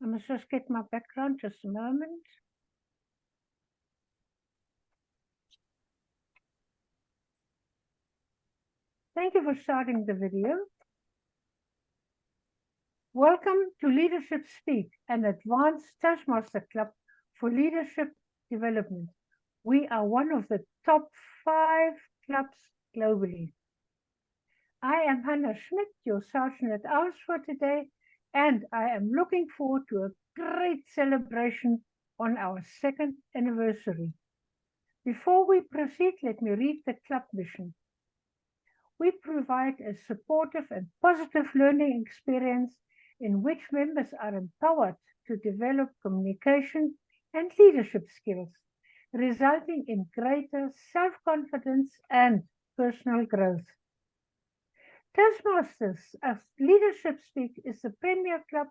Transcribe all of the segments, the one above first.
I must just get my background just a moment. Thank you for starting the video. Welcome to Leadership Speak, an advanced Toastmaster club for leadership development. We are one of the top 5 clubs globally. I am Hannah Schmidt, your Sergeant at Arms for today, and I am looking forward to a great celebration on our 2nd anniversary. Before we proceed, let me read the club mission. We provide a supportive and positive learning experience in which members are empowered to develop communication and leadership skills, resulting in greater self-confidence and personal growth. Toastmasters as Leadership Speak is the premier club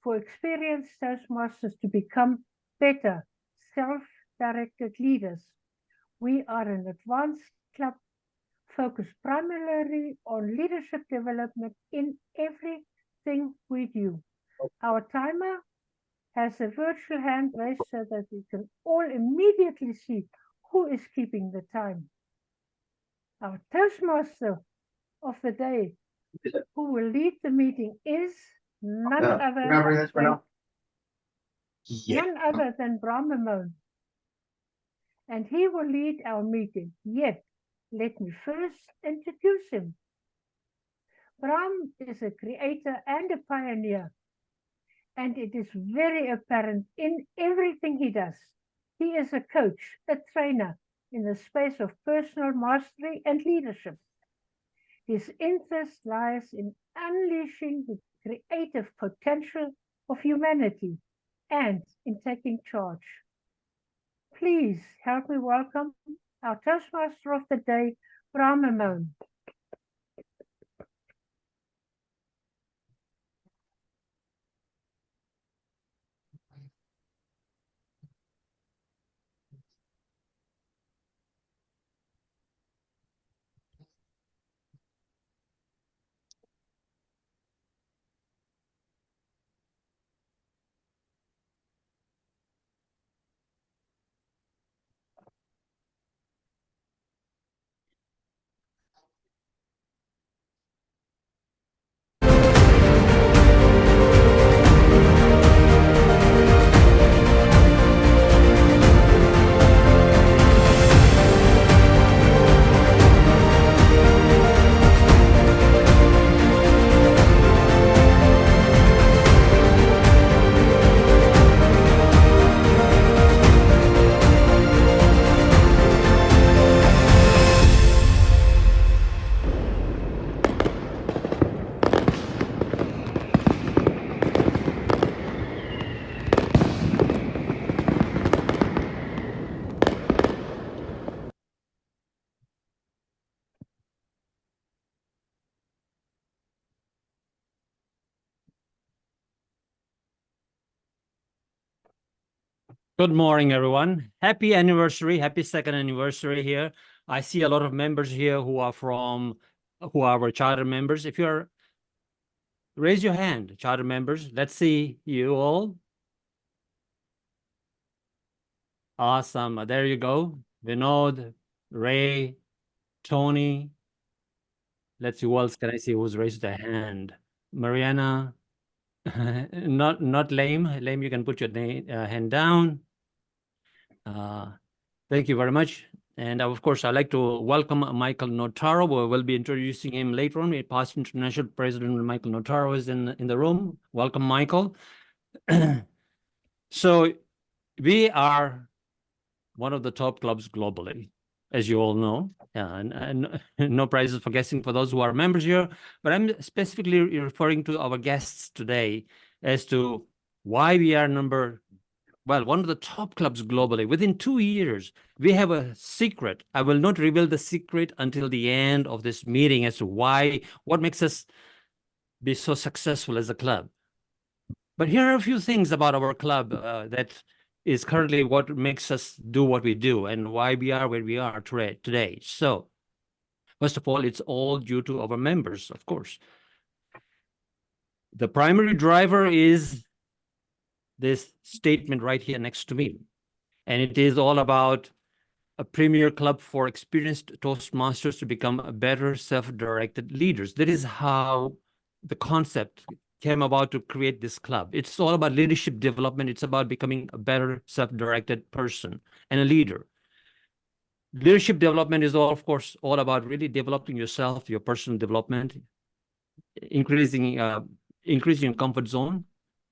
for experienced Toastmasters to become better, self-directed leaders. We are an advanced club focused primarily on leadership development in everything we do. Our timer has a virtual hand raised so that we can all immediately see who is keeping the time. Our Toastmaster of the day, who will lead the meeting, is none other than Brahm, and he will lead our meeting. Yet, let me first introduce him. Brahm is a creator and a pioneer, and it is very apparent in everything he does. He is a coach, a trainer in the space of personal mastery and leadership. His interest lies in unleashing the creative potential of humanity and in taking charge. Please help me welcome our Toastmaster of the day, Memone. Good morning, everyone. Happy anniversary, happy 2nd anniversary here. I see a lot of members here who are our charter members. If you're, raise your hand, charter members. Let's see you all. Awesome. There you go. Vinod, Ray, Tony. Let's see who else can I see who's raised their hand. Mariana, not lame. Lame, you can put your hand down. Thank you very much. And of course, I'd like to welcome Michael Notaro. We will be introducing him later on. Past International President Michael Notaro is in the room. Welcome, Michael. So we are one of the top clubs globally, as you all know. And no prizes for guessing for those who are members here. But I'm specifically referring to our guests today as to why we are one of the top clubs globally. Within 2 years, we have a secret. I will not reveal the secret until the end of this meeting as to what makes us be so successful as a club. But here are a few things about our club that is currently what makes us do what we do and why we are where we are today. So, first of all, it's all due to our members, of course. The primary driver is this statement right here next to me. And it is all about a premier club for experienced Toastmasters to become better self-directed leaders. That is how the concept came about to create this club. It's all about leadership development. It's about becoming a better self-directed person and a leader. Leadership development is all, of course, all about really developing yourself, your personal development, increasing your comfort zone,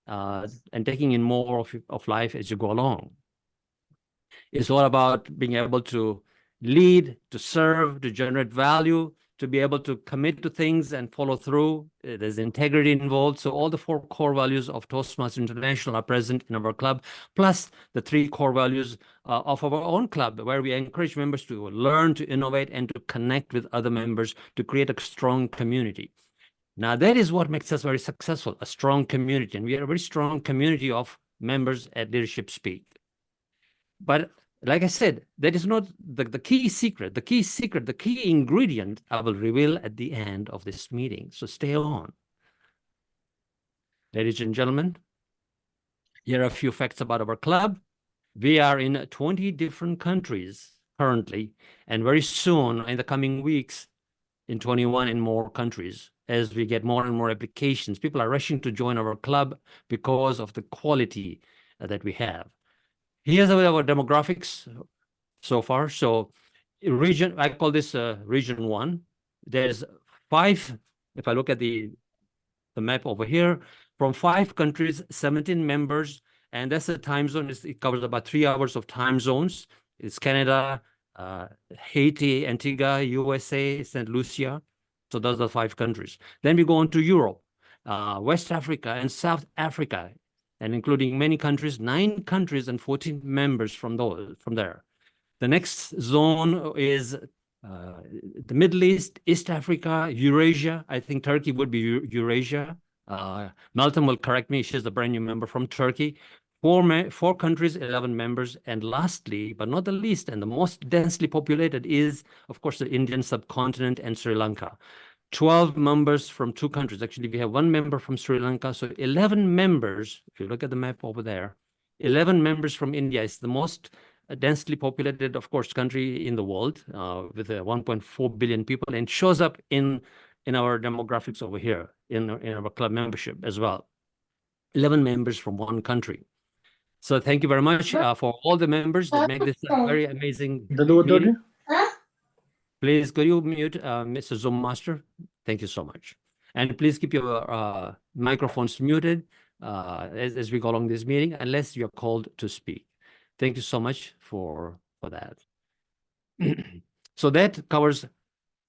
and taking in more of life as you go along. It's all about being able to lead, to serve, to generate value, to be able to commit to things and follow through. There's integrity involved. So all the 4 core values of Toastmasters International are present in our club, plus the 3 core values of our own club, where we encourage members to learn, to innovate, and to connect with other members to create a strong community. Now, that is what makes us very successful, a strong community. And we are a very strong community of members at Leadership Speak. But like I said, that is not the key secret. The key ingredient I will reveal at the end of this meeting. So stay on. Ladies and gentlemen, here are a few facts about our club. We are in 20 different countries currently, and very soon, in the coming weeks, in 21 and more countries. As we get more and more applications, people are rushing to join our club because of the quality that we have. Here's our demographics so far. So region, I call this region 1. There's 5, if I look at the map over here, from 5 countries, 17 members, and that's the time zone. It covers about 3 hours of time zones. It's Canada, Haiti, Antigua, USA, St. Lucia. So those are 5 countries. Then we go on to Europe, West Africa, and South Africa, and including many countries, 9 countries and 14 members from there. The next zone is the Middle East, East Africa, Eurasia. I think Turkey would be Eurasia. Melton will correct me. She's a brand new member from Turkey. 4 countries, 11 members. And lastly, but not the least, and the most densely populated is, of course, the Indian subcontinent and Sri Lanka. 12 members from 2 countries. Actually, we have 1 member from Sri Lanka. So 11 members, if you look at the map over there, 11 members from India. Is the most densely populated, of course, country in the world with 1.4 billion people, and shows up in our demographics over here in our club membership as well. 11 members from 1 country. So thank you very much for all the members that make this a very amazing meeting. Please, could you mute Mr. Zoom Master? Thank you so much. And please keep your microphones muted as we go along this meeting, unless you're called to speak. Thank you so much for that. So that covers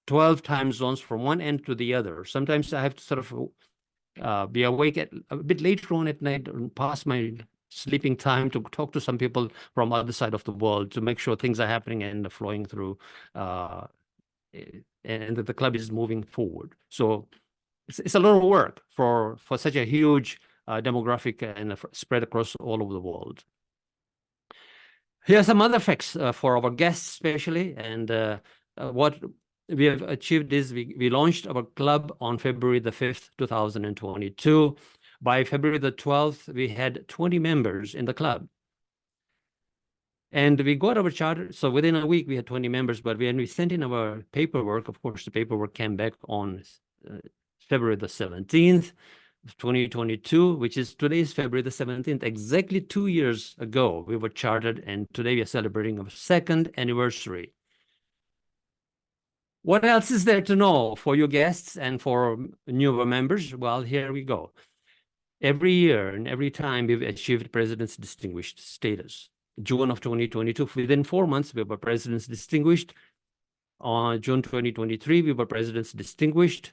12 time zones from one end to the other. Sometimes I have to sort of be awake a bit later on at night and past my sleeping time to talk to some people from other side of the world to make sure things are happening and flowing through and that the club is moving forward. So it's a lot of work for such a huge demographic and spread across all over the world. Here are some other facts for our guests especially, and what we have achieved is we launched our club on February the 5th, 2022. By February the 12th, we had 20 members in the club. And we got our charter. So within a week, we had 20 members, but when we sent in our paperwork, of course, the paperwork came back on February the 17th, 2022, which is today's February the 17th, exactly 2 years ago, we were chartered, and today we are celebrating our 2nd anniversary. What else is there to know for you guests and for newer members? Well, here we go. Every year and every time we've achieved President's Distinguished status. June of 2022, within 4 months, we were President's Distinguished. On June 2023, we were President's Distinguished.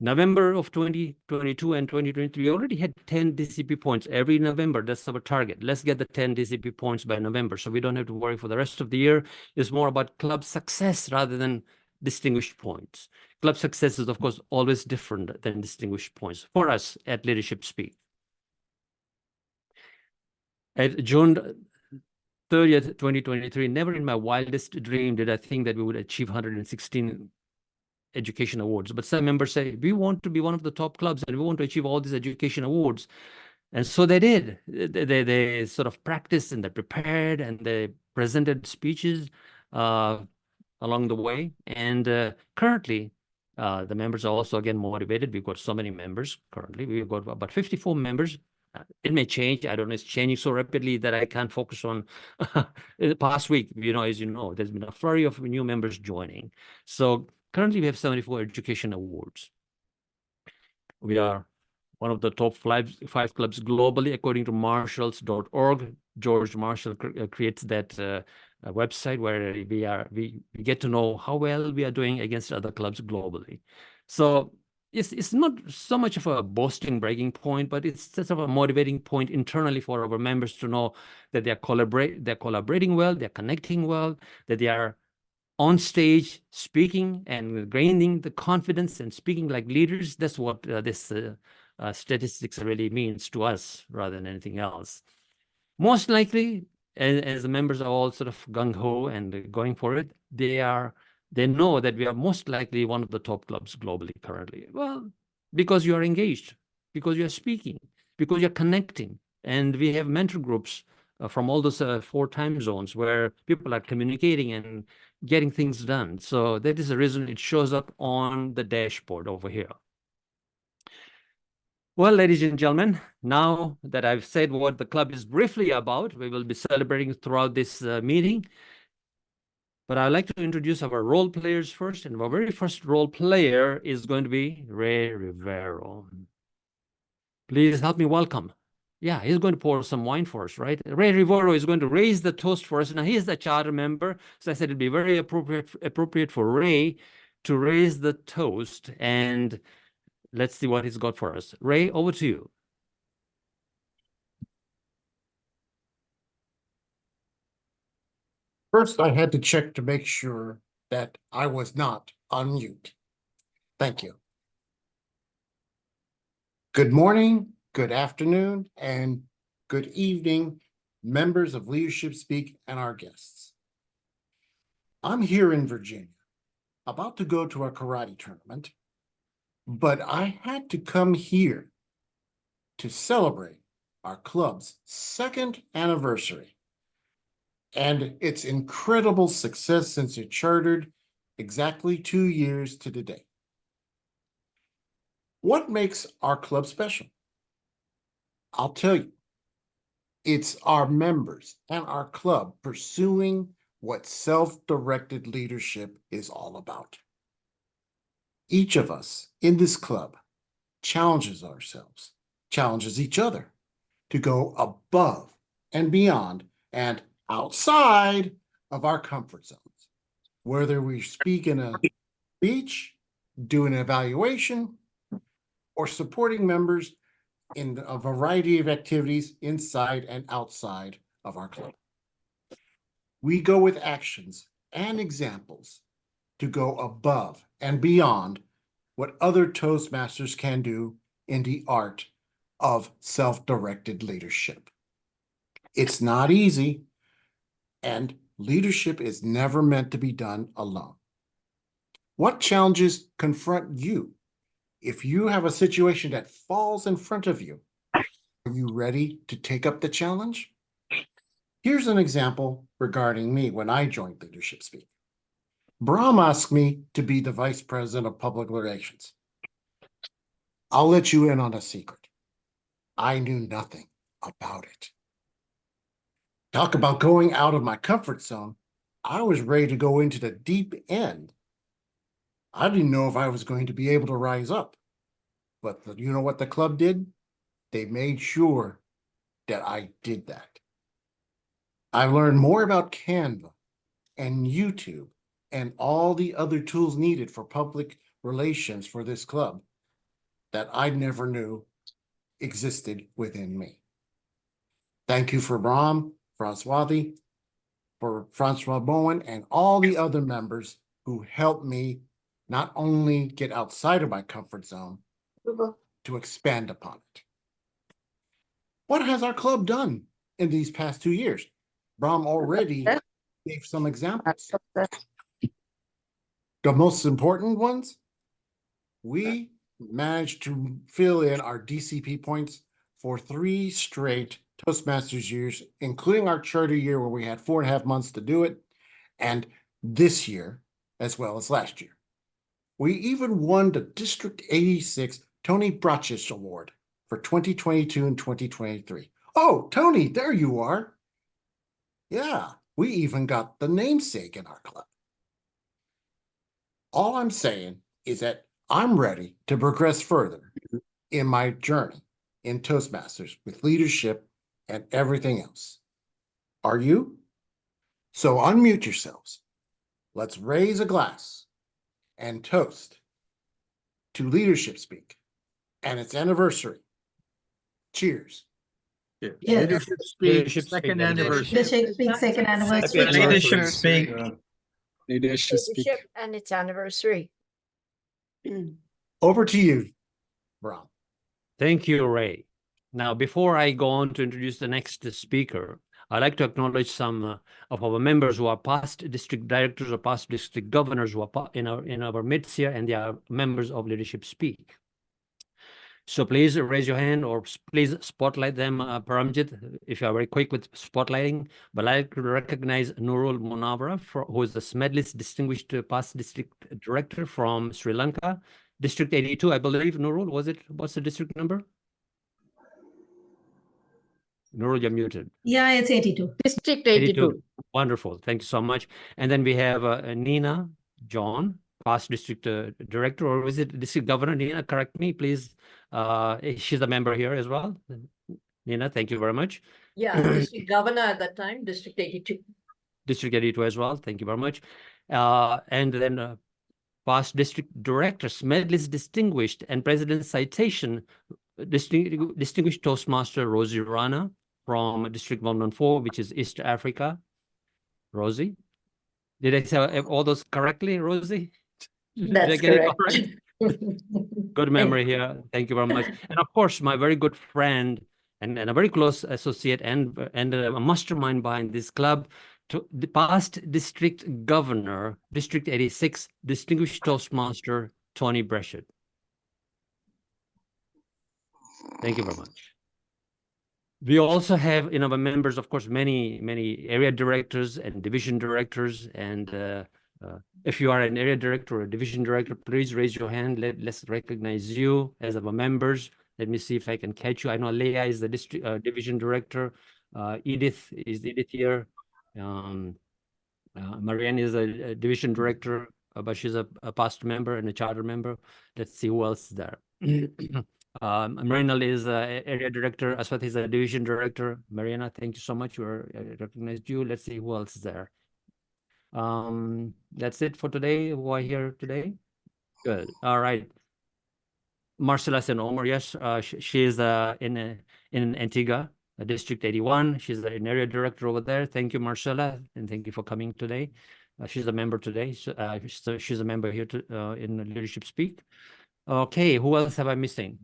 November of 2022 and 2023, we already had 10 DCP points every November. That's our target. Let's get the 10 DCP points by November, so we don't have to worry for the rest of the year. It's more about club success rather than distinguished points. Club success is, of course, always different than distinguished points for us at Leadership Speak. At June 30th, 2023, never in my wildest dream did I think that we would achieve 116 education awards. But some members say, we want to be one of the top clubs and we want to achieve all these education awards. And so they did. They sort of practiced and they prepared and they presented speeches along the way. And currently, the members are also, again, motivated. We've got so many members currently. We've got about 54 members. It may change. I don't know. It's changing so rapidly that I can't focus on the past week. As you know, there's been a flurry of new members joining. So currently, we have 74 education awards. We are one of the top five clubs globally, according to marshalls.org. George Marshall creates that website where we get to know how well we are doing against other clubs globally. So it's not so much of a boasting, bragging point, but it's sort of a motivating point internally for our members to know that they're collaborating well, they're connecting well, that they are on stage speaking and gaining the confidence and speaking like leaders. That's what this statistics really means to us rather than anything else. Most likely, as the members are all sort of gung-ho and going for it, they know that we are most likely one of the top clubs globally currently. Well, because you are engaged, because you are speaking, because you're connecting. And we have mentor groups from all those 4 time zones where people are communicating and getting things done. So that is the reason it shows up on the dashboard over here. Well, ladies and gentlemen, now that I've said what the club is briefly about, we will be celebrating throughout this meeting. But I'd like to introduce our role players first. And our very first role player is going to be Ray Rivero. Please help me welcome. Yeah, he's going to pour some wine for us, right? Ray Rivero is going to raise the toast for us. Now, he's the charter member. So I said it'd be very appropriate for Ray to raise the toast. And let's see what he's got for us. Ray, over to you. First, I had to check to make sure that I was not on mute. Thank you. Good morning, good afternoon, and good evening, members of Leadership Speak and our guests. I'm here in Virginia, about to go to a karate tournament, but I had to come here to celebrate our club's 2nd anniversary and its incredible success since it chartered exactly 2 years to the day. What makes our club special? I'll tell you. It's our members and our club pursuing what self-directed leadership is all about. Each of us in this club challenges ourselves, challenges each other to go above and beyond and outside of our comfort zones. Whether we speak in a speech, do an evaluation, or supporting members in a variety of activities inside and outside of our club. We go with actions and examples to go above and beyond what other Toastmasters can do in the art of self-directed leadership. It's not easy, and leadership is never meant to be done alone. What challenges confront you? If you have a situation that falls in front of you, are you ready to take up the challenge? Here's an example regarding me when I joined Leadership Speak. Brahm asked me to be the Vice President of Public Relations. I'll let you in on a secret. I knew nothing about it. Talk about going out of my comfort zone. I was ready to go into the deep end. I didn't know if I was going to be able to rise up. But you know what the club did? They made sure that I did that. I learned more about Canva and YouTube and all the other tools needed for public relations for this club that I never knew existed within me. Thank you for Brahm, François, for Francois Bowen, and all the other members who helped me not only get outside of my comfort zone, to expand upon it. What has our club done in these past 2 years? Brahm already gave some examples. The most important ones, we managed to fill in our DCP points for 3 straight Toastmasters years, including our charter year where we had 4.5 months to do it, and this year, as well as last year. We even won the District 86 Tony Bratschitsch Award for 2022 and 2023. Oh, Tony, there you are. Yeah, we even got the namesake in our club. All I'm saying is that I'm ready to progress further in my journey in Toastmasters with leadership and everything else. Are you? So unmute yourselves. Let's raise a glass and toast to Leadership Speak and its anniversary. Cheers. Yes. Leadership Leadership Speak, Speak second anniversary. anniversary. Leadership Speak second anniversary. Leadership Speak. Leadership Speak. Leadership and its anniversary. Over to you, Brahm. Thank you, Ray. Now, before I go on to introduce the next speaker, I'd like to acknowledge some of our members who are past district directors or past district governors who are in our midst here, and they are members of Leadership Speak. So please raise your hand or please spotlight them, Paramjit, if you are very quick with spotlighting. But I'd like to recognize Nurul Munawara, who is the Smedley's Distinguished Past District Director from Sri Lanka. District 82, I believe, Nurul, what's the district number? Nurul, you're muted. Yeah, it's 82. District 82. Wonderful. Thank you so much. And then we have Nina John, past district director, or is it district governor? Nina, correct me, please. She's a member here as well. Nina, thank you very much. Yeah, district governor at that time, District 82. District 82 as well. Thank you very much. And then past district director, Smedley's Distinguished and President's Citation, Distinguished Toastmaster Rozy Rana from District 114, which is East Africa. Rozy, did I say all those correctly, Rozy? That's correct. Good memory here. Thank you very much. And of course, my very good friend and a very close associate and a mastermind behind this club, to the past district governor, District 86, Distinguished Toastmaster Tony Bratschitsch. Thank you very much. We also have in our members, of course, many area directors and division directors. And if you are an area director or a division director, please raise your hand. Let's recognize you as our members. Let me see if I can catch you. I know Leah is the district division director. Edith here. Marianne is a division director, but she's a past member and a charter member. Let's see who else is there. Marina is area director. Aswat is a division director. Mariana, thank you so much. I recognized you. Let's see who else is there. That's it for today. Who are here today? Good. All right. Marcela Sen Omar, yes, she is in Antigua, District 81. She's an area director over there. Thank you, Marcela, and thank you for coming today. She's a member today. So she's a member here in Leadership Speak. Okay, who else have I missing?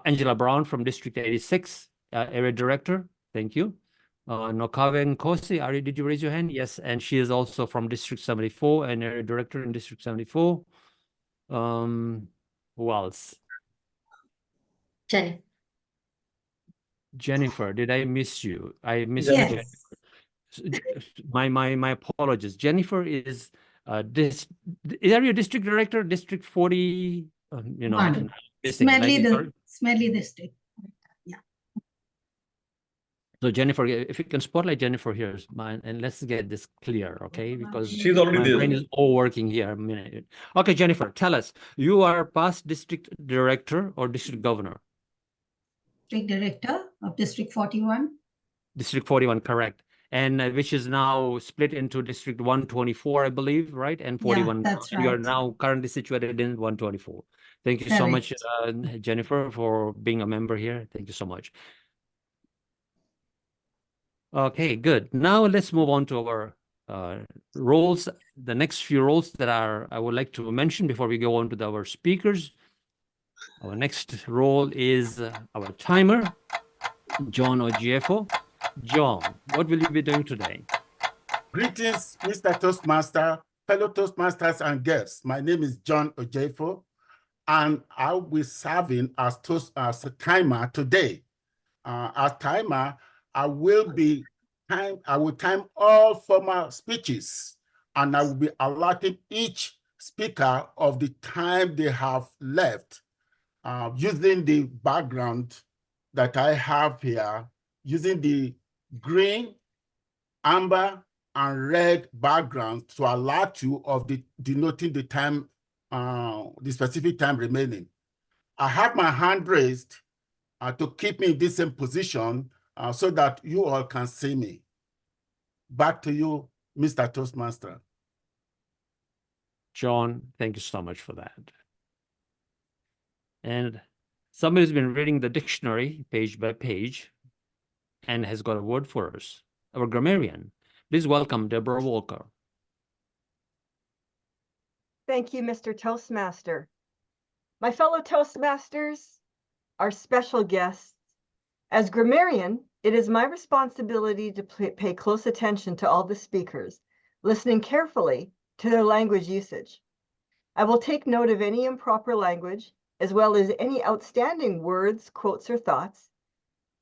Angela Brown from District 86, area director. Thank you. Nokaven Kosi, did you raise your hand? Yes, and she is also from District 74 and area director in District 74. Who else? Jennifer, did I miss you? I missed you. Yes. My apologies. Jennifer is are you district director, District 40? Smedley district. Yeah. So Jennifer, if you can spotlight Jennifer here, and let's get this clear, okay? Because she's already my there. brain is all working here. Okay, Jennifer, tell us, you are past district director or district governor? District director of District 41. District 41, correct. And which is now split into District 124, I believe, right? And 41. Yeah, that's right. You are now currently situated in 124. Thank you so much, Jennifer, for being a member here. Thank you so much. Okay, good. Now let's move on to our roles. The next few roles that I would like to mention before we go on to our speakers. Our next role is our timer, John Ojiefo. John, what will you be doing today? Greetings, Mr. Toastmaster, fellow Toastmasters and guests. My name is John Ojiefo, and I'll be serving as a timer today. as timer, I will time all formal speeches, and I will be allotting each speaker of the time they have left, using the background that I have here, using the green, amber, and red background to allow you of the denoting the time, the specific time remaining. I have my hand raised to keep me in this same position so that you all can see me. Back to you, Mr. Toastmaster. John, thank you so much for that. And somebody's been reading the dictionary page by page and has got a word for us. Our grammarian. Please welcome Deborah Walker. Thank you, Mr. Toastmaster. My fellow Toastmasters, our special guests, as grammarian, it is my responsibility to pay close attention to all the speakers, listening carefully to their language usage. I will take note of any improper language, as well as any outstanding words, quotes, or thoughts.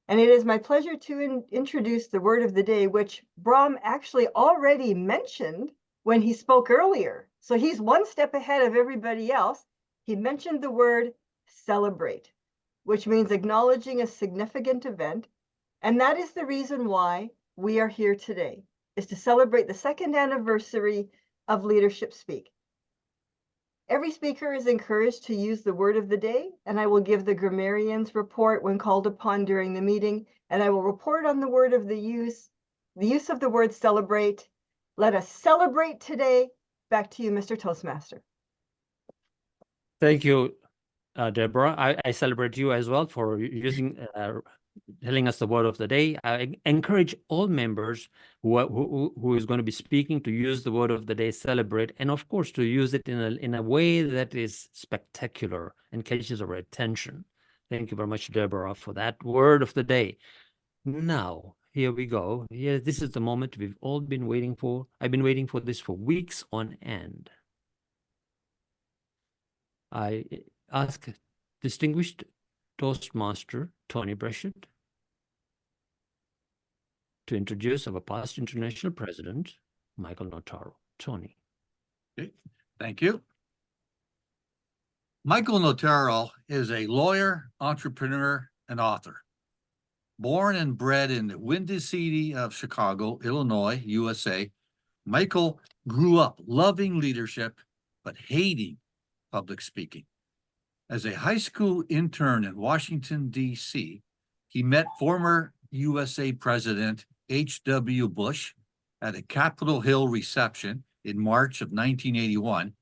And it is my pleasure to introduce the word of the day, which Brahm actually already mentioned when he spoke earlier. So he's one step ahead of everybody else. He mentioned the word celebrate, which means acknowledging a significant event. And that is the reason why we are here today, is to celebrate the 2nd anniversary of Leadership Speak. Every speaker is encouraged to use the word of the day, and I will give the grammarian's report when called upon during the meeting, and I will report on the word of the use of the word celebrate. Let us celebrate today. Back to you, Mr. Toastmaster. Thank you, Deborah. I celebrate you as well for using telling us the word of the day. I encourage all members who is going to be speaking to use the word of the day, celebrate, and of course to use it in a way that is spectacular and catches our attention. Thank you very much, Deborah, for that word of the day. Now, here we go. Here, this is the moment we've all been waiting for. I've been waiting for this for weeks on end. I ask distinguished Toastmaster Tony Bratschitsch to introduce our past international president, Michael Notaro. Tony. Okay. Thank you. Michael Notaro is a lawyer, entrepreneur, and author. Born and bred in the Windy City of Chicago, Illinois, USA, Michael grew up loving leadership, but hating public speaking. As a high school intern in Washington, D.C., he met former USA President H.W. Bush at a Capitol Hill reception in March of 1981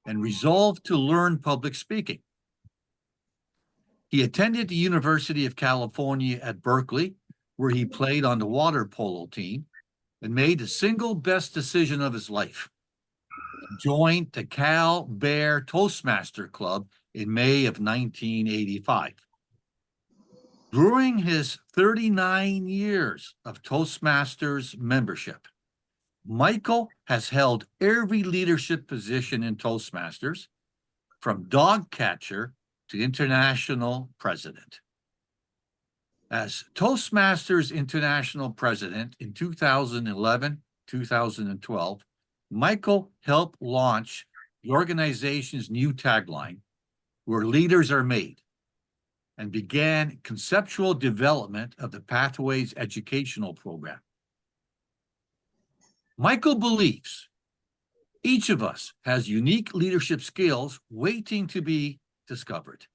and resolved to learn public speaking. He attended the University of California at Berkeley, where he played on the water polo team and made the single best decision of his life. He joined the Cal Bear Toastmaster Club in May of 1985. During his 39 years of Toastmasters membership, Michael has held every leadership position in Toastmasters, from dog catcher to international president. As Toastmasters International President in 2011-2012, Michael helped launch the organization's new tagline, "Where Leaders Are Made," and began conceptual development of the Pathways educational program. Michael believes each of us has unique leadership skills waiting to be discovered.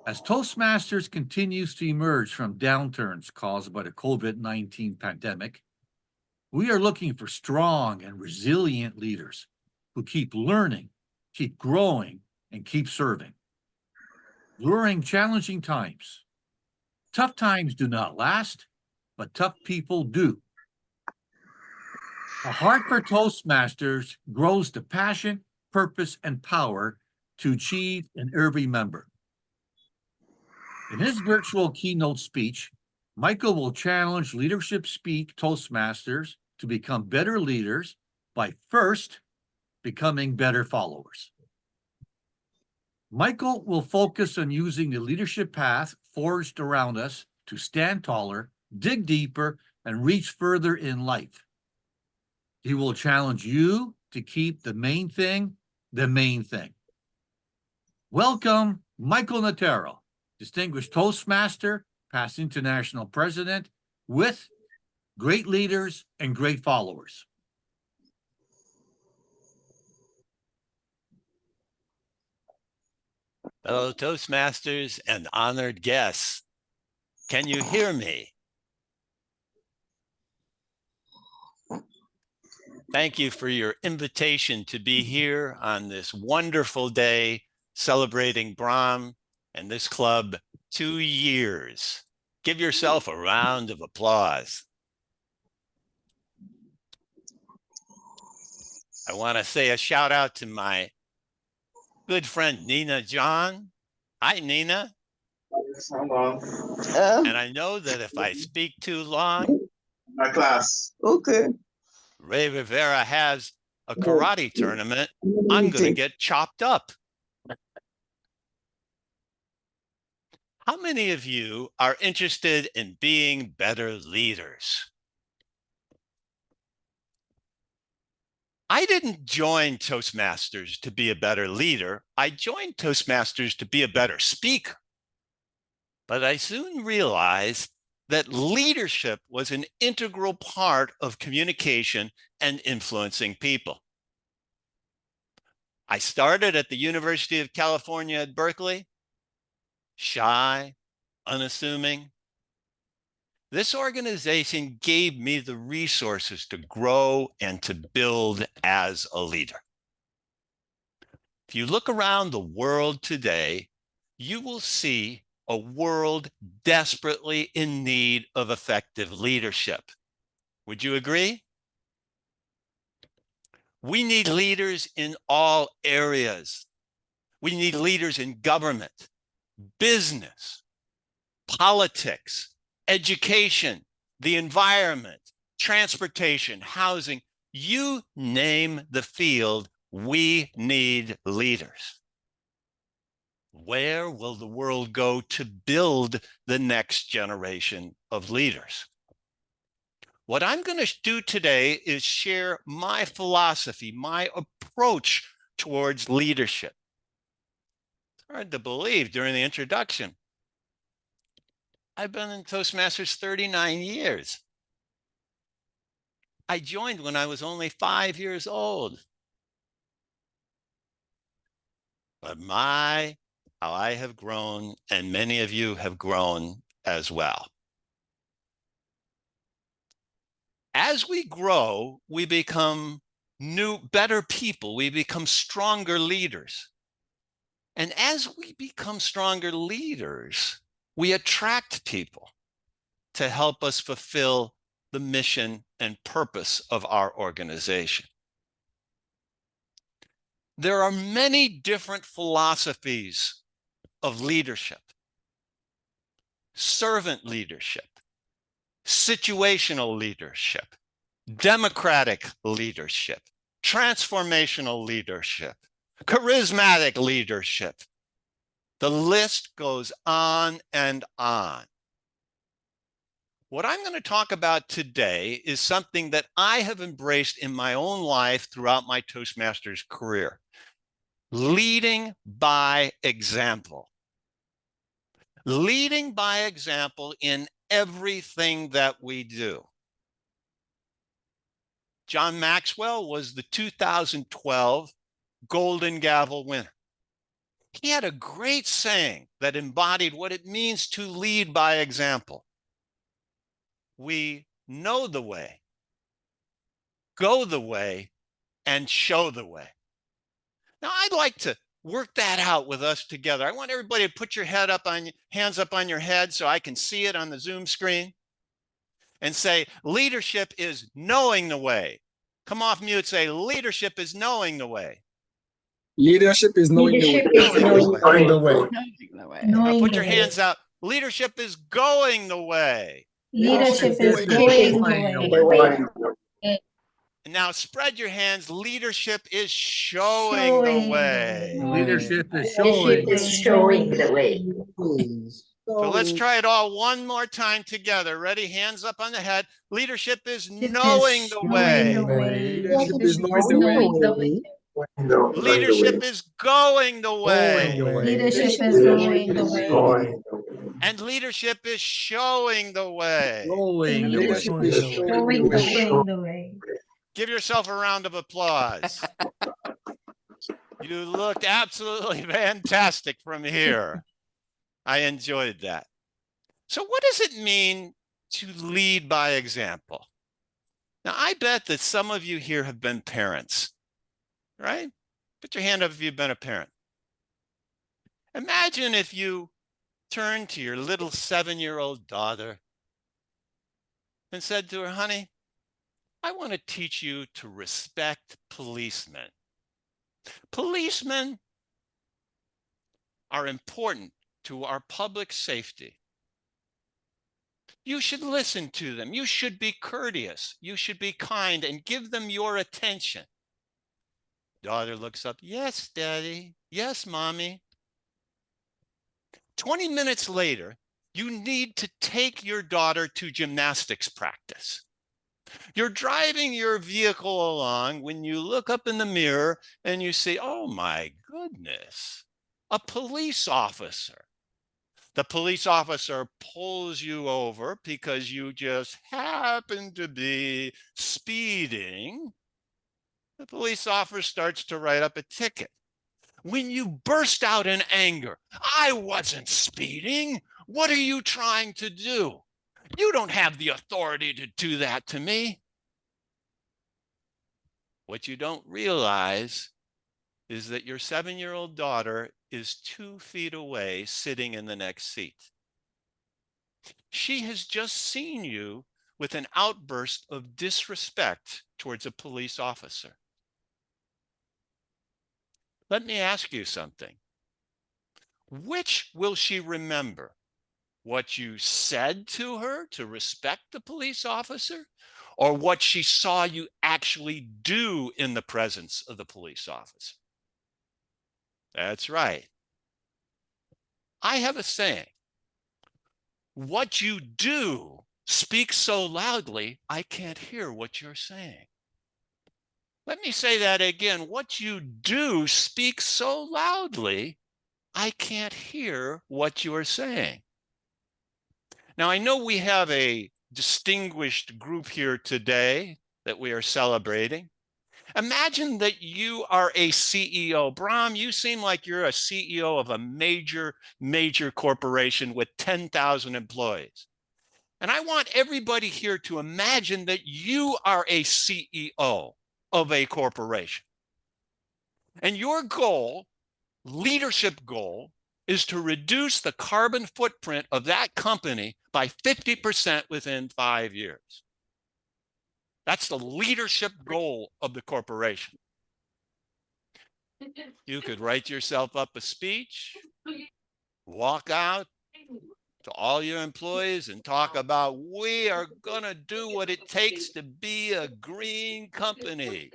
As Toastmasters continues to emerge from downturns caused by the COVID-19 pandemic, we are looking for strong and resilient leaders who keep learning, keep growing, and keep serving. During challenging times, tough times do not last, but tough people do. A heart for Toastmasters grows the passion, purpose, and power to achieve in every member. In his virtual keynote speech, Michael will challenge Leadership Speak Toastmasters to become better leaders by first becoming better followers. Michael will focus on using the leadership path forged around us to stand taller, dig deeper, and reach further in life. He will challenge you to keep the main thing the main thing. Welcome, Michael Notaro, distinguished Toastmaster, past international president, with great leaders and great followers. Hello, Toastmasters and honored guests. Can you hear me? Thank you for your invitation to be here on this wonderful day celebrating Brahm and this club 2 years. Give yourself a round of applause. I want to say a shout out to my good friend, Nina John. Hi, Nina. And I know that if I speak too long, my class. Okay. Ray Rivera has a karate tournament. I'm going to get chopped up. How many of you are interested in being better leaders? I didn't join Toastmasters to be a better leader. I joined Toastmasters to be a better speaker. But I soon realized that leadership was an integral part of communication and influencing people. I started at the University of California at Berkeley, shy, unassuming. This organization gave me the resources to grow and to build as a leader. If you look around the world today, you will see a world desperately in need of effective leadership. Would you agree? We need leaders in all areas. We need leaders in government, business, politics, education, the environment, transportation, housing. You name the field, we need leaders. Where will the world go to build the next generation of leaders? What I'm going to do today is share my philosophy, my approach towards leadership. It's hard to believe during the introduction. I've been in Toastmasters 39 years. I joined when I was only 5 years old. But how I have grown, and many of you have grown as well. As we grow, we become better people. We become stronger leaders. And as we become stronger leaders, we attract people to help us fulfill the mission and purpose of our organization. There are many different philosophies of leadership: servant leadership, situational leadership, democratic leadership, transformational leadership, charismatic leadership. The list goes on and on. What I'm going to talk about today is something that I have embraced in my own life throughout my Toastmasters career: leading by example. Leading by example in everything that we do. John Maxwell was the 2012 Golden Gavel winner. He had a great saying that embodied what it means to lead by example. We know the way, go the way, and show the way. Now, I'd like to work that out with us together. I want everybody to put your hands up on your head so I can see it on the Zoom screen, and say, leadership is knowing the way. Come off mute, say, leadership is knowing the way. Leadership is knowing the way. Knowing the way. Now put your hands out. Leadership is going the way. Leadership is going the way. Now spread your hands. Leadership is showing the way. Leadership is Leadership showing. is showing the way. So let's try it all one more time together. Ready? Hands up on the head. Leadership is knowing the way. Leadership is knowing the way. Leadership is going the way. Leadership is going the way. And leadership is showing the way. Showing the Leadership way. is showing the way. The way. Give yourself a round of applause. You looked absolutely fantastic from here. I enjoyed that. So what does it mean to lead by example? Now, I bet that some of you here have been parents, right? Put your hand up if you've been a parent. Imagine if you turned to your little 7-year-old daughter and said to her, honey, I want to teach you to respect policemen. Policemen are important to our public safety. You should listen to them. You should be courteous. You should be kind and give them your attention. Daughter looks up. Yes, Daddy. Yes, Mommy. 20 minutes later, you need to take your daughter to gymnastics practice. You're driving your vehicle along when you look up in the mirror and you see, oh my goodness, a police officer. The police officer pulls you over because you just happen to be speeding. The police officer starts to write up a ticket. When you burst out in anger, I wasn't speeding. What are you trying to do? You don't have the authority to do that to me. What you don't realize is that your 7-year-old daughter is 2 feet away, sitting in the next seat. She has just seen you with an outburst of disrespect towards a police officer. Let me ask you something. Which will she remember? What you said to her to respect the police officer, or what she saw you actually do in the presence of the police officer? That's right. I have a saying. What you do speaks so loudly, I can't hear what you're saying. Let me say that again. What you do speaks so loudly, I can't hear what you're saying. Now, I know we have a distinguished group here today that we are celebrating. Imagine that you are a CEO. Brahm, you seem like you're a CEO of a major corporation with 10,000 employees. And I want everybody here to imagine that you are a CEO of a corporation. And your goal, leadership goal, is to reduce the carbon footprint of that company by 50% within 5 years. That's the leadership goal of the corporation. You could write yourself up a speech, walk out to all your employees and talk about, we are going to do what it takes to be a green company.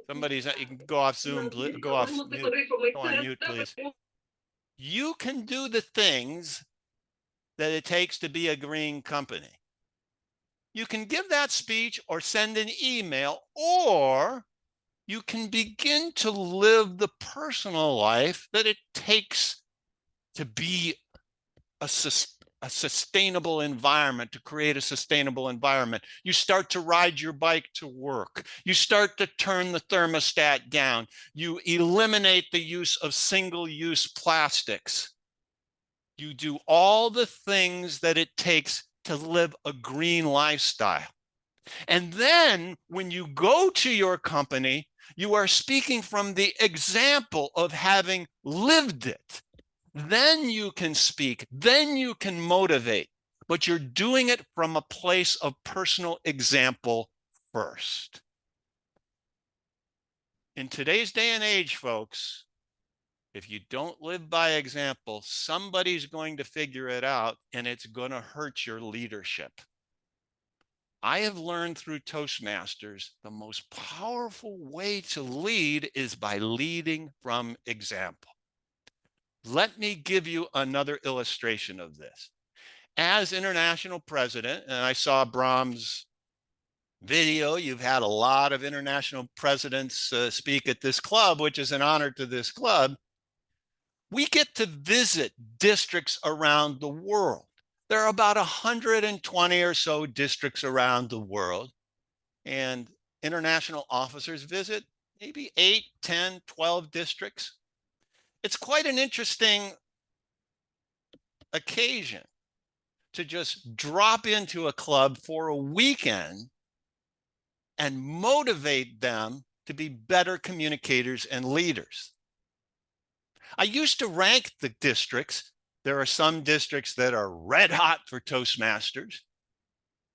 Somebody's, you can go off Zoom, go off mute, go on mute, please. You can do the things that it takes to be a green company. You can give that speech or send an email, or you can begin to live the personal life that it takes to be a sustainable environment, to create a sustainable environment. You start to ride your bike to work. You start to turn the thermostat down. You eliminate the use of single-use plastics. You do all the things that it takes to live a green lifestyle. And then when you go to your company, you are speaking from the example of having lived it. Then you can speak, then you can motivate, but you're doing it from a place of personal example first. In today's day and age, folks, if you don't live by example, somebody's going to figure it out and it's going to hurt your leadership. I have learned through Toastmasters, the most powerful way to lead is by leading from example. Let me give you another illustration of this. As international president, and I saw Brahm's video, you've had a lot of international presidents speak at this club, which is an honor to this club. We get to visit districts around the world. There are about 120 or so districts around the world, and international officers visit maybe 8, 10, 12 districts. It's quite an interesting occasion to just drop into a club for a weekend and motivate them to be better communicators and leaders. I used to rank the districts. There are some districts that are red hot for Toastmasters,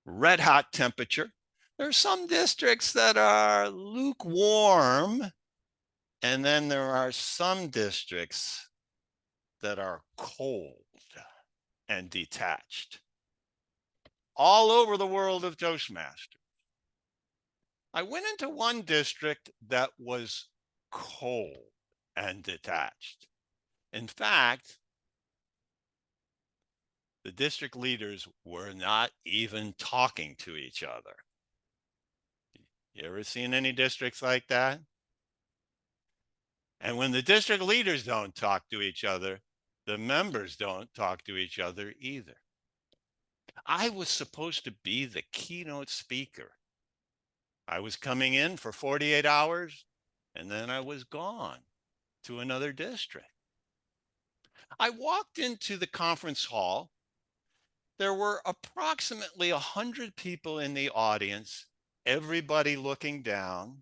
red hot temperature. There are some districts that are lukewarm. And then there are some districts that are cold and detached. All over the world of Toastmasters. I went into one district that was cold and detached. In fact, the district leaders were not even talking to each other. You ever seen any districts like that? And when the district leaders don't talk to each other, the members don't talk to each other either. I was supposed to be the keynote speaker. I was coming in for 48 hours, and then I was gone to another district. I walked into the conference hall. There were approximately 100 people in the audience, everybody looking down.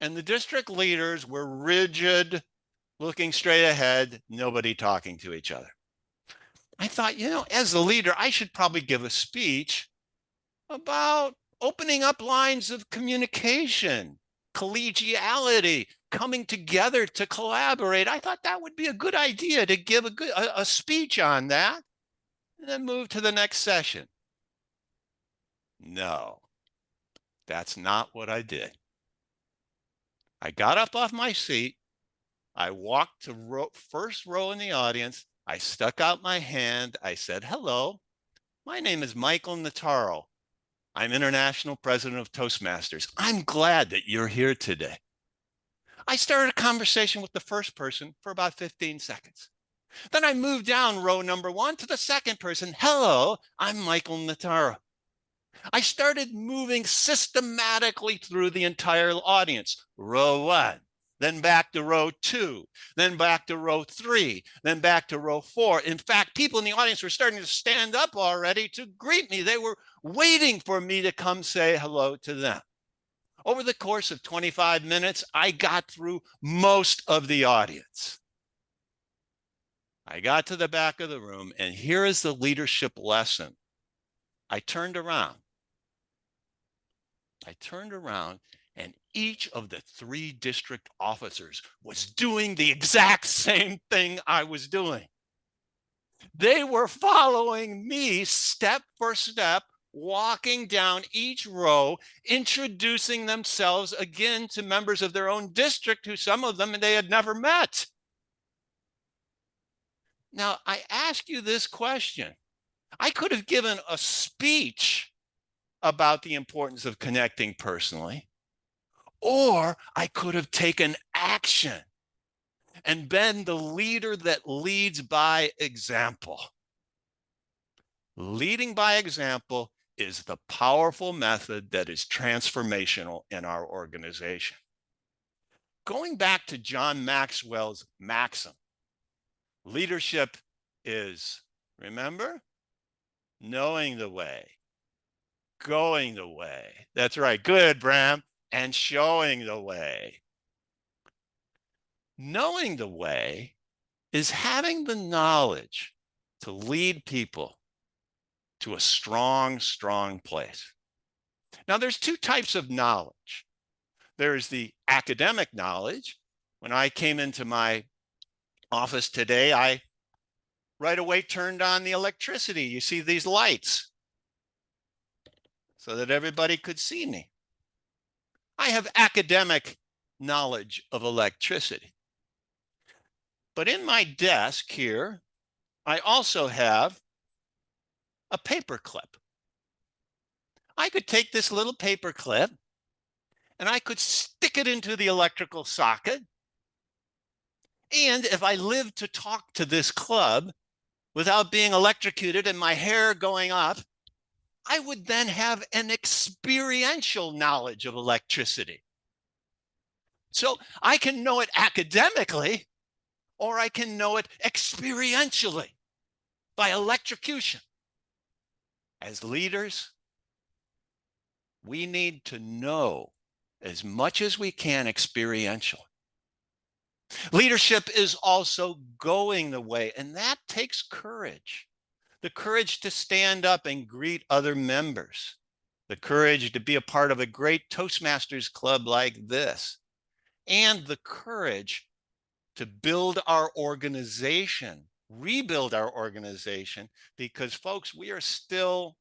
And the district leaders were rigid, looking straight ahead, nobody talking to each other. I thought, you know, as a leader, I should probably give a speech about opening up lines of communication, collegiality, coming together to collaborate. I thought that would be a good idea to give a speech on that and then move to the next session. No, that's not what I did. I got up off my seat. I walked to first row in the audience. I stuck out my hand. I said, hello, my name is Michael Notaro. I'm International President of Toastmasters. I'm glad that you're here today. I started a conversation with the first person for about 15 seconds. Then I moved down row number 1 to the second person. Hello, I'm Michael Notaro. I started moving systematically through the entire audience. Row 1, then back to row 2, then back to row 3, then back to row 4. In fact, people in the audience were starting to stand up already to greet me. They were waiting for me to come say hello to them. Over the course of 25 minutes, I got through most of the audience. I got to the back of the room, and here is the leadership lesson. I turned around, and each of the 3 district officers was doing the exact same thing I was doing. They were following me step for step, walking down each row, introducing themselves again to members of their own district who some of them they had never met. Now, I ask you this question. I could have given a speech about the importance of connecting personally, or I could have taken action and been the leader that leads by example. Leading by example is the powerful method that is transformational in our organization. Going back to John Maxwell's maxim, leadership is, remember, knowing the way, going the way. That's right. Good, Brahm. And showing the way. Knowing the way is having the knowledge to lead people to a strong, strong place. Now, there's 2 types of knowledge. There's the academic knowledge. When I came into my office today, I right away turned on the electricity. You see these lights. so that everybody could see me. I have academic knowledge of electricity. But in my desk here, I also have a paper clip. I could take this little paper clip and I could stick it into the electrical socket. And if I lived to talk to this club without being electrocuted and my hair going up, I would then have an experiential knowledge of electricity. So I can know it academically, or I can know it experientially by electrocution. As leaders, we need to know as much as we can experientially. Leadership is also going the way, and that takes courage. The courage to stand up and greet other members. The courage to be a part of a great Toastmasters club like this. And the courage to build our organization, rebuild our organization, because folks, we are still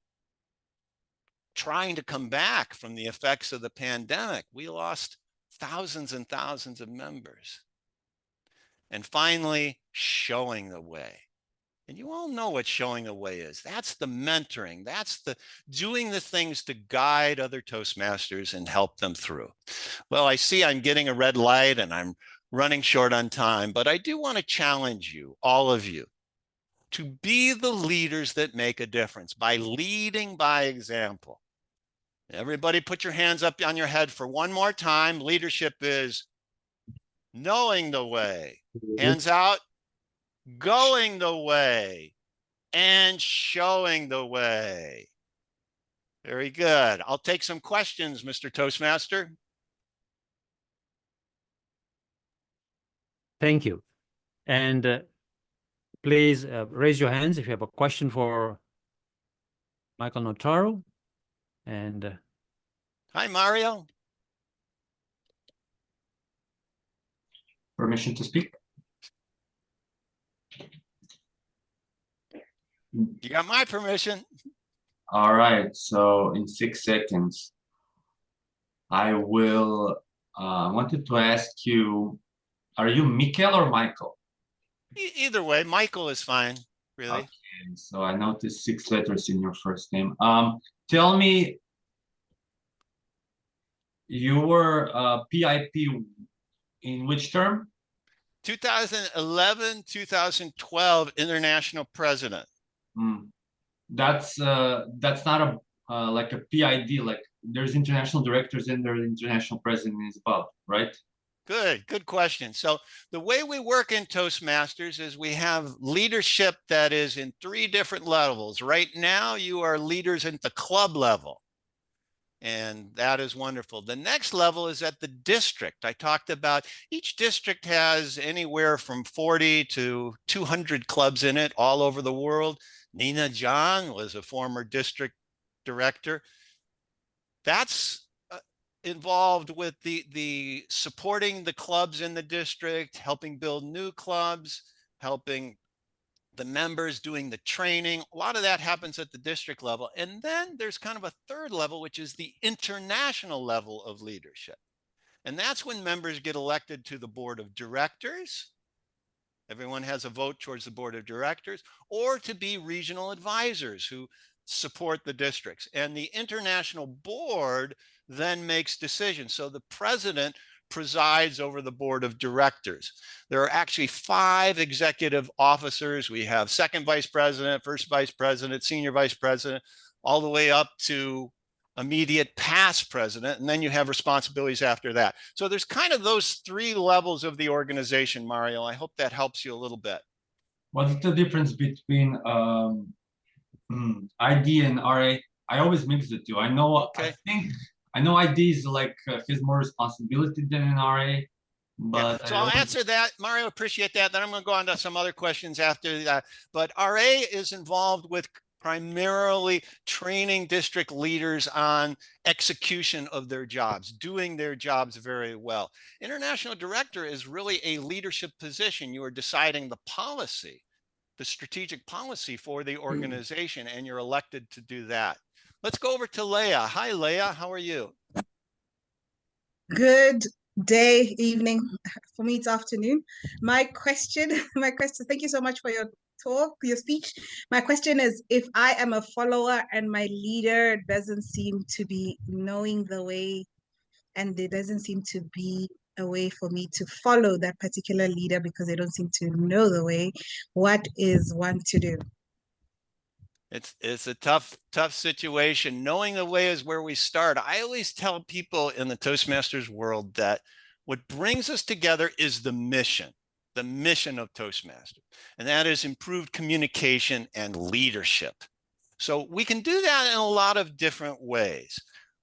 trying to come back from the effects of the pandemic. We lost thousands and thousands of members. And finally, showing the way. And you all know what showing the way is. That's the mentoring. That's the doing the things to guide other Toastmasters and help them through. Well, I see I'm getting a red light and I'm running short on time, but I do want to challenge you, all of you, to be the leaders that make a difference by leading by example. Everybody put your hands up on your head for one more time. Leadership is knowing the way. Hands out. Going the way and showing the way. Very good. I'll take some questions, Mr. Toastmaster. Thank you. And please raise your hands if you have a question for Michael Notaro. And hi, Mario. Permission to speak? You got my permission. All right, so in 6 seconds, I will wanted to ask you, are you Mikkel or Michael? Either way, Michael is fine, really. Okay, so I noticed 6 letters in your first name. Tell me, you were PIP in which term? 2011, 2012 international president. That's not a like a PID, like there's international directors and there's international president is above, right? Good question. So the way we work in Toastmasters is we have leadership that is in 3 different levels. Right now, you are leaders at the club level. And that is wonderful. The next level is at the district. I talked about each district has anywhere from 40 to 200 clubs in it all over the world. Nina John was a former district director. That's involved with the supporting the clubs in the district, helping build new clubs, helping the members, doing the training. A lot of that happens at the district level. And then there's kind of a third level, which is the international level of leadership. And that's when members get elected to the board of directors. Everyone has a vote towards the board of directors, or to be regional advisors who support the districts. And the international board then makes decisions. So the president presides over the board of directors. There are actually 5 executive officers. We have second vice president, first vice president, senior vice president, all the way up to immediate past president. And then you have responsibilities after that. So there's kind of those 3 levels of the organization, Mario. I hope that helps you a little bit. What's the difference between ID and RA? I always mix the 2. I know, okay. I know ID is like has more responsibility than an RA, but yeah. So I'll answer that, Mario. Appreciate that. Then I'm going to go on to some other questions after that. But RA is involved with primarily training district leaders on execution of their jobs, doing their jobs very well. International director is really a leadership position. You are deciding the policy, the strategic policy for the organization, and you're elected to do that. Let's go over to Leah. Hi, Leah. How are you? Good day, evening. For me, it's afternoon. My question, thank you so much for your talk, your speech. My question is, if I am a follower and my leader doesn't seem to be knowing the way, and there doesn't seem to be a way for me to follow that particular leader because they don't seem to know the way, what is one to do? It's a tough situation. Knowing the way is where we start. I always tell people in the Toastmasters world that what brings us together is the mission of Toastmasters, and that is improved communication and leadership. So we can do that in a lot of different ways.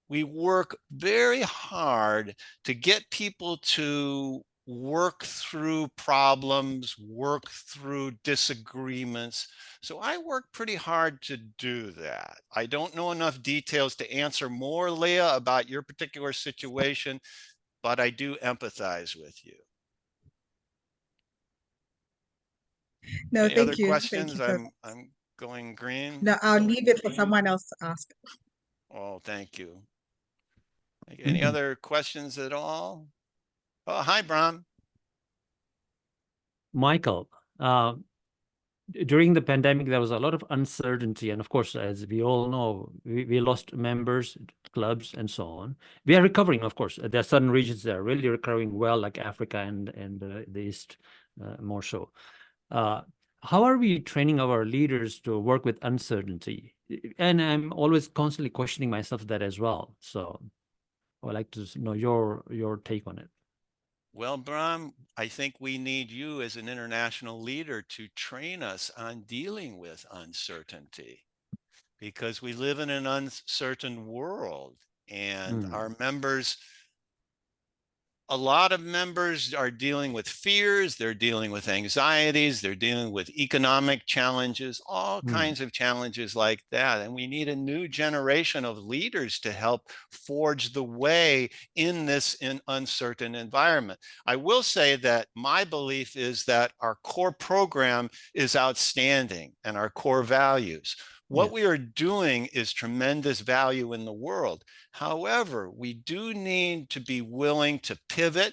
We work very hard to get people to work through problems, work through disagreements. So I work pretty hard to do that. I don't know enough details to answer more, Leah, about your particular situation, but I do empathize with you. No, Any thank other you. questions? Thank you. I'm going green. No, I'll leave it for someone else to ask. Oh, thank you. Any other questions at all? Oh, hi, Brahm. Michael, during the pandemic, there was a lot of uncertainty. And of course, as we all know, we lost members, clubs, and so on. We are recovering, of course. There are certain regions that are really recovering well, like Africa and the East, more so. How are we training our leaders to work with uncertainty? And I'm always constantly questioning myself that as well. So I'd like to know your take on it. Well, Brahm, I think we need you as an international leader to train us on dealing with uncertainty, because we live in an uncertain world, and our members, a lot of members are dealing with fears, they're dealing with anxieties, they're dealing with economic challenges, all kinds of challenges like that. And we need a new generation of leaders to help forge the way in this uncertain environment. I will say that my belief is that our core program is outstanding and our core values. What we are doing is tremendous value in the world. However, we do need to be willing to pivot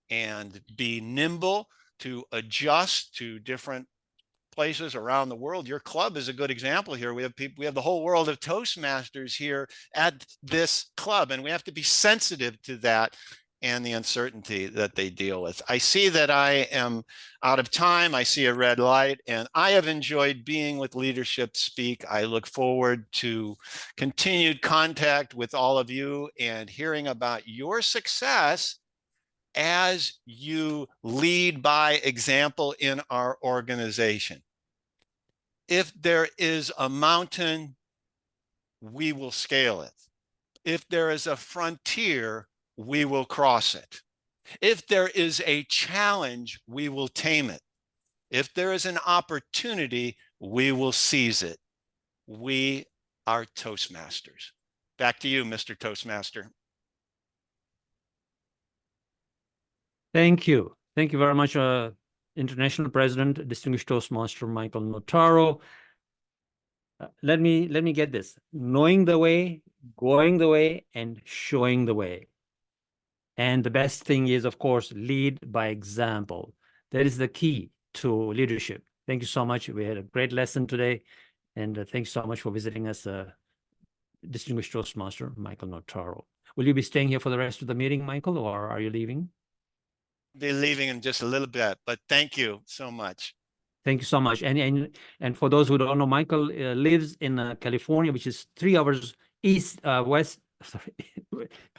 and be nimble to adjust to different places around the world. Your club is a good example here. We have people, we have the whole world of Toastmasters here at this club, and we have to be sensitive to that and the uncertainty that they deal with. I see that I am out of time. I see a red light, and I have enjoyed being with Leadership Speak. I look forward to continued contact with all of you and hearing about your success as you lead by example in our organization. If there is a mountain, we will scale it. If there is a frontier, we will cross it. If there is a challenge, we will tame it. If there is an opportunity, we will seize it. We are Toastmasters. Back to you, Mr. Toastmaster. Thank you. Thank you very much, International President, Distinguished Toastmaster Michael Notaro. Let me get this. Knowing the way, going the way, and showing the way. And the best thing is, of course, lead by example. That is the key to leadership. Thank you so much. We had a great lesson today. And thanks so much for visiting us, Distinguished Toastmaster Michael Notaro. Will you be staying here for the rest of the meeting, Michael, or are you leaving? Be leaving in just a little bit, but thank you so much. Thank you so much. And for those who don't know, Michael lives in California, which is 3 hours west, sorry,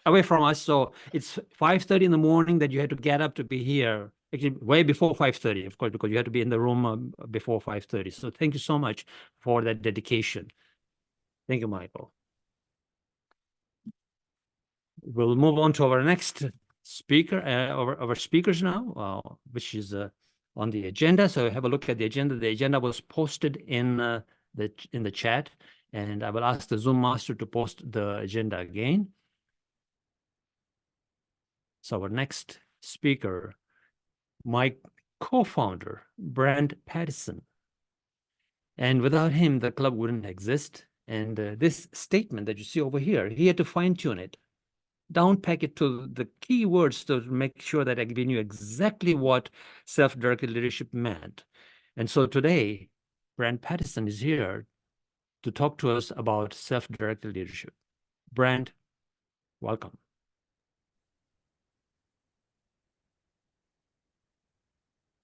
away from us. So it's 5:30 in the morning that you had to get up to be here. Actually, way before 5:30, of course, because you had to be in the room before 5:30. So thank you so much for that dedication. Thank you, Michael. We'll move on to our next speaker, our speakers now, which is on the agenda. So have a look at the agenda. The agenda was posted in the chat, and I will ask the Zoom master to post the agenda again. So our next speaker, my co-founder, Brent Pattison. And without him, the club wouldn't exist. And this statement that you see over here, he had to fine tune it, down pack it to the key words to make sure that we knew exactly what self-directed leadership meant. And so today, Brent Pattison is here to talk to us about self-directed leadership. Brent, welcome.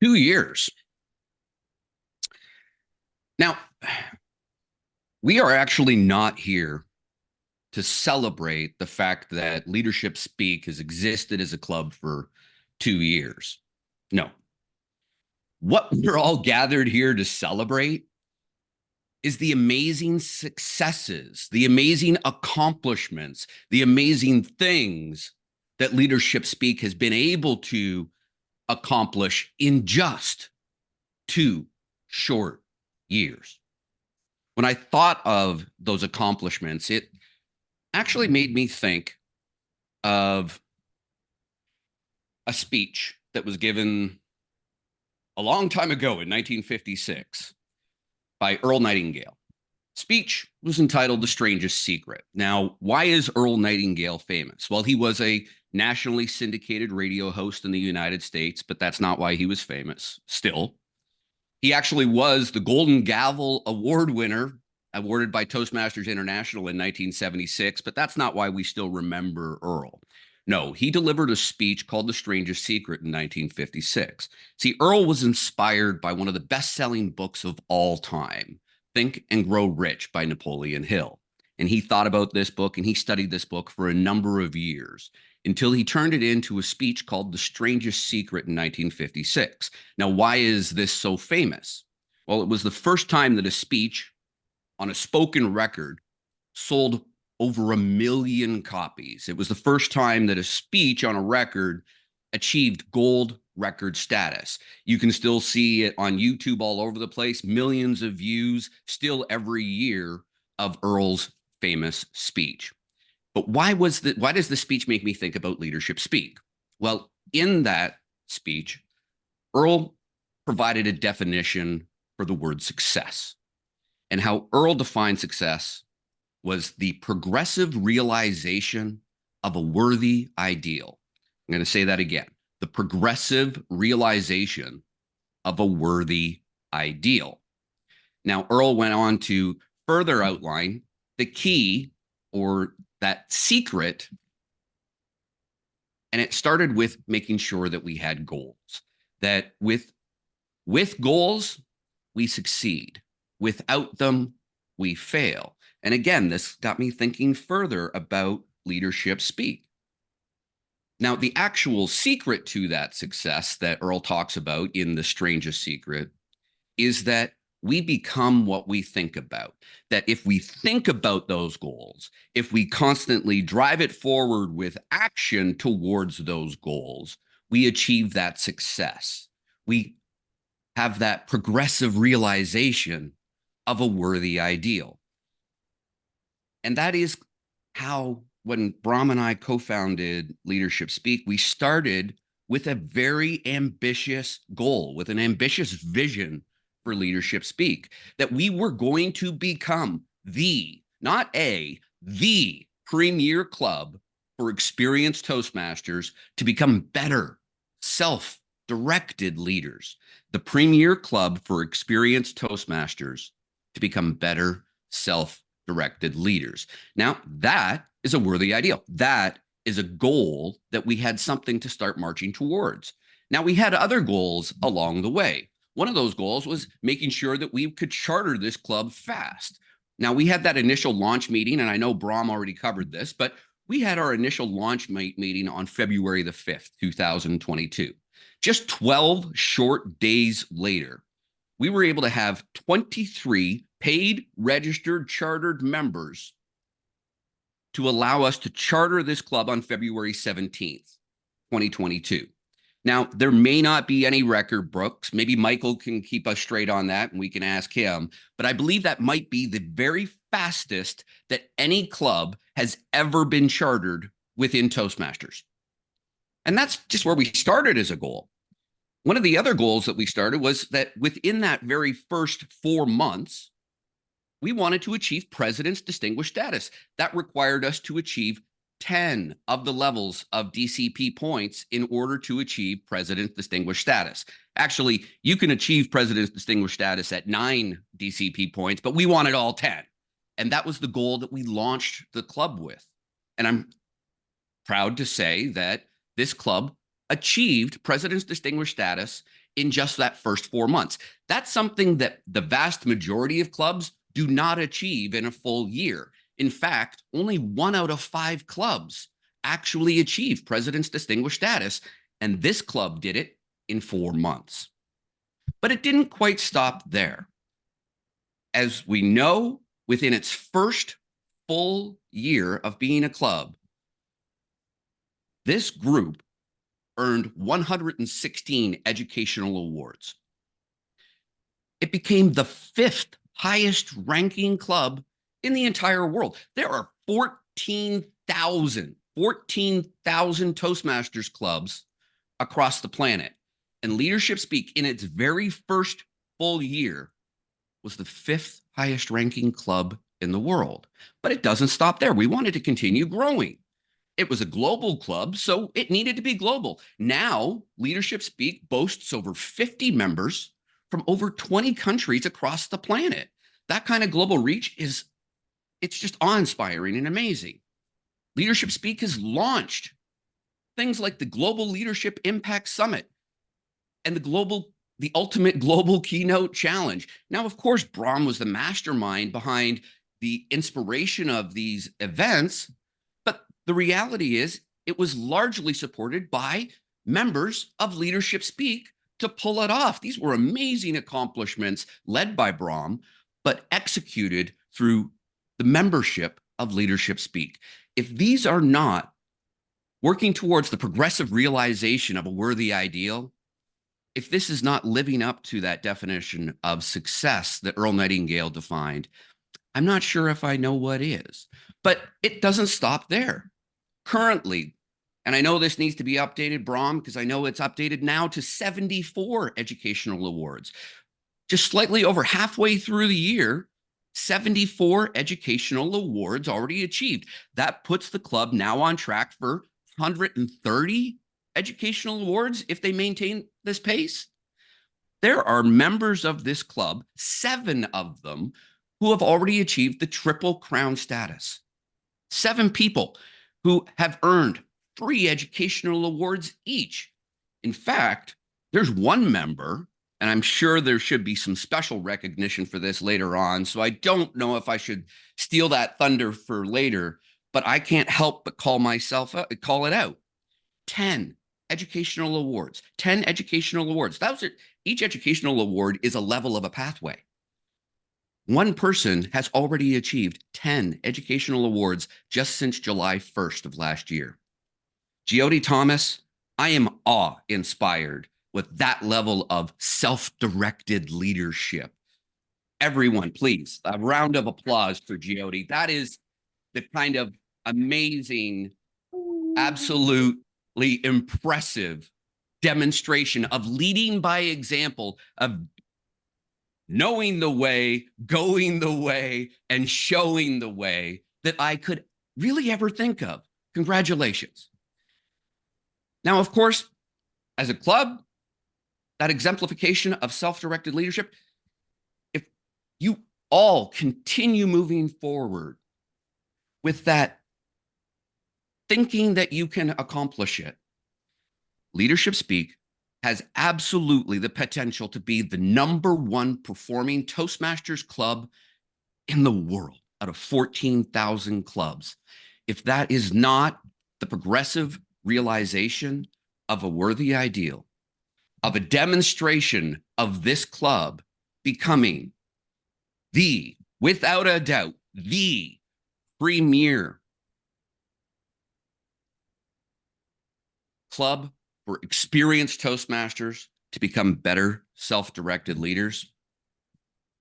Two years. Now, we are actually not here to celebrate the fact that Leadership Speak has existed as a club for 2 years. No. What we're all gathered here to celebrate is the amazing successes, the amazing accomplishments, the amazing things that Leadership Speak has been able to accomplish in just 2 short years. When I thought of those accomplishments, it actually made me think of a speech that was given a long time ago in 1956 by Earl Nightingale. Speech was entitled The Strangest Secret. Now, why is Earl Nightingale famous? Well, he was a nationally syndicated radio host in the United States, but that's not why he was famous still. He actually was the Golden Gavel Award winner awarded by Toastmasters International in 1976, but that's not why we still remember Earl. No, he delivered a speech called The Strangest Secret in 1956. See, Earl was inspired by one of the best-selling books of all time, Think and Grow Rich by Napoleon Hill. And he thought about this book and he studied this book for a number of years until he turned it into a speech called The Strangest Secret in 1956. Now, why is this so famous? Well, it was the first time that a speech on a spoken record sold over 1 million copies. It was the first time that a speech on a record achieved gold record status. You can still see it on YouTube all over the place, millions of views still every year of Earl's famous speech. But why does the speech make me think about Leadership Speak? Well, in that speech, Earl provided a definition for the word success. And how Earl defined success was the progressive realization of a worthy ideal. I'm going to say that again. The progressive realization of a worthy ideal. Now, Earl went on to further outline the key or that secret, and it started with making sure that we had goals, that with goals, we succeed. Without them, we fail. And again, this got me thinking further about Leadership Speak. Now, the actual secret to that success that Earl talks about in The Strangest Secret is that we become what we think about. That if we think about those goals, if we constantly drive it forward with action towards those goals, we achieve that success. We have that progressive realization of a worthy ideal. And that is how, when Brahm and I co-founded Leadership Speak, we started with a very ambitious goal, with an ambitious vision for Leadership Speak, that we were going to become the premier club for experienced Toastmasters to become better self-directed leaders. The premier club for experienced Toastmasters to become better self-directed leaders. Now, that is a worthy ideal. That is a goal that we had something to start marching towards. Now, we had other goals along the way. One of those goals was making sure that we could charter this club fast. Now, we had that initial launch meeting, and I know Brahm already covered this, but we had our initial launch meeting on February the 5th, 2022. Just 12 short days later, we were able to have 23 paid, registered, chartered members to allow us to charter this club on February 17th, 2022. Now, there may not be any record books. Maybe Michael can keep us straight on that and we can ask him. But I believe that might be the very fastest that any club has ever been chartered within Toastmasters. And that's just where we started as a goal. One of the other goals that we started was that within that very first 4 months, we wanted to achieve President's Distinguished Status. That required us to achieve 10 of the levels of DCP points in order to achieve President's Distinguished Status. Actually, you can achieve President's Distinguished Status at 9 DCP points, but we wanted all 10. And that was the goal that we launched the club with. And I'm proud to say that this club achieved President's Distinguished Status in just that first 4 months. That's something that the vast majority of clubs do not achieve in a full year. In fact, only 1 out of 5 clubs actually achieve President's Distinguished Status, and this club did it in 4 months. But it didn't quite stop there. As we know, within its first full year of being a club, this group earned 116 educational awards. It became the 5th highest ranking club in the entire world. There are 14,000 Toastmasters clubs across the planet. And Leadership Speak, in its very first full year, was the 5th highest ranking club in the world. But it doesn't stop there. We wanted to continue growing. It was a global club, so it needed to be global. Now, Leadership Speak boasts over 50 members from over 20 countries across the planet. That kind of global reach it's just awe-inspiring and amazing. Leadership Speak has launched things like the Global Leadership Impact Summit and the Ultimate Global Keynote Challenge. Now, of course, Brahm was the mastermind behind the inspiration of these events, but the reality is it was largely supported by members of Leadership Speak to pull it off. These were amazing accomplishments led by Brahm, but executed through the membership of Leadership Speak. If these are not working towards the progressive realization of a worthy ideal, if this is not living up to that definition of success that Earl Nightingale defined, I'm not sure if I know what is. But it doesn't stop there. Currently, and I know this needs to be updated, Brahm, because I know it's updated now to 74 educational awards. Just slightly over halfway through the year, 74 educational awards already achieved. That puts the club now on track for 130 educational awards if they maintain this pace. There are members of this club, 7 of them, who have already achieved the Triple Crown status. 7 people who have earned 3 educational awards each. In fact, there's one member, and I'm sure there should be some special recognition for this later on, so I don't know if I should steal that thunder for later, but I can't help but call it out. 10 educational awards, 10 educational awards. Each educational award is a level of a pathway. One person has already achieved 10 educational awards just since July 1st of last year. Giodi Thomas, I am awe-inspired with that level of self-directed leadership. Everyone, please, a round of applause for Giodi. That is the kind of amazing, absolutely impressive demonstration of leading by example, of knowing the way, going the way, and showing the way that I could really ever think of. Congratulations. Now, of course, as a club, that exemplification of self-directed leadership, if you all continue moving forward with that thinking that you can accomplish it, Leadership Speak has absolutely the potential to be the #1 performing Toastmasters club in the world out of 14,000 clubs. If that is not the progressive realization of a worthy ideal, of a demonstration of this club becoming without a doubt, the premier club for experienced Toastmasters to become better self-directed leaders,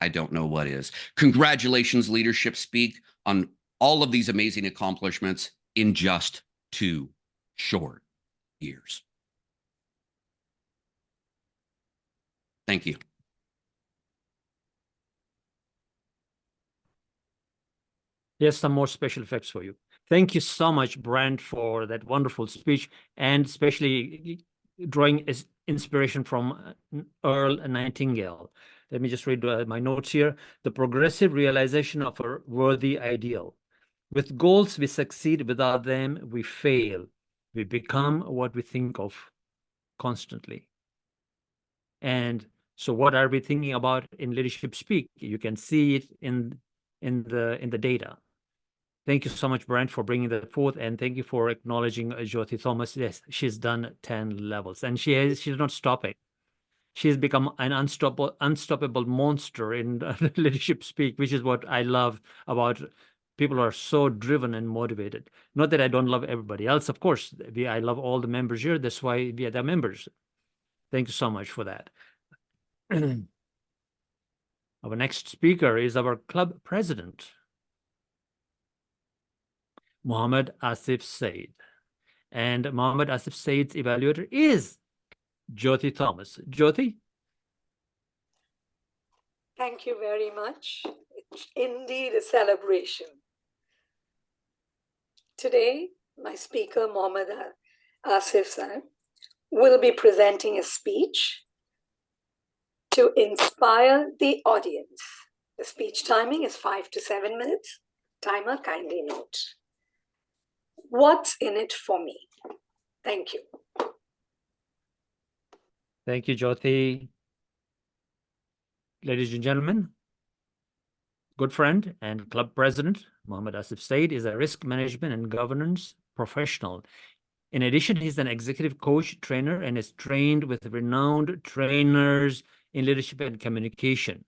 I don't know what is. Congratulations, Leadership Speak, on all of these amazing accomplishments in just 2 short years. Thank you. Here's some more special effects for you. Thank you so much, Brent, for that wonderful speech, and especially drawing inspiration from Earl Nightingale. Let me just read my notes here. The progressive realization of a worthy ideal. With goals, we succeed. Without them, we fail. We become what we think of constantly. And so what are we thinking about in leadership speak? You can see it in the data. Thank you so much, Brent, for bringing that forth, and thank you for acknowledging Jyoti Thomas. Yes, she's done 10 levels, and she's not stopping. She's become an unstoppable monster in leadership speak, which is what I love about people who are so driven and motivated. Not that I don't love everybody else, of course. I love all the members here. That's why we are the members. Thank you so much for that. Our next speaker is our club president, Mohmad Asif Saiyed. And Mohmad Asif Sayyed's evaluator is Jyoti Thomas. Jyoti? Thank you very much. It's indeed a celebration. Today, my speaker, Mohmad Asif Saiyed, will be presenting a speech to inspire the audience. The speech timing is 5 to 7 minutes. Timer, kindly note. What's in it for me? Thank you. Thank you, Jyoti. Ladies and gentlemen, good friend and club president, Mohmad Asif Saiyed is a risk management and governance professional. In addition, he's an executive coach, trainer, and is trained with renowned trainers in leadership and communication.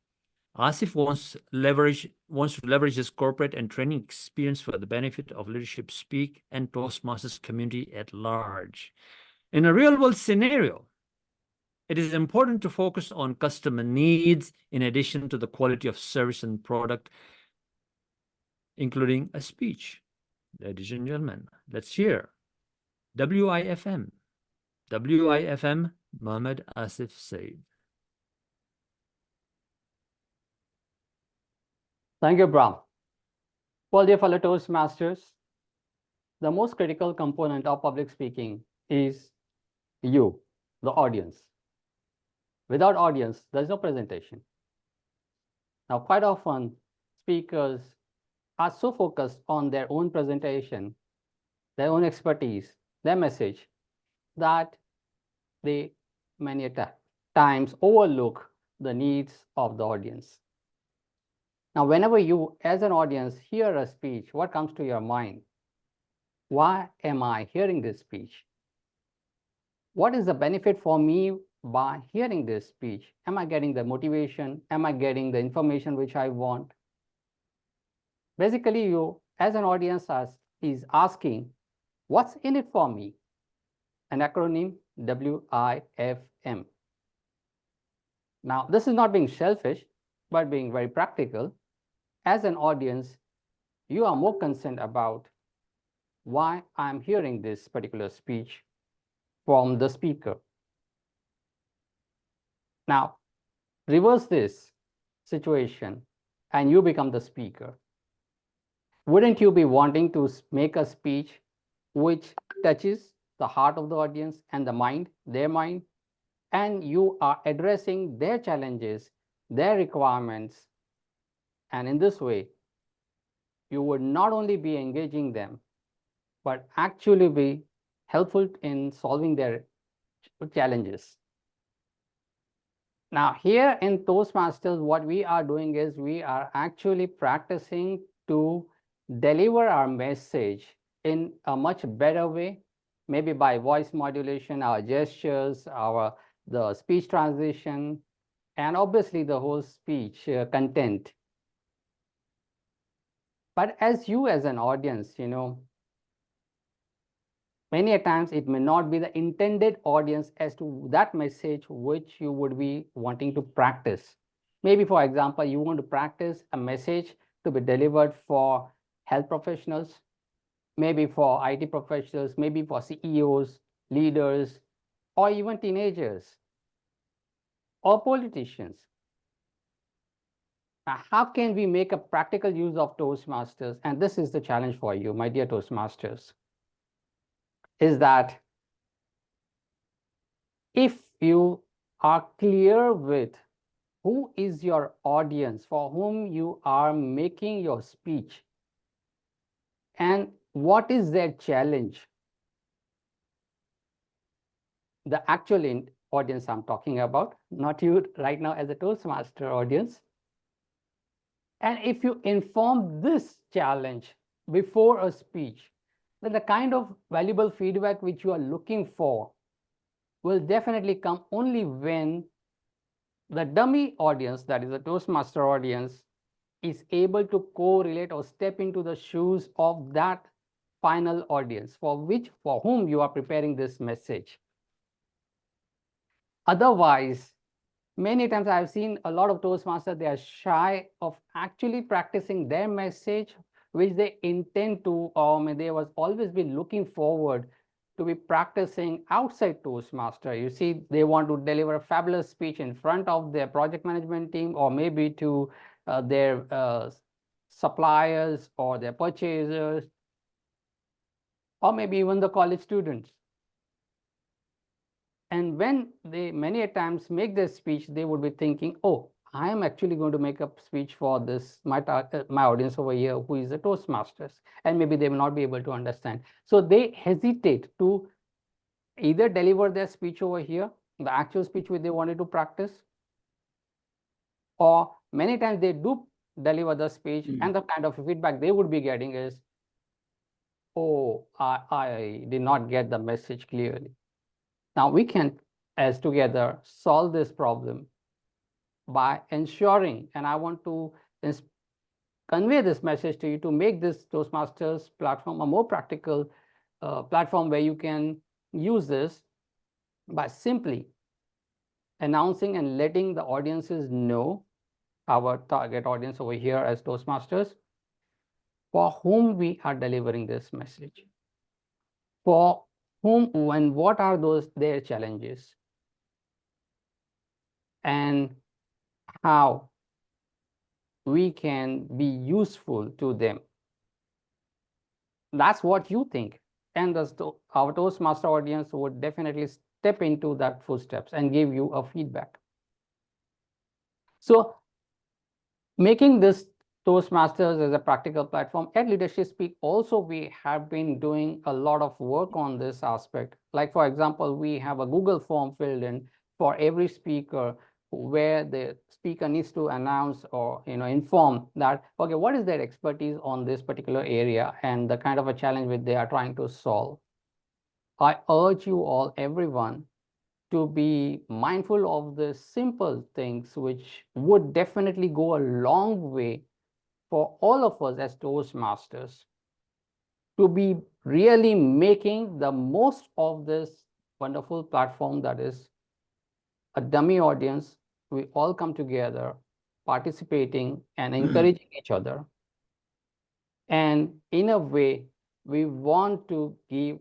Asif wants to leverage his corporate and training experience for the benefit of leadership speak and Toastmasters community at large. In a real-world scenario, it is important to focus on customer needs in addition to the quality of service and product, including a speech. Ladies and gentlemen, let's hear WIIFM. WIIFM, Mohmad Asif Saiyed. Thank you, Brahm. Well, dear fellow Toastmasters, the most critical component of public speaking is you, the audience. Without audience, there's no presentation. Now, quite often, speakers are so focused on their own presentation, their own expertise, their message, that they many times overlook the needs of the audience. Now, whenever you, as an audience, hear a speech, what comes to your mind? Why am I hearing this speech? What is the benefit for me by hearing this speech? Am I getting the motivation? Am I getting the information which I want? Basically, you, as an audience, is asking, what's in it for me? An acronym, WIIFM. Now, this is not being selfish, but being very practical. As an audience, you are more concerned about why I'm hearing this particular speech from the speaker. Now, reverse this situation and you become the speaker. Wouldn't you be wanting to make a speech which touches the heart of the audience and the mind, their mind, and you are addressing their challenges, their requirements, and in this way, you would not only be engaging them, but actually be helpful in solving their challenges. Now, here in Toastmasters, what we are doing is we are actually practicing to deliver our message in a much better way, maybe by voice modulation, our gestures, the speech transition, and obviously the whole speech content. But as you as an audience, many a times it may not be the intended audience as to that message which you would be wanting to practice. Maybe, for example, you want to practice a message to be delivered for health professionals, maybe for IT professionals, maybe for CEOs, leaders, or even teenagers, or politicians. How can we make a practical use of Toastmasters? And this is the challenge for you, my dear Toastmasters, is that if you are clear with who is your audience for whom you are making your speech and what is their challenge, the actual audience I'm talking about, not you right now as a Toastmaster audience. And if you inform this challenge before a speech, then the kind of valuable feedback which you are looking for will definitely come only when the dummy audience, that is the Toastmaster audience, is able to correlate or step into the shoes of that final audience for whom you are preparing this message. Otherwise, many times I've seen a lot of Toastmasters, they are shy of actually practicing their message, which they intend to, or they was always been looking forward to be practicing outside Toastmaster. You see, they want to deliver a fabulous speech in front of their project management team, or maybe to their suppliers or their purchasers, or maybe even the college students. And when they many times make their speech, they would be thinking, oh, I am actually going to make a speech for this, my audience over here, who is the Toastmasters. And maybe they will not be able to understand. So they hesitate to either deliver their speech over here, the actual speech which they wanted to practice, or many times they do deliver the speech and the kind of feedback they would be getting is, oh, I did not get the message clearly. Now we can, as together, solve this problem by ensuring, and I want to convey this message to you to make this Toastmasters platform a more practical platform where you can use this by simply announcing and letting the audiences know, our target audience over here as Toastmasters, for whom we are delivering this message, for whom and what are their challenges, and how we can be useful to them. That's what you think. And our Toastmaster audience would definitely step into that footsteps and give you a feedback. So making this Toastmasters as a practical platform, at Leadership Speak also we have been doing a lot of work on this aspect. Like for example, we have a Google form filled in for every speaker where the speaker needs to announce or inform that, okay, what is their expertise on this particular area and the kind of a challenge which they are trying to solve. I urge you all, everyone, to be mindful of the simple things which would definitely go a long way for all of us as Toastmasters to be really making the most of this wonderful platform that is a dummy audience. We all come together, participating and encouraging each other. And in a way, we want to give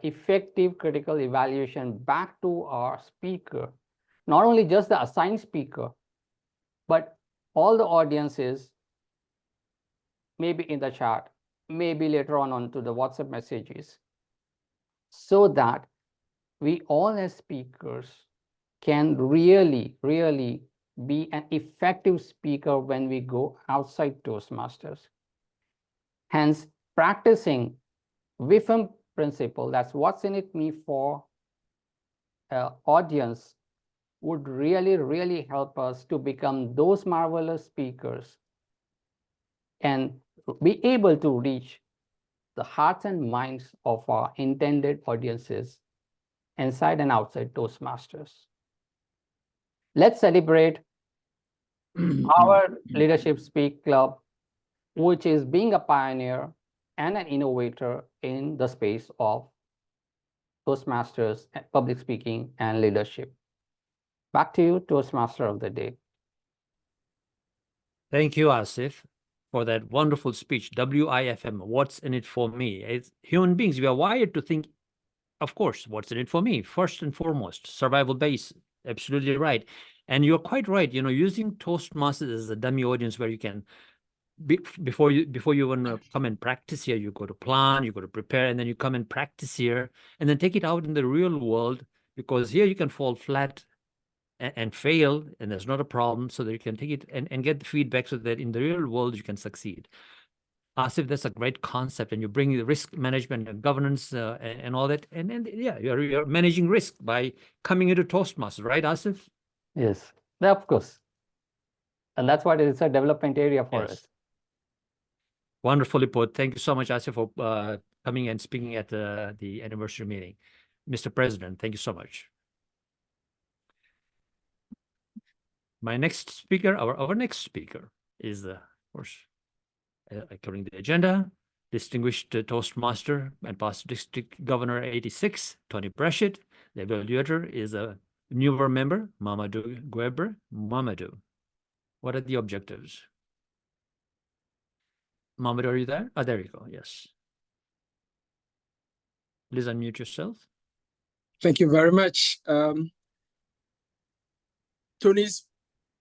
effective critical evaluation back to our speaker, not only just the assigned speaker, but all the audiences, maybe in the chat, maybe later on onto the WhatsApp messages, so that we all as speakers can really, really be an effective speaker when we go outside Toastmasters. Hence, practicing WIIFM principle, that's what's in it me for audience, would really, really help us to become those marvelous speakers and be able to reach the hearts and minds of our intended audiences inside and outside Toastmasters. Let's celebrate our Leadership Speak Club, which is being a pioneer and an innovator in the space of Toastmasters, public speaking, and leadership. Back to you, Toastmaster of the day. Thank you, Asif, for that wonderful speech. WIIFM, what's in it for me? As human beings, we are wired to think, of course, what's in it for me? First and foremost, survival base. Absolutely right. And you're quite right, using Toastmasters as a dummy audience where you can, before you even come and practice here, you go to plan, you go to prepare, and then you come and practice here, and then take it out in the real world, because here you can fall flat and fail, and there's not a problem, so that you can take it and get the feedback so that in the real world you can succeed. Asif, that's a great concept, and you bring the risk management and governance and all that, and yeah, you're managing risk by coming into Toastmasters, right, Asif? Yes, yeah, of course. And that's what it's a development area for Yes. us. Wonderfully put. Thank you so much, Asif, for coming and speaking at the anniversary meeting. Mr. President, thank you so much. My next speaker, our next speaker is, of course, according to the agenda, distinguished Toastmaster and past District Governor 86, Tony Bratschitsch. The evaluator is a newer member, Mamadou Guebre. Mamadou, what are the objectives? Mamadou, are you there? Oh, there you go. Yes. Please unmute yourself. Thank you very much. Tony's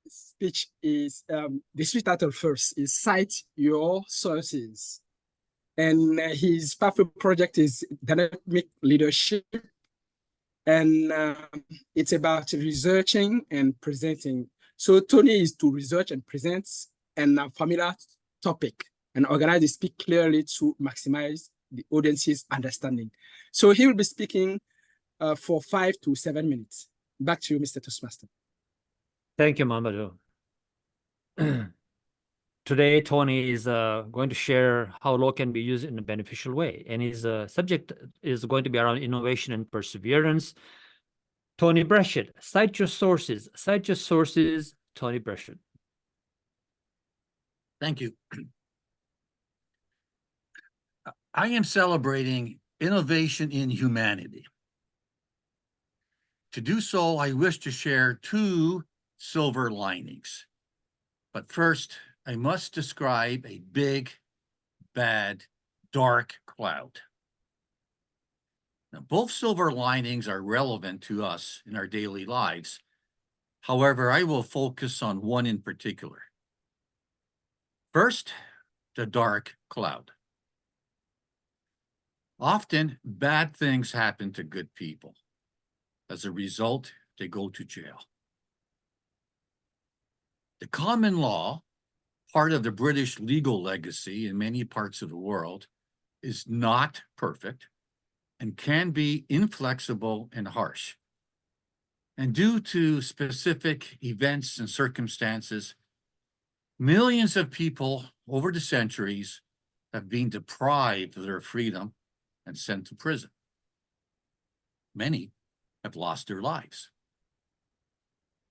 speech is, the speech title first is Cite Your Sources. And his pathway project is Dynamic Leadership. And it's about researching and presenting. So Tony is to research and present a familiar topic and organize the speak clearly to maximize the audience's understanding. So he will be speaking for 5 to 7 minutes. Back to you, Mr. Toastmaster. Thank you, Mamadou. Today, Tony is going to share how law can be used in a beneficial way. And his subject is going to be around innovation and perseverance. Tony Bratschitsch, cite your sources. Cite your sources, Tony Bratschitsch. Thank you. I am celebrating innovation in humanity. To do so, I wish to share 2 silver linings. But first, I must describe a big, bad, dark cloud. Now, both silver linings are relevant to us in our daily lives. However, I will focus on one in particular. First, the dark cloud. Often, bad things happen to good people. As a result, they go to jail. The common law, part of the British legal legacy in many parts of the world, is not perfect and can be inflexible and harsh. And due to specific events and circumstances, millions of people over the centuries have been deprived of their freedom and sent to prison. Many have lost their lives.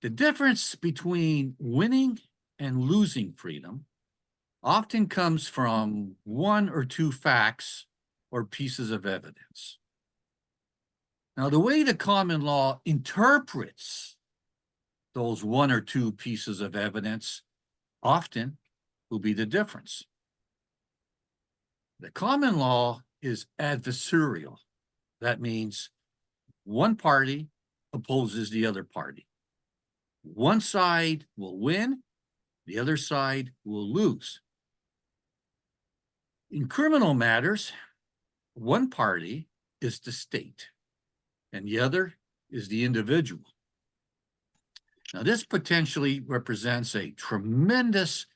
The difference between winning and losing freedom often comes from 1 or 2 facts or pieces of evidence. Now, the way the common law interprets those 1 or 2 pieces of evidence often will be the difference. The common law is adversarial. That means one party opposes the other party. One side will win, the other side will lose. In criminal matters, one party is the state, and the other is the individual. Now, this potentially represents a tremendous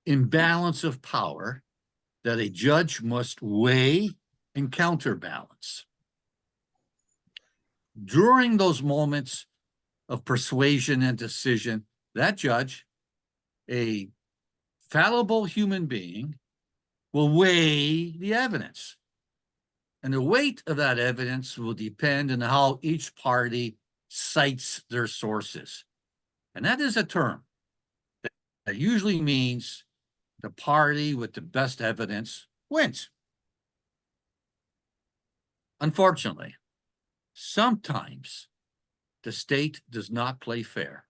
imbalance of power that a judge must weigh and counterbalance. During those moments of persuasion and decision, that judge, a fallible human being, will weigh the evidence. And the weight of that evidence will depend on how each party cites their sources. And that is a term that usually means the party with the best evidence wins. Unfortunately, sometimes the state does not play fair,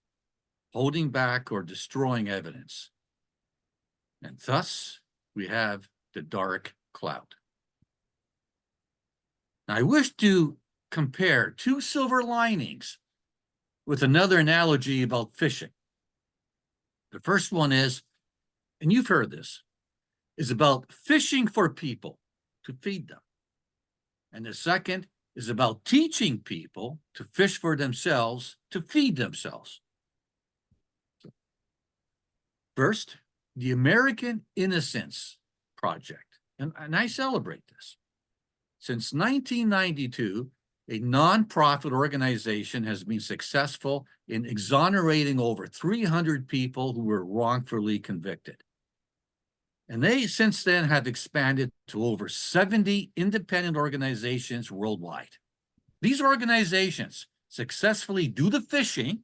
holding back or destroying evidence. And thus, we have the dark cloud. Now, I wish to compare 2 silver linings with another analogy about fishing. The first one is, and you've heard this, is about fishing for people to feed them. And the second is about teaching people to fish for themselves to feed themselves. First, the American Innocence Project, and I celebrate this. Since 1992, a nonprofit organization has been successful in exonerating over 300 people who were wrongfully convicted. And they since then have expanded to over 70 independent organizations worldwide. These organizations successfully do the fishing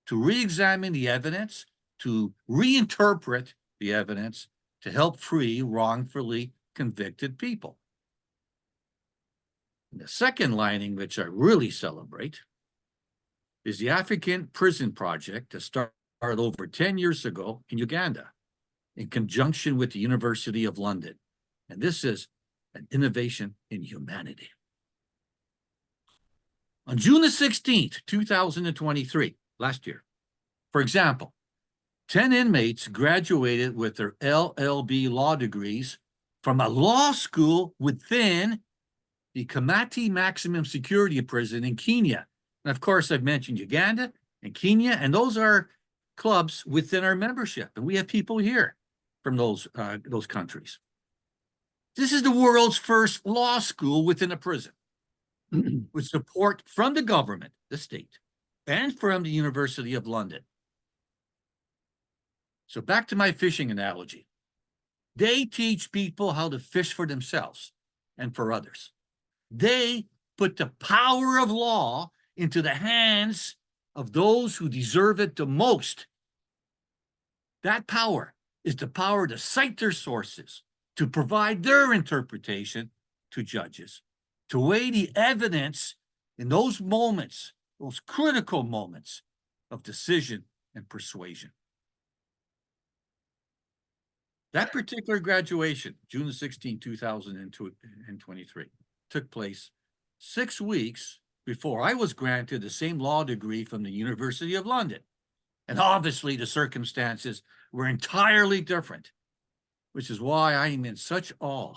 to re-examine the evidence, to reinterpret the evidence, to help free wrongfully convicted people. And the second lining, which I really celebrate, is the African Prison Project that started over 10 years ago in Uganda in conjunction with the University of London. And this is an innovation in humanity. On June the 16th, 2023, last year, for example, 10 inmates graduated with their LLB law degrees from a law school within the Kamati Maximum Security Prison in Kenya. And of course, I've mentioned Uganda and Kenya, and those are clubs within our membership. And we have people here from those countries. This is the world's first law school within a prison with support from the government, the state, and from the University of London. So back to my fishing analogy. They teach people how to fish for themselves and for others. They put the power of law into the hands of those who deserve it the most. That power is the power to cite their sources, to provide their interpretation to judges, to weigh the evidence in those moments, those critical moments of decision and persuasion. That particular graduation, June the 16th, 2023, took place 6 weeks before I was granted the same law degree from the University of London. And obviously the circumstances were entirely different, which is why I am in such awe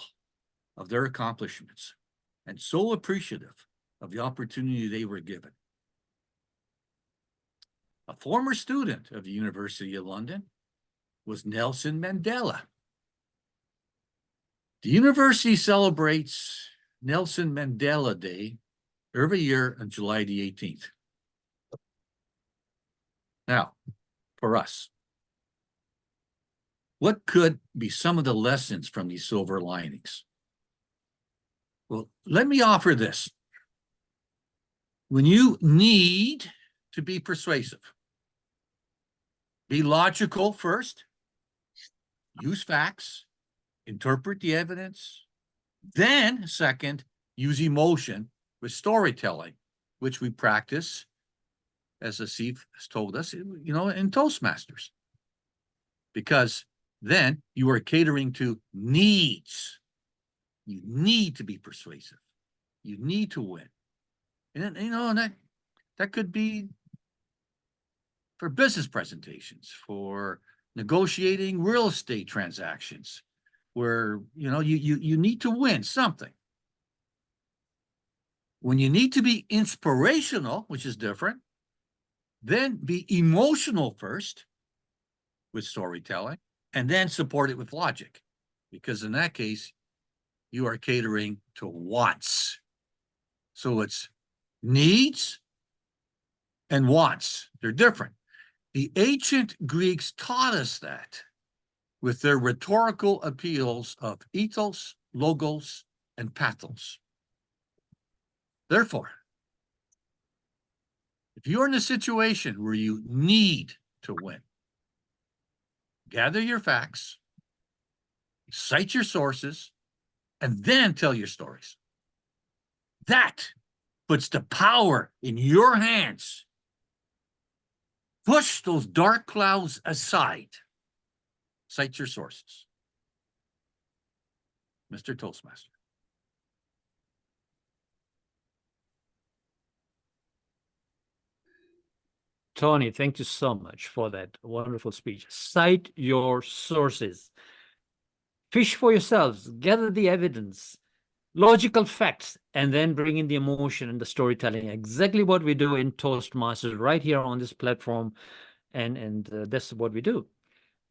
of their accomplishments and so appreciative of the opportunity they were given. A former student of the University of London was Nelson Mandela. The university celebrates Nelson Mandela Day every year on July the 18th. Now, for us, what could be some of the lessons from these silver linings? Well, let me offer this. When you need to be persuasive, be logical first, use facts, interpret the evidence, then second, use emotion with storytelling, which we practice, as Asif has told us, in Toastmasters. Because then you are catering to needs. You need to be persuasive. You need to win. And that could be for business presentations, for negotiating real estate transactions, where you need to win something. When you need to be inspirational, which is different, then be emotional first with storytelling, and then support it with logic. Because in that case, you are catering to wants. So it's needs and wants. They're different. The ancient Greeks taught us that with their rhetorical appeals of ethos, logos, and pathos. Therefore, if you're in a situation where you need to win, gather your facts, cite your sources, and then tell your stories. That puts the power in your hands. Push those dark clouds aside. Cite your sources. Mr. Toastmaster. Tony, thank you so much for that wonderful speech. Cite your sources. Fish for yourselves, gather the evidence, logical facts, and then bring in the emotion and the storytelling. Exactly what we do in Toastmasters right here on this platform. And that's what we do.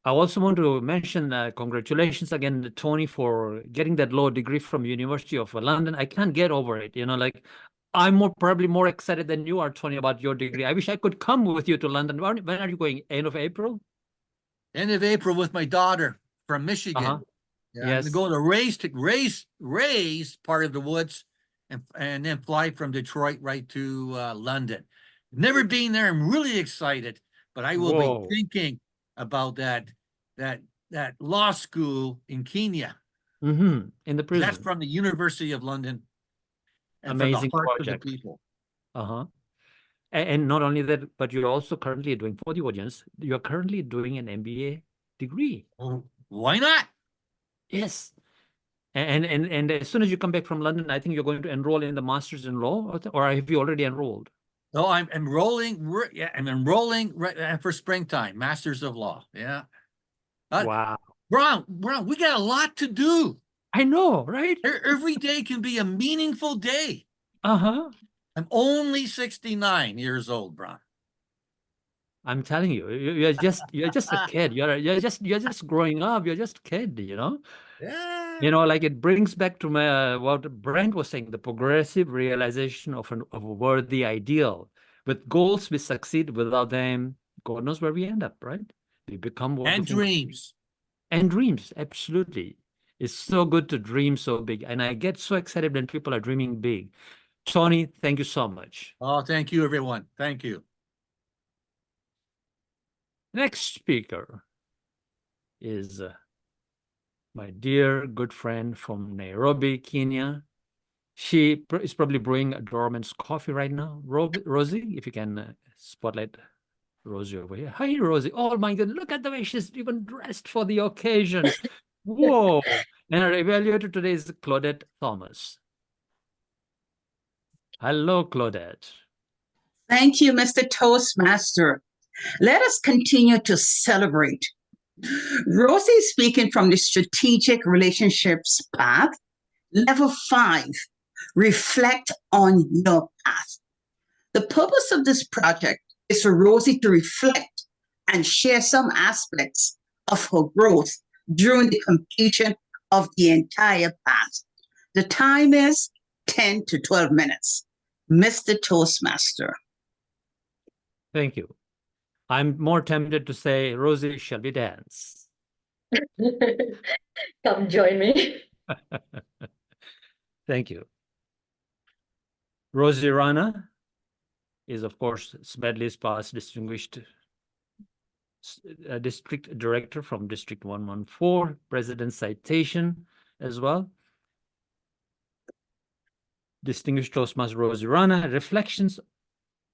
I also want to mention congratulations again to Tony for getting that law degree from University of London. I can't get over it. You know, like I'm probably more excited than you are, Tony, about your degree. I wish I could come with you to London. When are you going? End of April? End of April with my daughter from Michigan. Yeah, Yes. I'm going to raise part of the woods and then fly from Detroit right to London. Never been there. I'm really excited, but I will be thinking about that law school in Kenya. In the prison. That's from the University of London. And Amazing from the heart project. of the people. And not only that, but you're also currently doing, for the audience, you're currently doing an MBA degree. Oh, why not? Yes. And as soon as you come back from London, I think you're going to enroll in the Masters in Law, or have you already enrolled? No, I'm enrolling. I'm enrolling right for springtime, Masters of Law. Yeah. Wow. Brahm, we got a lot to do. I know, right? Every day can be a meaningful day. I'm only 69 years old, Brahm. I'm telling you, you're just a kid. You're just growing up. You're just a kid, you know? Yeah. You know, like it brings back to my what Brent was saying, the progressive realization of a worthy ideal. With goals, we succeed. Without them, God knows where we end up, right? We become what and dreams. And dreams, absolutely. It's so good to dream so big. And I get so excited when people are dreaming big. Tony, thank you so much. Oh, thank you, everyone. Thank you. Next speaker is my dear good friend from Nairobi, Kenya. She is probably brewing a Dorman's coffee right now. Rozy, if you can spotlight Rozy over here. Hi, Rozy. Oh my God, look at the way she's even dressed for the occasion. Whoa. And our evaluator today is Claudette Thomas. Hello, Claudette. Thank you, Mr. Toastmaster. Let us continue to celebrate. Rozy is speaking from the Strategic Relationships Path, Level 5. Reflect on your path. The purpose of this project is for Rozy to reflect and share some aspects of her growth during the completion of the entire path. The time is 10 to 12 minutes. Mr. Toastmaster. Thank you. I'm more tempted to say, Rozy, shall we dance? Come join me. Thank you. Rozy Rana is, of course, Smedley's past distinguished district director from District 114, President Citation as well. Distinguished Toastmaster Rozy Rana, reflections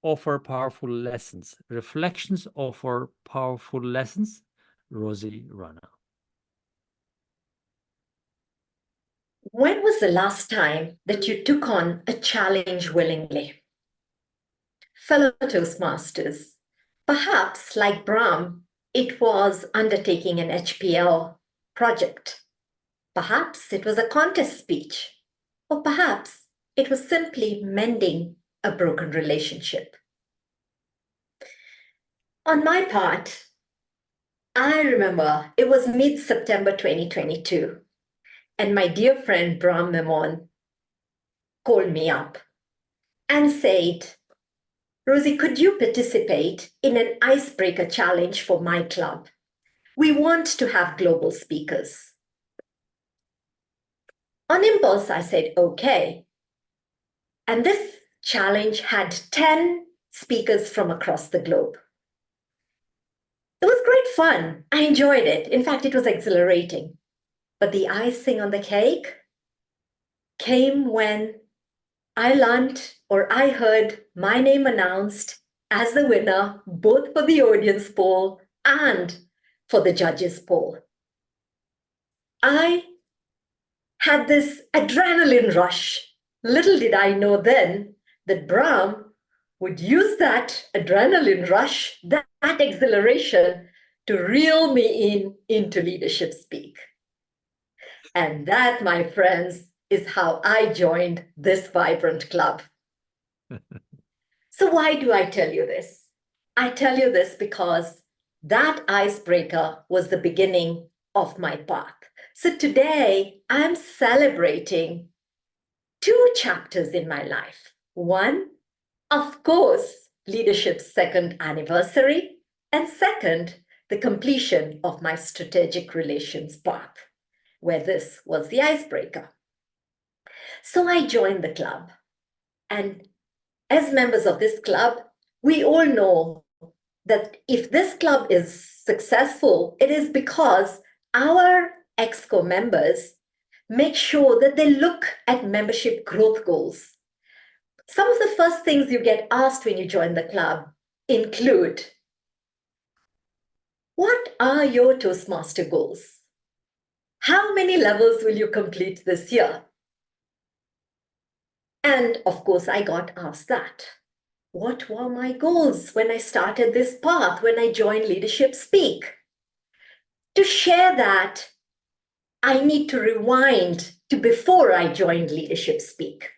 offer powerful lessons. Reflections offer powerful lessons. Rozy Rana. When was the last time that you took on a challenge willingly? Fellow Toastmasters, perhaps like Brahm, it was undertaking an HPL project. Perhaps it was a contest speech, or perhaps it was simply mending a broken relationship. On my part, I remember it was mid-September 2022, and my dear friend Brahm Memone called me up and said, Rozy, could you participate in an icebreaker challenge for my club? We want to have global speakers. On impulse, I said, okay. And this challenge had 10 speakers from across the globe. It was great fun. I enjoyed it. In fact, it was exhilarating. But the icing on the cake came when I learned or I heard my name announced as the winner, both for the audience poll and for the judges poll. I had this adrenaline rush. Little did I know then that Brahm would use that adrenaline rush, that exhilaration to reel me into leadership speak. And that, my friends, is how I joined this vibrant club. So why do I tell you this? I tell you this because that icebreaker was the beginning of my path. So today I'm celebrating 2 chapters in my life. One, of course, leadership's 2nd anniversary, and second, the completion of my strategic relations path, where this was the icebreaker. So I joined the club, and as members of this club, we all know that if this club is successful, it is because our EXCO members make sure that they look at membership growth goals. Some of the first things you get asked when you join the club include, what are your Toastmaster goals? How many levels will you complete this year? And of course, I got asked that. What were my goals when I started this path, when I joined Leadership Speak? To share that, I need to rewind to before I joined Leadership Speak.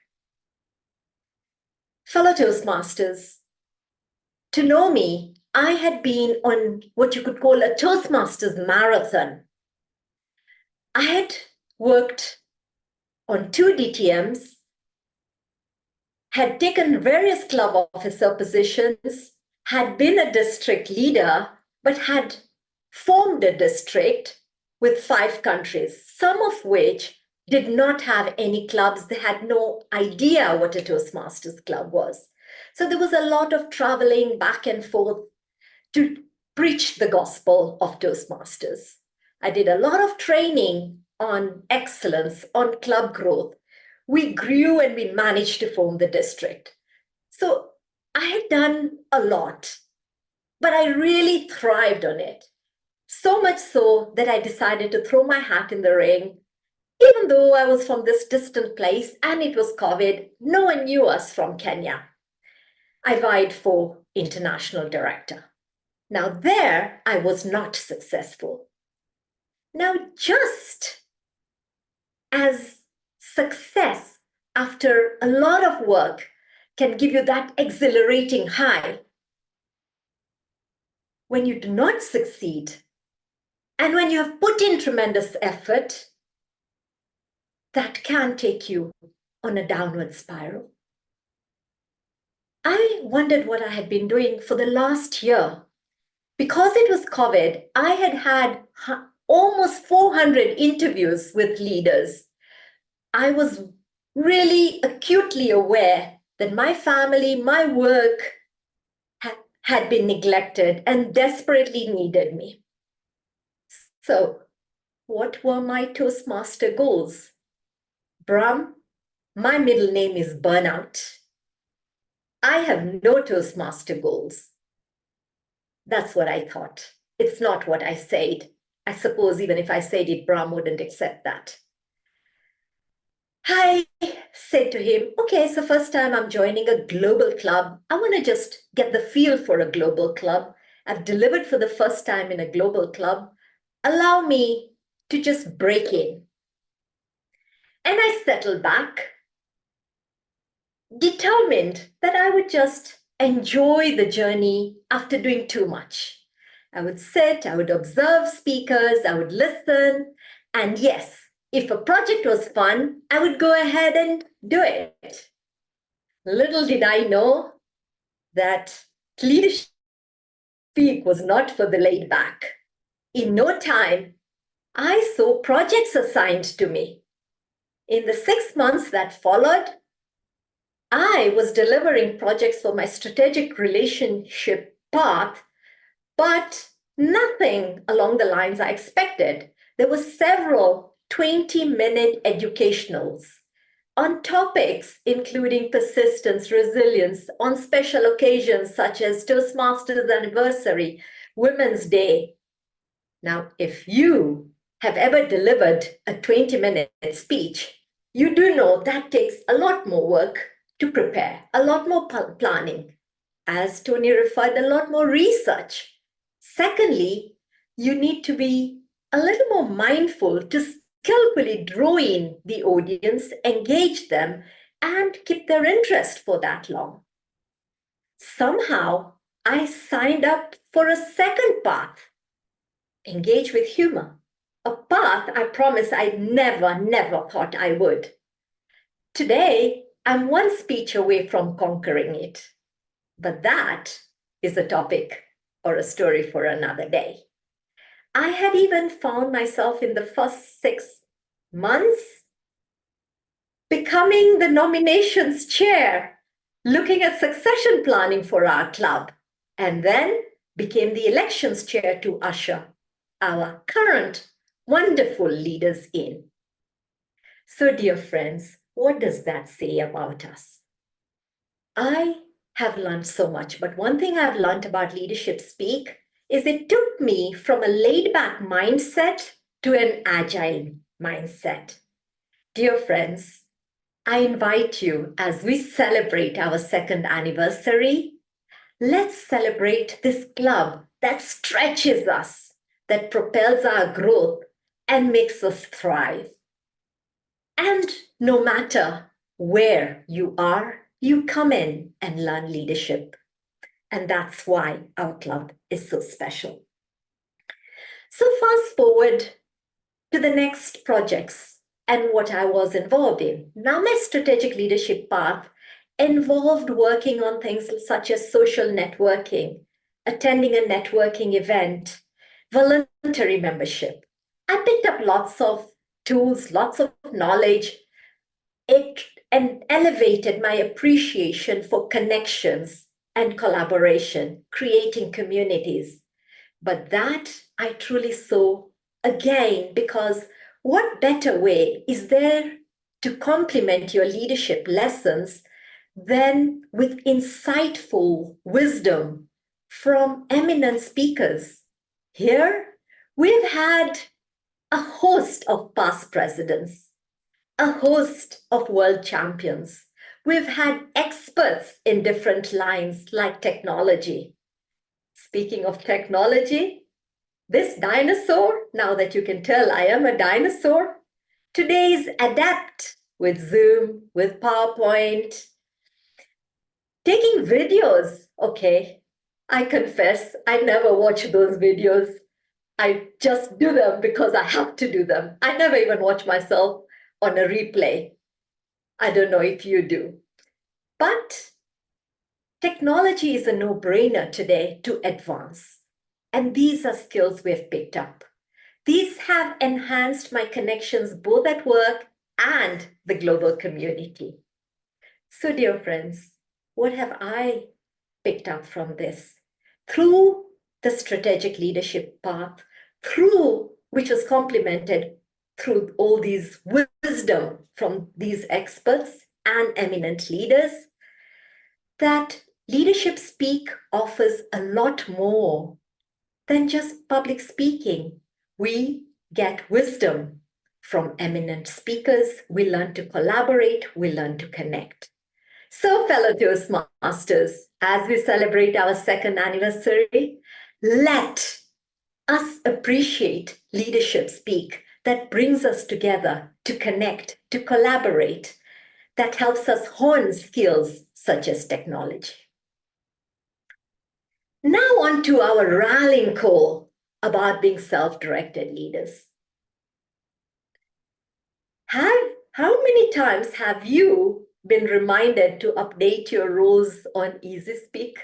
Fellow Toastmasters, to know me, I had been on what you could call a Toastmasters marathon. I had worked on 2 DTMs, had taken various club officer positions, had been a district leader, but had formed a district with 5 countries, some of which did not have any clubs. They had no idea what a Toastmasters club was. So there was a lot of traveling back and forth to preach the gospel of Toastmasters. I did a lot of training on excellence, on club growth. We grew and we managed to form the district. So I had done a lot, but I really thrived on it. So much so that I decided to throw my hat in the ring, even though I was from this distant place and it was COVID, no one knew us from Kenya. I vied for international director. Now there, I was not successful. Now, just as success after a lot of work can give you that exhilarating high, when you do not succeed, and when you have put in tremendous effort, that can take you on a downward spiral. I wondered what I had been doing for the last year. Because it was COVID, I had had almost 400 interviews with leaders. I was really acutely aware that my family, my work had been neglected and desperately needed me. So, what were my Toastmaster goals? Brahm, my middle name is Burnout. I have no Toastmaster goals. That's what I thought. It's not what I said. I suppose even if I said it, Brahm wouldn't accept that. I said to him, okay, so first time I'm joining a global club. I want to just get the feel for a global club. I've delivered for the first time in a global club. Allow me to just break in. And I settled back, determined that I would just enjoy the journey after doing too much. I would sit, I would observe speakers, I would listen. And yes, if a project was fun, I would go ahead and do it. Little did I know that leadership speak was not for the laid back. In no time, I saw projects assigned to me. In the 6 months that followed, I was delivering projects for my strategic relationship path, but nothing along the lines I expected. There were several 20-minute educationals on topics including persistence, resilience, on special occasions such as Toastmasters anniversary, Women's Day. Now, if you have ever delivered a 20-minute speech, you do know that takes a lot more work to prepare, a lot more planning. as Tony referred, a lot more research. Secondly, you need to be a little more mindful to skillfully draw in the audience, engage them, and keep their interest for that long. Somehow, I signed up for a second path, engage with humor, a path I promise I never thought I would. Today, I'm one speech away from conquering it, but that is a topic or a story for another day. I had even found myself in the first 6 months becoming the nominations chair, looking at succession planning for our club, and then became the elections chair to usher our current wonderful leaders in. So, dear friends, what does that say about us? I have learned so much, but one thing I've learned about Leadership Speak is it took me from a laid-back mindset to an agile mindset. Dear friends, I invite you as we celebrate our 2nd anniversary, let's celebrate this club that stretches us, that propels our growth and makes us thrive. And no matter where you are, you come in and learn leadership. And that's why our club is so special. So fast forward to the next projects and what I was involved in. Now my strategic leadership path involved working on things such as social networking, attending a networking event, voluntary membership. I picked up lots of tools, lots of knowledge. It and elevated my appreciation for connections and collaboration, creating communities. But that I truly saw again, because what better way is there to complement your leadership lessons than with insightful wisdom from eminent speakers? Here, we've had a host of past presidents, a host of world champions. We've had experts in different lines like technology. Speaking of technology, this dinosaur, now that you can tell I am a dinosaur, today is adept with Zoom, with PowerPoint, taking videos. Okay, I confess, I never watch those videos. I just do them because I have to do them. I never even watch myself on a replay. I don't know if you do. But technology is a no-brainer today to advance. And these are skills we've picked up. These have enhanced my connections both at work and the global community. So, dear friends, what have I picked up from this? Through the strategic leadership path, which was complemented through all these wisdom from these experts and eminent leaders, that Leadership Speak offers a lot more than just public speaking. We get wisdom from eminent speakers. We learn to collaborate. We learn to connect. So, fellow Toastmasters, as we celebrate our 2nd anniversary, let us appreciate Leadership Speak that brings us together to connect, to collaborate, that helps us hone skills such as technology. Now on to our rallying call about being self-directed leaders. How many times have you been reminded to update your roles on Easy Speak?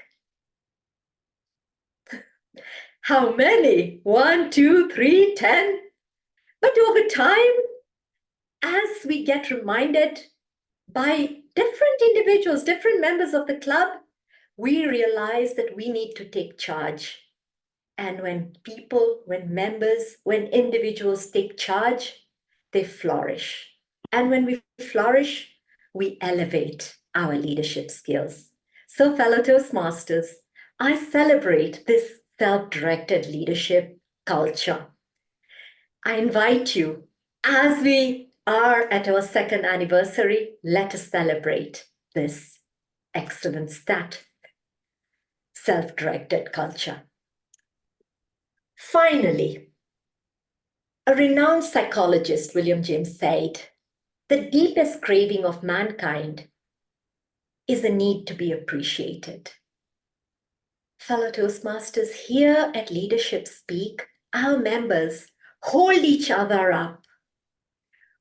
How many? 1, 2, 3, 10? But over time, as we get reminded by different individuals, different members of the club, we realize that we need to take charge. And when people, when members, when individuals take charge, they flourish. And when we flourish, we elevate our leadership skills. So, fellow Toastmasters, I celebrate this self-directed leadership culture. I invite you, as we are at our 2nd anniversary, let us celebrate this excellence that self-directed culture. Finally, a renowned psychologist, William James, said, "The deepest craving of mankind is a need to be appreciated." Fellow Toastmasters, here at Leadership Speak, our members hold each other up.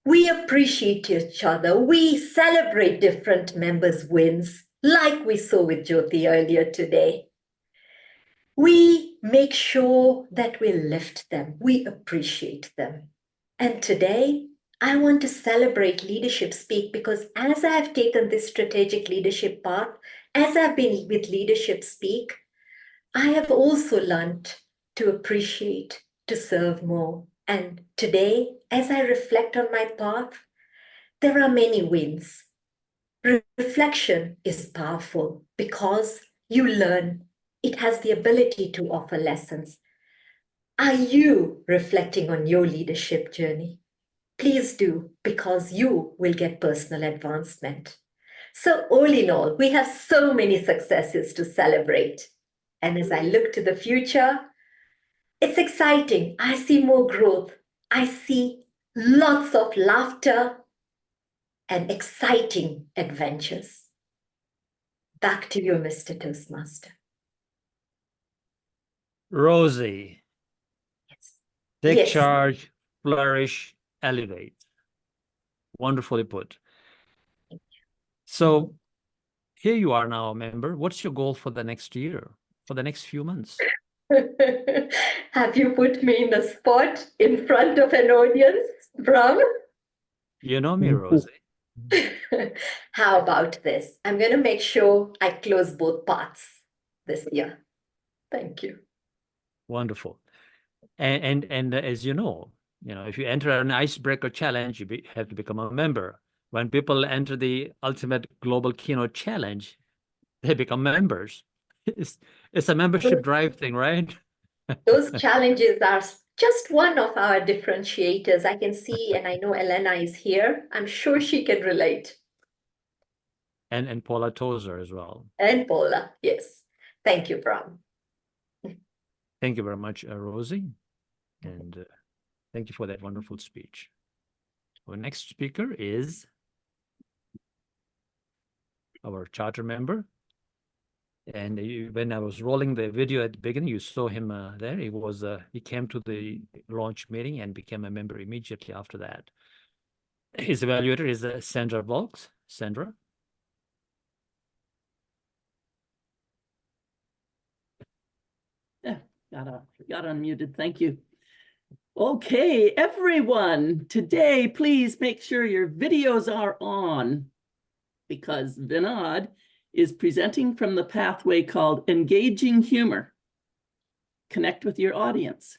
We appreciate each other. We celebrate different members' wins, like we saw with Jyoti earlier today. We make sure that we lift them, we appreciate them. And today, I want to celebrate Leadership Speak because as I've taken this strategic leadership path, as I've been with Leadership Speak, I have also learned to appreciate, to serve more. And today, as I reflect on my path, there are many wins. Reflection is powerful because you learn. It has the ability to offer lessons. Are you reflecting on your leadership journey? Please do, because you will get personal advancement. So all in all, we have so many successes to celebrate. And as I look to the future, it's exciting. I see more growth. I see lots of laughter and exciting adventures. Back to you, Mr. Toastmaster. Rozy. Yes. Take Yes. charge, flourish, elevate. Wonderfully put. So here you are now a member. What's your goal for the next year, for the next few months? Have you put me in the spot in front of an audience, Brahm? You know me, Rozy. How about this? I'm going to make sure I close both parts this year. Thank you. Wonderful. And as you know, if you enter an icebreaker challenge, you have to become a member. When people enter the ultimate global keynote challenge, they become members. It's a membership drive thing, right? Those challenges are just one of our differentiators. I can see, and I know Elena is here. I'm sure she can relate. And Paula Tozer as well. And Paula, yes. Thank you, Brahm. Thank you very much, Rozy. And thank you for that wonderful speech. Our next speaker is our charter member. And when I was rolling the video at the beginning, you saw him there. He came to the launch meeting and became a member immediately after that. His evaluator is Sandra Valks. Sandra. Yeah, got unmuted. Thank you. Okay, everyone, today, please make sure your videos are on because Vinod is presenting from the pathway called Engaging Humor. Connect with your audience.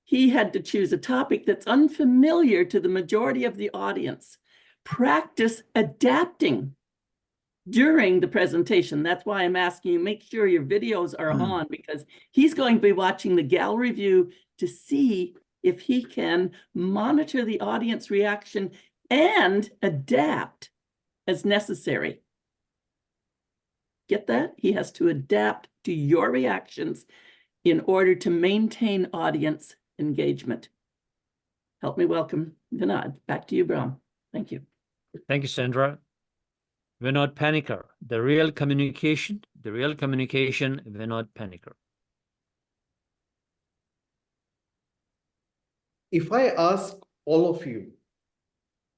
He had to choose a topic that's unfamiliar to the majority of the audience. Practice adapting during the presentation. That's why I'm asking you, make sure your videos are on because he's going to be watching the gallery view to see if he can monitor the audience reaction and adapt as necessary. Get that? He has to adapt to your reactions in order to maintain audience engagement. Help me welcome Vinod. Back to you, Brahm. Thank you. Thank you, Sandra. Vinod Panicker, the real communication, Vinod Panicker. If I ask all of you,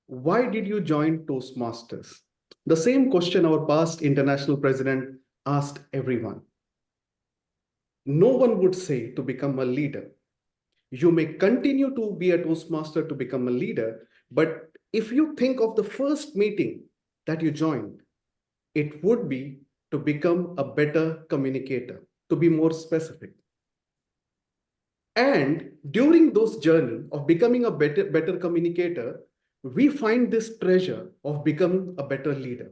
why did you join Toastmasters? The same question our past international president asked everyone. No one would say to become a leader. You may continue to be a Toastmaster to become a leader, but if you think of the first meeting that you joined, it would be to become a better communicator, to be more specific. And during those journey of becoming a better communicator, we find this treasure of becoming a better leader.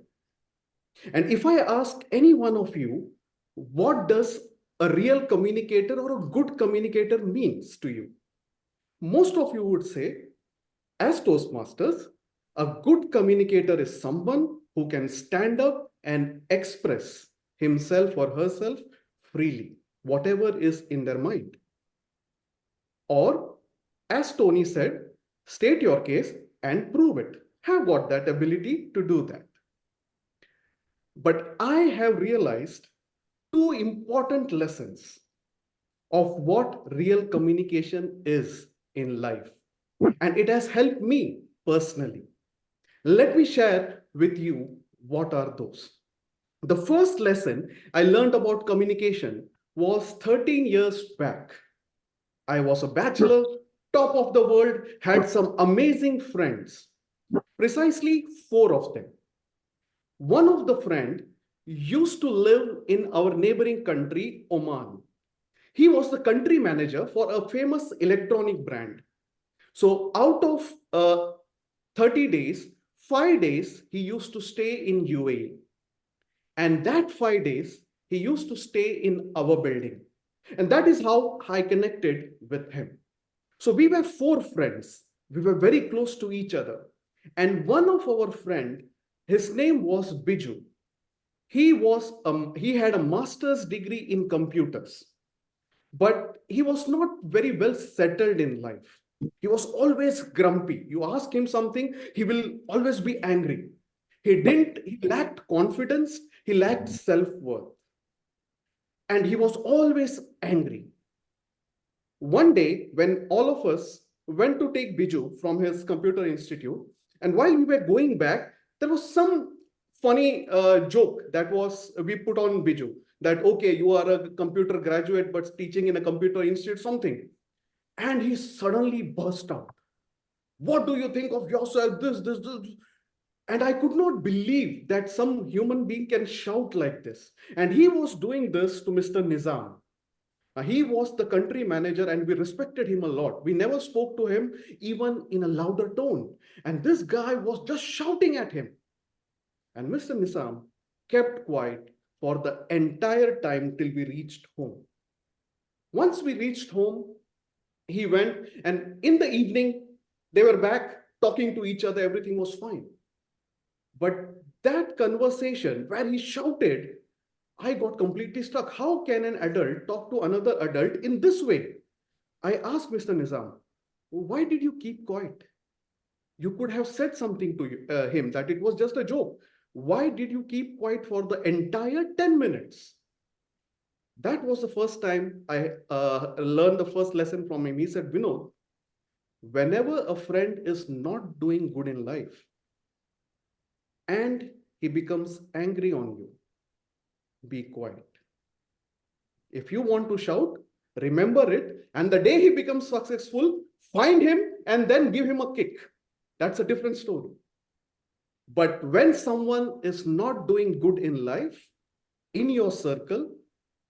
And if I ask any one of you, what does a real communicator or a good communicator means to you? Most of you would say, as Toastmasters, a good communicator is someone who can stand up and express himself or herself freely, whatever is in their mind. Or, as Tony said, state your case and prove it. Have got that ability to do that. But I have realized two important lessons of what real communication is in life. And it has helped me personally. Let me share with you what are those. The first lesson I learned about communication was 13 years back. I was a bachelor, top of the world, had some amazing friends, precisely 4 of them. One of the friend used to live in our neighboring country, Oman. He was the country manager for a famous electronic brand. So out of 30 days, 5 days he used to stay in UAE. And that 5 days, he used to stay in our building. And that is how I connected with him. So we were 4 friends. We were very close to each other. And one of our friend, his name was Biju. He had a master's degree in computers, but he was not very well settled in life. He was always grumpy. You ask him something, he will always be angry. He lacked confidence, he lacked self-worth. And he was always angry. One day, when all of us went to take Biju from his computer institute, and while we were going back, there was some funny joke that we put on Biju, that, okay, you are a computer graduate, but teaching in a computer institute, something. And he suddenly burst out. What do you think of yourself? This. And I could not believe that some human being can shout like this. And he was doing this to Mr. Nizam. He was the country manager and we respected him a lot. We never spoke to him even in a louder tone. And this guy was just shouting at him. And Mr. Nizam kept quiet for the entire time till we reached home. Once we reached home, he went, and in the evening, they were back talking to each other. Everything was fine. But that conversation where he shouted, I got completely stuck. How can an adult talk to another adult in this way? I asked Mr. Nizam, why did you keep quiet? You could have said something to him that it was just a joke. Why did you keep quiet for the entire 10 minutes? That was the first time I learned the first lesson from him. He said, Vinod, whenever a friend is not doing good in life and he becomes angry on you, be quiet. If you want to shout, remember it. And the day he becomes successful, find him and then give him a kick. That's a different story. But when someone is not doing good in life, in your circle,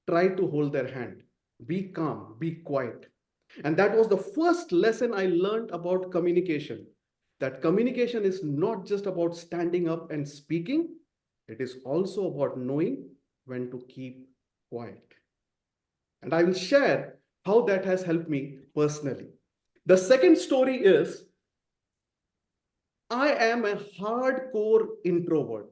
try to hold their hand. Be calm, be quiet. And that was the first lesson I learned about communication. That communication is not just about standing up and speaking. It is also about knowing when to keep quiet. And I will share how that has helped me personally. The second story is, I am a hardcore introvert.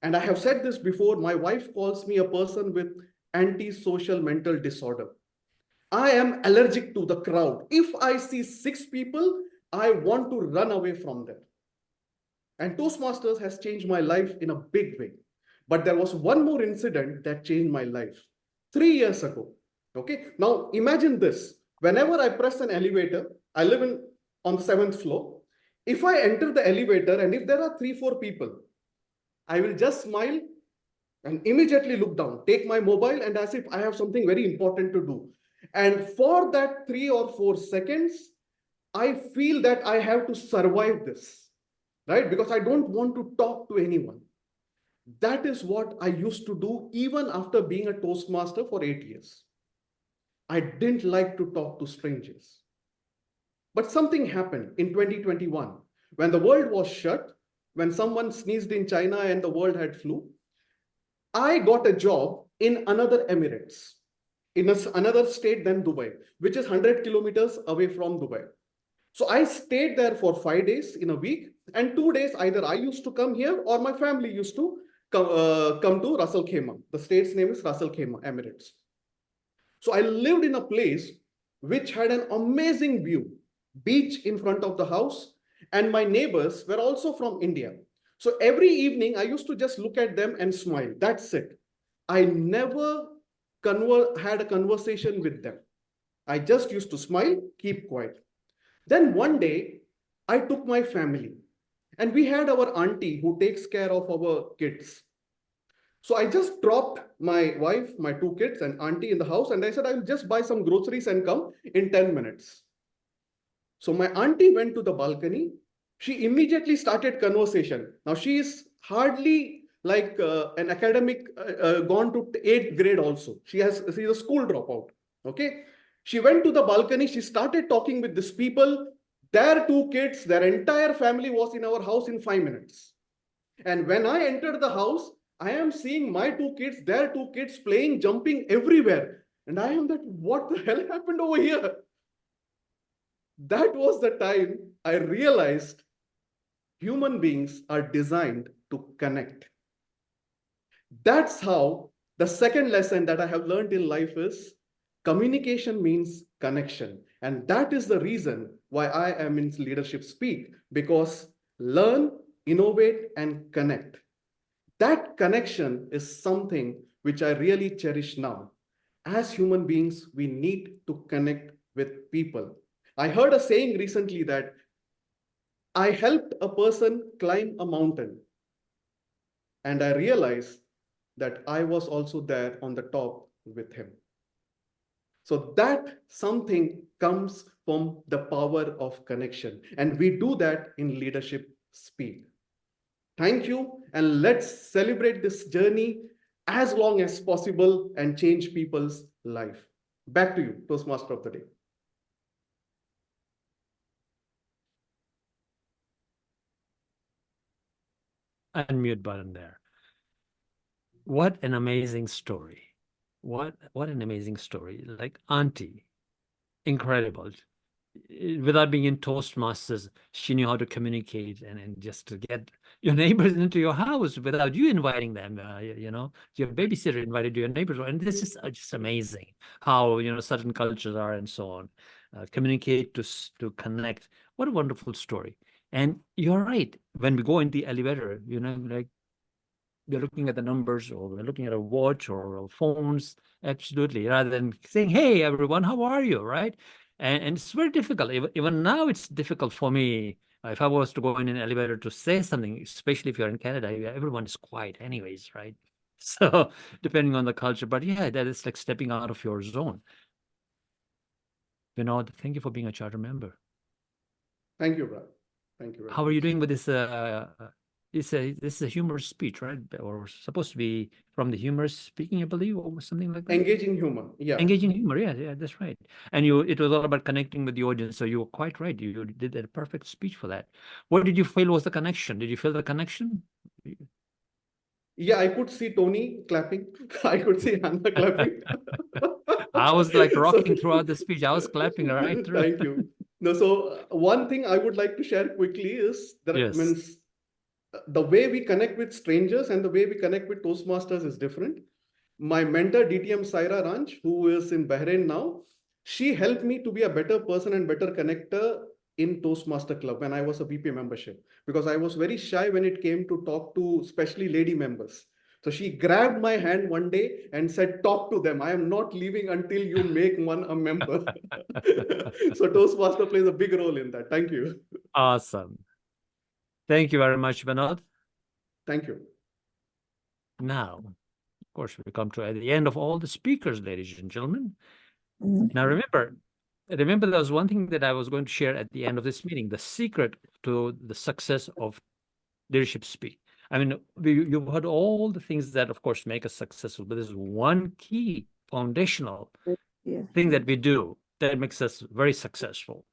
And I have said this before, my wife calls me a person with antisocial mental disorder. I am allergic to the crowd. If I see 6 people, I want to run away from them. And Toastmasters has changed my life in a big way. But there was one more incident that changed my life 3 years ago. Okay, now imagine this. Whenever I press an elevator, I live on the 7th floor. If I enter the elevator and if there are 3-4 people, I will just smile and immediately look down, take my mobile and as if I have something very important to do. And for that 3 or 4 seconds, I feel that I have to survive this, right? Because I don't want to talk to anyone. That is what I used to do even after being a Toastmaster for 8 years. I didn't like to talk to strangers. But something happened in 2021 when the world was shut, when someone sneezed in China and the world had flu. I got a job in another Emirates, in another state than Dubai, which is 100 kilometers away from Dubai. So I stayed there for 5 days in a week, and 2 days either I used to come here or my family used to come to Ras Al Khaimah. The state's name is Ras Al Khaimah, Emirates. So I lived in a place which had an amazing view, beach in front of the house, and my neighbors were also from India. So every evening I used to just look at them and smile. That's it. I never had a conversation with them. I just used to smile, keep quiet. Then one day I took my family and we had our auntie who takes care of our kids. So I just dropped my wife, my two kids, and auntie in the house, and I said, I'll just buy some groceries and come in 10 minutes. So my auntie went to the balcony. She immediately started conversation. Now she is hardly like an academic gone to 8th grade also. She's a school dropout. Okay. She went to the balcony. She started talking with these people. Their two kids, their entire family was in our house in 5 minutes. And when I entered the house, I am seeing my two kids, their two kids playing, jumping everywhere. And I am that, what the hell happened over here? That was the time I realized human beings are designed to connect. That's how the second lesson that I have learned in life is communication means connection. And that is the reason why I am in Leadership Speak, because learn, innovate, and connect. That connection is something which I really cherish now. As human beings, we need to connect with people. I heard a saying recently that I helped a person climb a mountain, and I realized that I was also there on the top with him. So that something comes from the power of connection, and we do that in Leadership Speak. Thank you, and let's celebrate this journey as long as possible and change people's life. Back to you, Toastmaster of the Day. Unmute button there. What an amazing story. What an amazing story. Like auntie, incredible. Without being in Toastmasters, she knew how to communicate and just to get your neighbors into your house without you inviting them. You know, your babysitter invited your neighbors, and this is just amazing how, you know, certain cultures are and so on. Communicate to connect. What a wonderful story. And you're right. When we go in the elevator, you know, like we're looking at the numbers, or we're looking at a watch or our phones, absolutely, rather than saying, hey, everyone, how are you, right? And it's very difficult. Even now, it's difficult for me. If I was to go in an elevator to say something, especially if you're in Canada, everyone is quiet anyways, right? So depending on the culture, but yeah, that is like stepping out of your zone. Vinod, thank you for being a charter member. Thank you, Brad. Thank you. How are you doing with this? This is a humorous speech, right? Or supposed to be from the humorous speaking, I believe, or something like that. Engaging humor, yeah. Engaging humor, yeah, that's right. And it was all about connecting with the audience. So you were quite right. You did a perfect speech for that. What did you feel was the connection? Did you feel the connection? Yeah, I could see Tony clapping. I could see Hannah clapping. I was like rocking throughout the speech. I was clapping right through. Thank you. No, so one thing I would like to share quickly is that means the way we connect with strangers and the way we connect with Toastmasters is different. My mentor, DTM Saira Ranch, who is in Bahrain now, she helped me to be a better person and better connector in Toastmaster Club when I was a VP membership, because I was very shy when it came to talk to especially lady members. So she grabbed my hand one day and said, talk to them. I am not leaving until you make one a member. So Toastmaster plays a big role in that. Thank you. Awesome. Thank you very much, Vinod. Thank you. Now, of course, we come to the end of all the speakers, ladies and gentlemen. Now, remember, there was one thing that I was going to share at the end of this meeting, the secret to the success of Leadership Speak. I mean, you've heard all the things that, of course, make us successful, but there's one key foundational thing that we do that makes us very successful.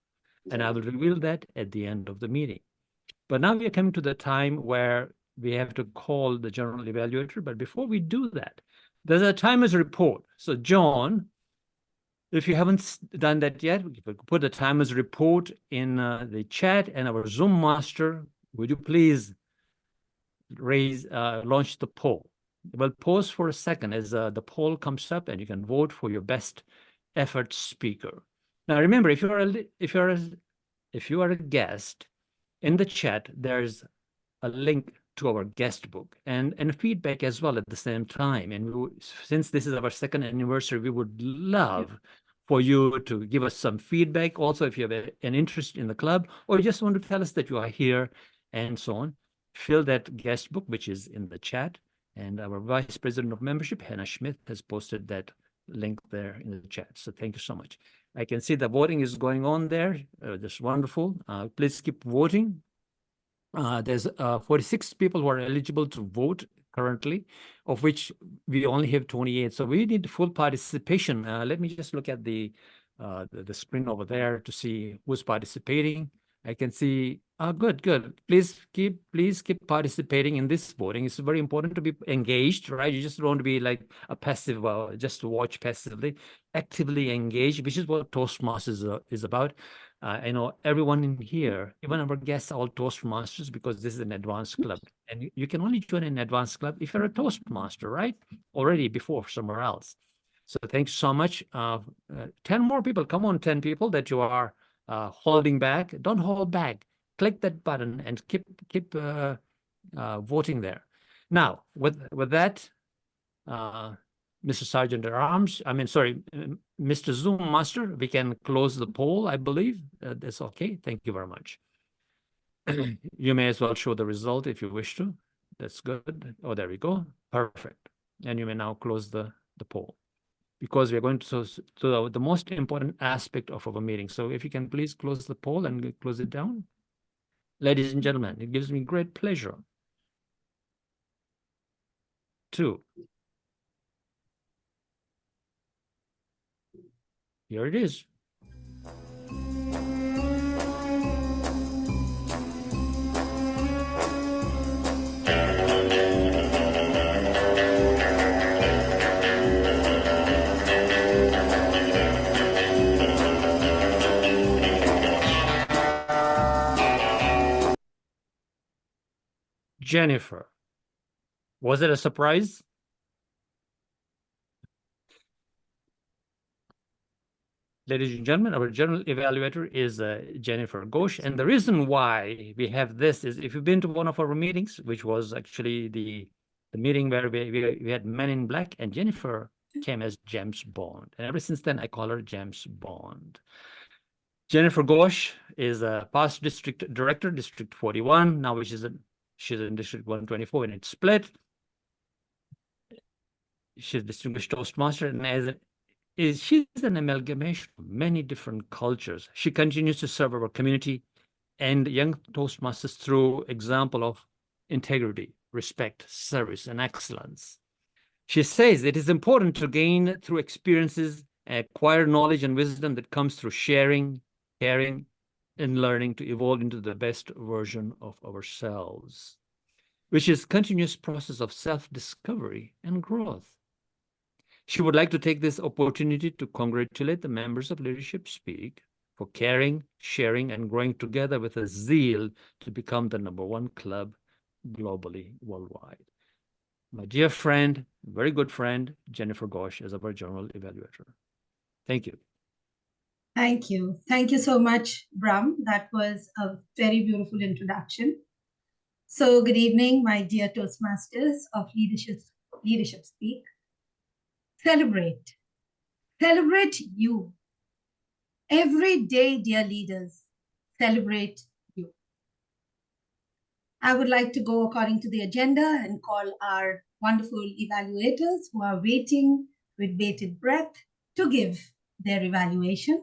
And I will reveal that at the end of the meeting. But now we are coming to the time where we have to call the general evaluator. But before we do that, there's a timers report. So John, if you haven't done that yet, put the timers report in the chat, and our Zoom master, would you please launch the poll? Well, pause for a second as the poll comes up, and you can vote for your best effort speaker. Now, remember, if you are a guest, in the chat there's a link to our guest book and feedback as well at the same time. And since this is our second anniversary, we would love for you to give us some feedback. Also, if you have an interest in the club, or you just want to tell us that you are here and so on, fill that guest book, which is in the chat. And our Vice President of Membership, Hannah Schmidt, has posted that link there in the chat. So thank you so much. I can see the voting is going on there. That's wonderful. Please keep voting. There's 46 people who are eligible to vote currently, of which we only have 28. So we need full participation. Let me just look at the screen over there to see who's participating. I can see, good. Please keep participating in this voting. It's very important to be engaged, right? You just don't want to be like a passive, just to watch passively. Actively engaged, which is what Toastmasters is about. I know everyone in here, even our guests, are all Toastmasters because this is an advanced club. And you can only join an advanced club if you're a Toastmaster, right? Already before somewhere else. So thanks so much. 10 more people. Come on, 10 people that you are holding back. Don't hold back. Click that button and keep voting there. Now, with that, Mr. Sergeant at Arms, Mr. Zoom Master, we can close the poll, I believe. That's okay. Thank you very much. You may as well show the result if you wish to. That's good. Oh, there we go. Perfect. And you may now close the poll, because we're going to the most important aspect of our meeting. So if you can please close the poll and close it down. Ladies and gentlemen, it gives me great pleasure to here it is. Jennifer. Was it a surprise? Ladies and gentlemen, our general evaluator is Jennifer Ghosh. And the reason why we have this is, if you've been to one of our meetings, which was actually the meeting where we had Men in Black, and Jennifer came as James Bond. And ever since then, I call her James Bond. Jennifer Ghosh is a past district director, District 41, now she's in District 124, and it's split. She's distinguished Toastmaster, and she's an amalgamation of many different cultures. She continues to serve our community and young Toastmasters through example of integrity, respect, service, and excellence. She says it is important to gain through experiences, acquire knowledge and wisdom that comes through sharing, caring, and learning to evolve into the best version of ourselves, which is a continuous process of self-discovery and growth. She would like to take this opportunity to congratulate the members of Leadership Speak for caring, sharing, and growing together with a zeal to become the #1 club globally, worldwide. My dear friend, very good friend, Jennifer Ghosh, as our General Evaluator. Thank you. Thank you. Thank you so much, Brahm. That was a very beautiful introduction. So good evening, my dear Toastmasters of Leadership Speak. Celebrate. Celebrate you. Every day, dear leaders, celebrate you. I would like to go according to the agenda and call our wonderful evaluators who are waiting with bated breath to give their evaluation.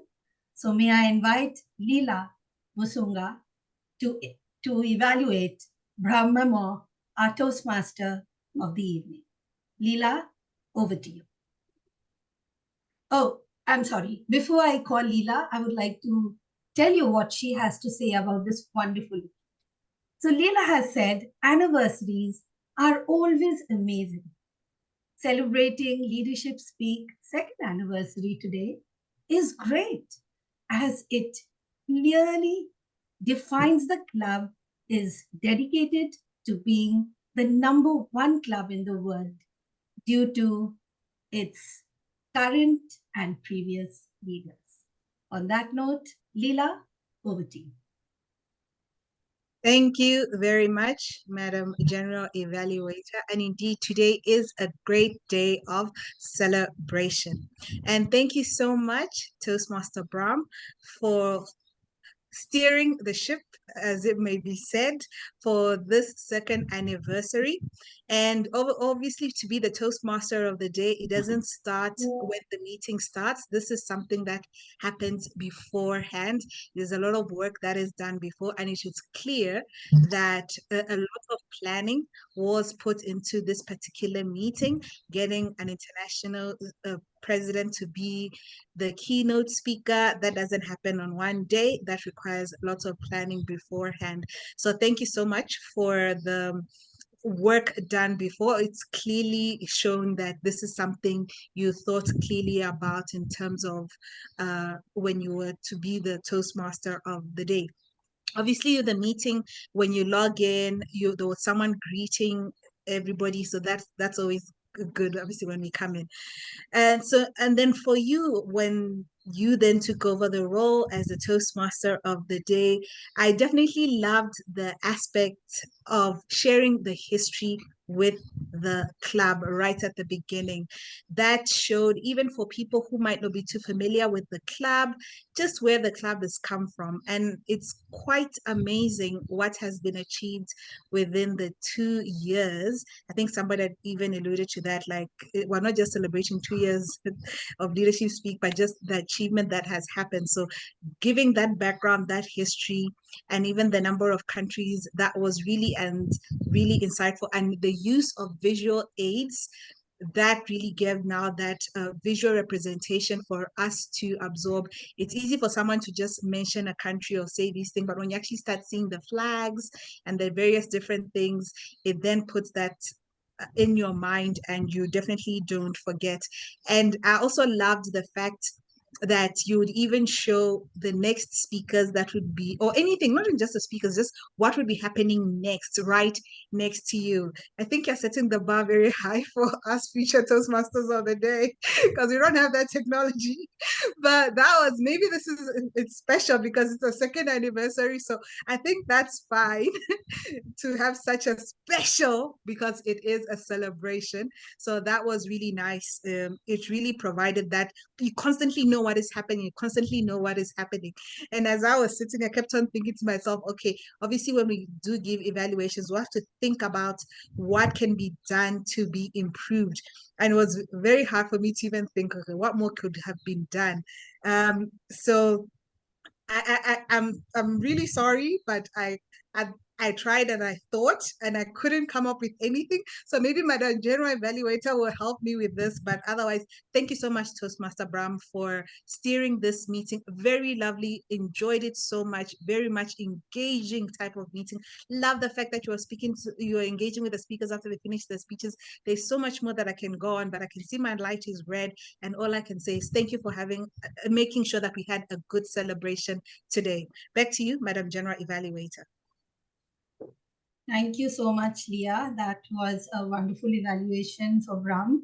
So may I invite Leela Musunga to evaluate Brahm, our Toastmaster of the evening. Leela, over to you. Oh, I'm sorry. Before I call Leela, I would like to tell you what she has to say about this wonderful event. So Leela has said anniversaries are always amazing. Celebrating Leadership Speak second anniversary today is great, as it clearly defines the club is dedicated to being the #1 club in the world due to its current and previous leaders. On that note, Leela, over to you. Thank you very much, Madam General Evaluator. And indeed, today is a great day of celebration. And thank you so much, Toastmaster Brahm, for steering the ship, as it may be said, for this second anniversary. And obviously, to be the Toastmaster of the day, it doesn't start when the meeting starts. This is something that happens beforehand. There's a lot of work that is done before, and it is clear that a lot of planning was put into this particular meeting, getting an international president to be the keynote speaker. That doesn't happen on one day. That requires lots of planning beforehand. So thank you so much for the work done before. It's clearly shown that this is something you thought clearly about in terms of when you were to be the Toastmaster of the day. Obviously, the meeting, when you log in, there was someone greeting everybody, so that's always good, obviously, when we come in. And then for you, when you then took over the role as the Toastmaster of the day, I definitely loved the aspect of sharing the history with the club right at the beginning. That showed, even for people who might not be too familiar with the club, just where the club has come from. And it's quite amazing what has been achieved within the 2 years. I think somebody had even alluded to that, like, we're not just celebrating 2 years of leadership speak, but just the achievement that has happened. So giving that background, that history, and even the number of countries, that was really insightful. And the use of visual aids, that really gave now that visual representation for us to absorb. It's easy for someone to just mention a country or say these things, but when you actually start seeing the flags and the various different things, it then puts that in your mind, and you definitely don't forget. And I also loved the fact that you would even show the next speakers that would be, or anything, not even just the speakers, just what would be happening next, right next to you. I think you're setting the bar very high for us future Toastmasters of the day, because we don't have that technology. But that was, maybe this is, it's special because it's a second anniversary. So I think that's fine to have such a special, because it is a celebration. So that was really nice. It really provided that you constantly know what is happening, you constantly know what is happening. And as I was sitting, I kept on thinking to myself, okay, obviously when we do give evaluations, we have to think about what can be done to be improved. And it was very hard for me to even think, okay, what more could have been done? So I'm really sorry, but I tried and I thought, and I couldn't come up with anything. So maybe my general evaluator will help me with this. But otherwise, thank you so much, Toastmaster Brahm, for steering this meeting. Very lovely. Enjoyed it so much. Very much engaging type of meeting. Love the fact that you were engaging with the speakers after they finished their speeches. There's so much more that I can go on, but I can see my light is red. And all I can say is thank you for making sure that we had a good celebration today. Back to you, Madam General Evaluator. Thank you so much, Leah. That was a wonderful evaluation for Brahm.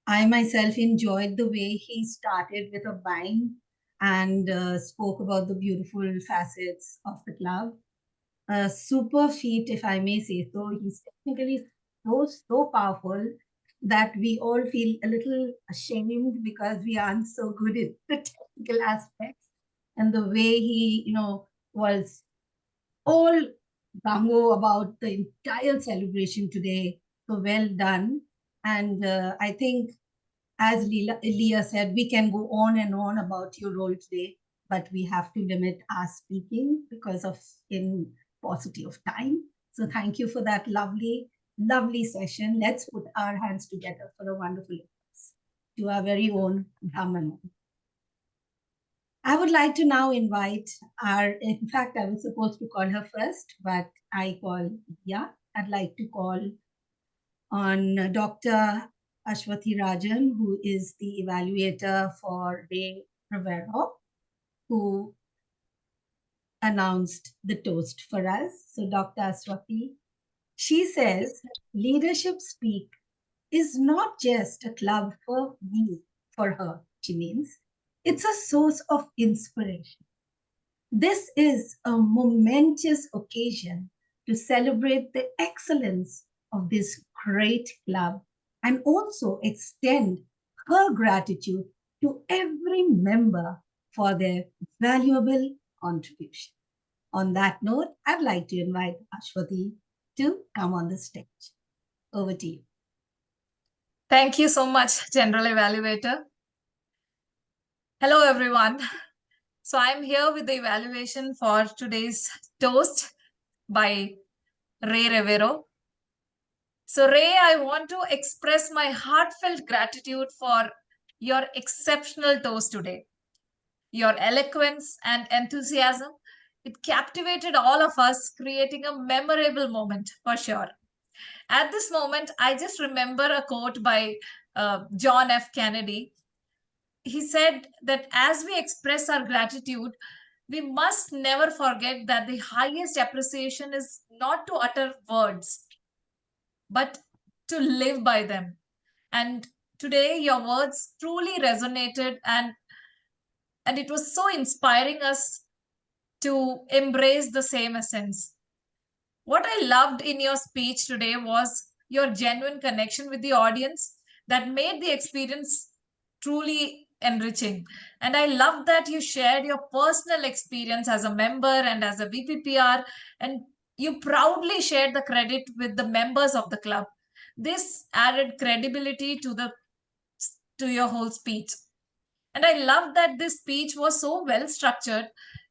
I myself enjoyed the way he started with a bang and spoke about the beautiful facets of the club. A super feat, if I may say so. He's technically so powerful that we all feel a little ashamed because we aren't so good at the technical aspects. And the way he, was all gung-ho about the entire celebration today. So well done. And I think, as Leah said, we can go on and on about your role today, but we have to limit our speaking because of paucity of time. So thank you for that lovely, lovely session. Let's put our hands together for a wonderful applause to our very own Memone. I would like to now invite in fact, I was supposed to call her first, but I call Leah. I'd like to call on Dr. Ashwathi Rajan, who is the evaluator for Ray Rivero, who announced the toast for us. So Dr. Ashwathi, she says, leadership speak is not just a club for me, for her, she means. It's a source of inspiration. This is a momentous occasion to celebrate the excellence of this great club and also extend her gratitude to every member for their valuable contribution. On that note, I'd like to invite Ashwati to come on the stage. Over to you. Thank you so much, General Evaluator. Hello, everyone. So I'm here with the evaluation for today's toast by Ray Rivero. So Ray, I want to express my heartfelt gratitude for your exceptional toast today. Your eloquence and enthusiasm, it captivated all of us, creating a memorable moment for sure. At this moment, I just remember a quote by John F. Kennedy. He said that as we express our gratitude, we must never forget that the highest appreciation is not to utter words, but to live by them. And today, your words truly resonated, and it was so inspiring us to embrace the same essence. What I loved in your speech today was your genuine connection with the audience that made the experience truly enriching. And I love that you shared your personal experience as a member and as a VPPR, and you proudly shared the credit with the members of the club. This added credibility to your whole speech. And I love that this speech was so well structured.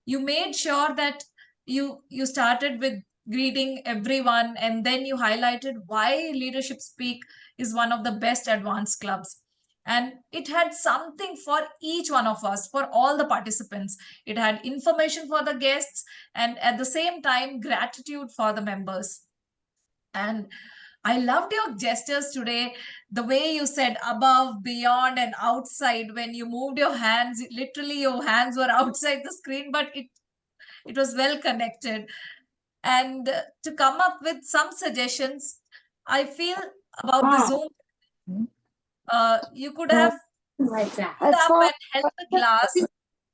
You made sure that you started with greeting everyone, and then you highlighted why Leadership Speak is one of the best advanced clubs. And it had something for each one of us, for all the participants. It had information for the guests, and at the same time, gratitude for the members. And I loved your gestures today, the way you said above, beyond, and outside. When you moved your hands, literally your hands were outside the screen, but it was well connected. And to come up with some suggestions, I feel about the Zoom, you could have like that. put up and held the class.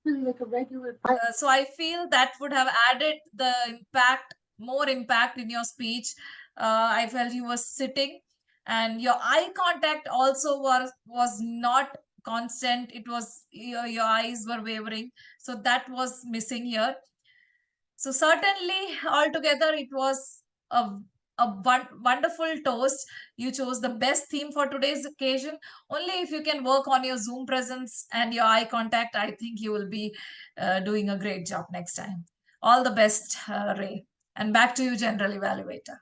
Like a regular. So I feel that would have added the impact, more impact in your speech. I felt you were sitting, and your eye contact also was not constant. It was your eyes were wavering, so that was missing here. So certainly, altogether, it was a wonderful toast. You chose the best theme for today's occasion. Only if you can work on your Zoom presence and your eye contact, I think you will be doing a great job next time. All the best, Ray. And back to you, General Evaluator.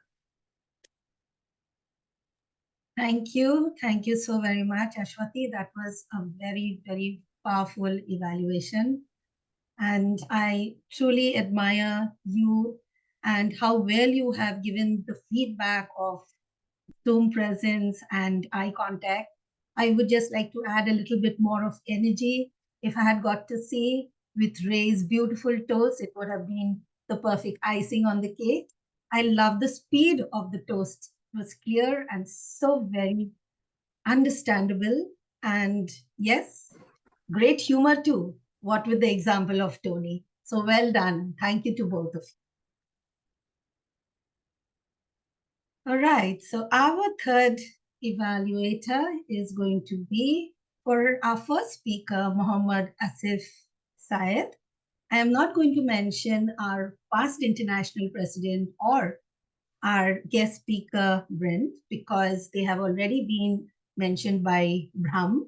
Thank you. Thank you so very much, Ashwati. That was a very, very powerful evaluation. And I truly admire you and how well you have given the feedback of Zoom presence and eye contact. I would just like to add a little bit more of energy. If I had got to see with Ray's beautiful toast, it would have been the perfect icing on the cake. I love the speed of the toast. It was clear and so very understandable. And yes, great humor too. What with the example of Tony. So well done. Thank you to both of you. All right. So our third evaluator is going to be for our first speaker, Mohmad Asif Saiyed. I am not going to mention our past international president or our guest speaker, Brent, because they have already been mentioned by Brahm.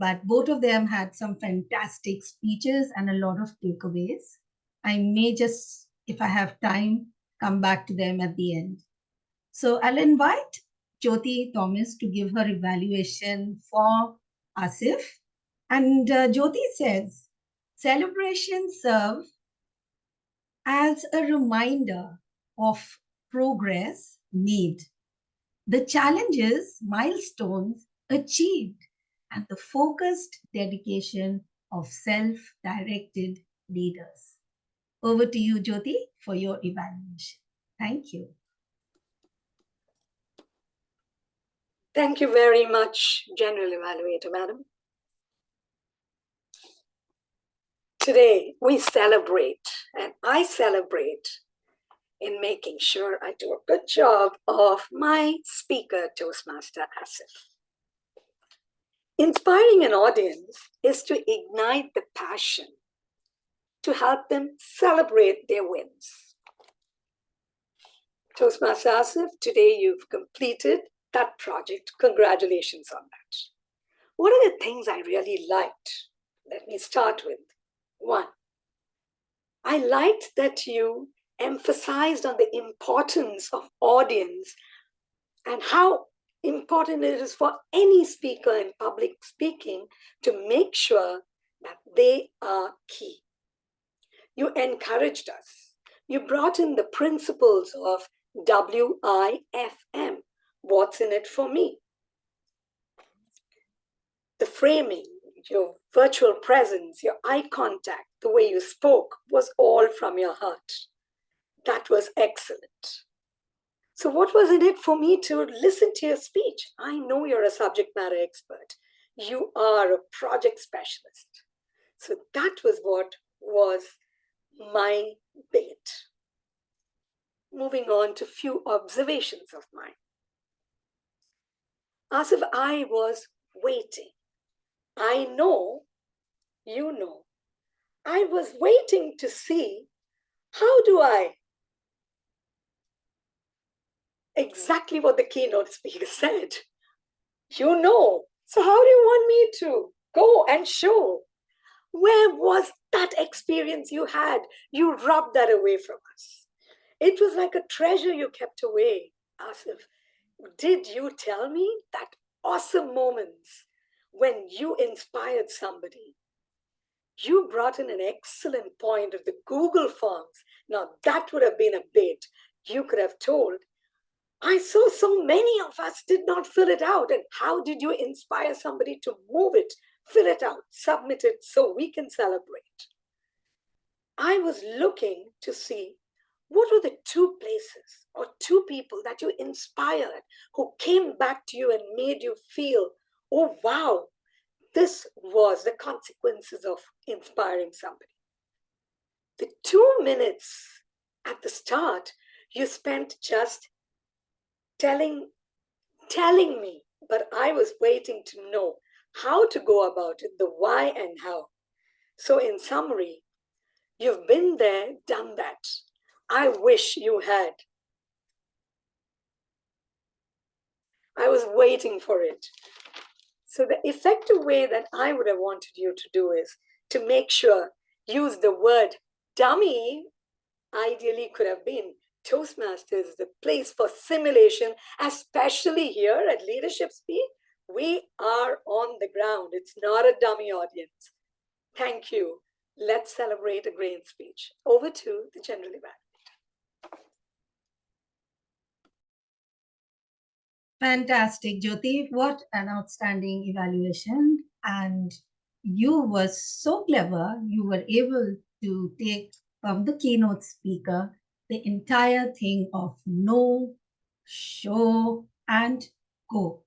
But both of them had some fantastic speeches and a lot of takeaways. I may just, if I have time, come back to them at the end. So I'll invite Jyoti Thomas to give her evaluation for Asif. And Jyoti says, celebrations serve as a reminder of progress made, the challenges, milestones achieved, and the focused dedication of self-directed leaders. Over to you, Jyoti, for your evaluation. Thank you. Thank you very much, General Evaluator, Madam. Today, we celebrate, and I celebrate in making sure I do a good job of my speaker, Toastmaster Asif. Inspiring an audience is to ignite the passion, to help them celebrate their wins. Toastmaster Asif, today you've completed that project. Congratulations on that. What are the things I really liked? Let me start with one. I liked that you emphasized on the importance of audience and how important it is for any speaker in public speaking to make sure that they are key. You encouraged us. You brought in the principles of WIIFM, what's in it for me? The framing, your virtual presence, your eye contact, the way you spoke was all from your heart. That was excellent. So what was in it for me to listen to your speech? I know you're a subject matter expert. You are a project specialist. So that was what was my bait. Moving on to few observations of mine. Asif, I was waiting. I know, you know, I was waiting to see how do I exactly what the keynote speaker said. You know, so how do you want me to go and show? Where was that experience you had? You rubbed that away from us. It was like a treasure you kept away, Asif. Did you tell me that awesome moments when you inspired somebody? You brought in an excellent point of the Google Forms. Now that would have been a bait. You could have told, I saw so many of us did not fill it out. And how did you inspire somebody to move it, fill it out, submit it so we can celebrate? I was looking to see what were the two places or two people that you inspired who came back to you and made you feel, oh, wow, this was the consequences of inspiring somebody. The 2 minutes at the start, you spent just telling me, but I was waiting to know how to go about it, the why and how. So in summary, you've been there, done that. I wish you had. I was waiting for it. So the effective way that I would have wanted you to do is to make sure, use the word dummy, ideally could have been Toastmasters, the place for simulation, especially here at Leadership Speak. We are on the ground. It's not a dummy audience. Thank you. Let's celebrate a great speech. Over to the General Evaluator. Fantastic, Jyoti. What an outstanding evaluation. And you were so clever. You were able to take from the keynote speaker the entire thing of know, show, and go.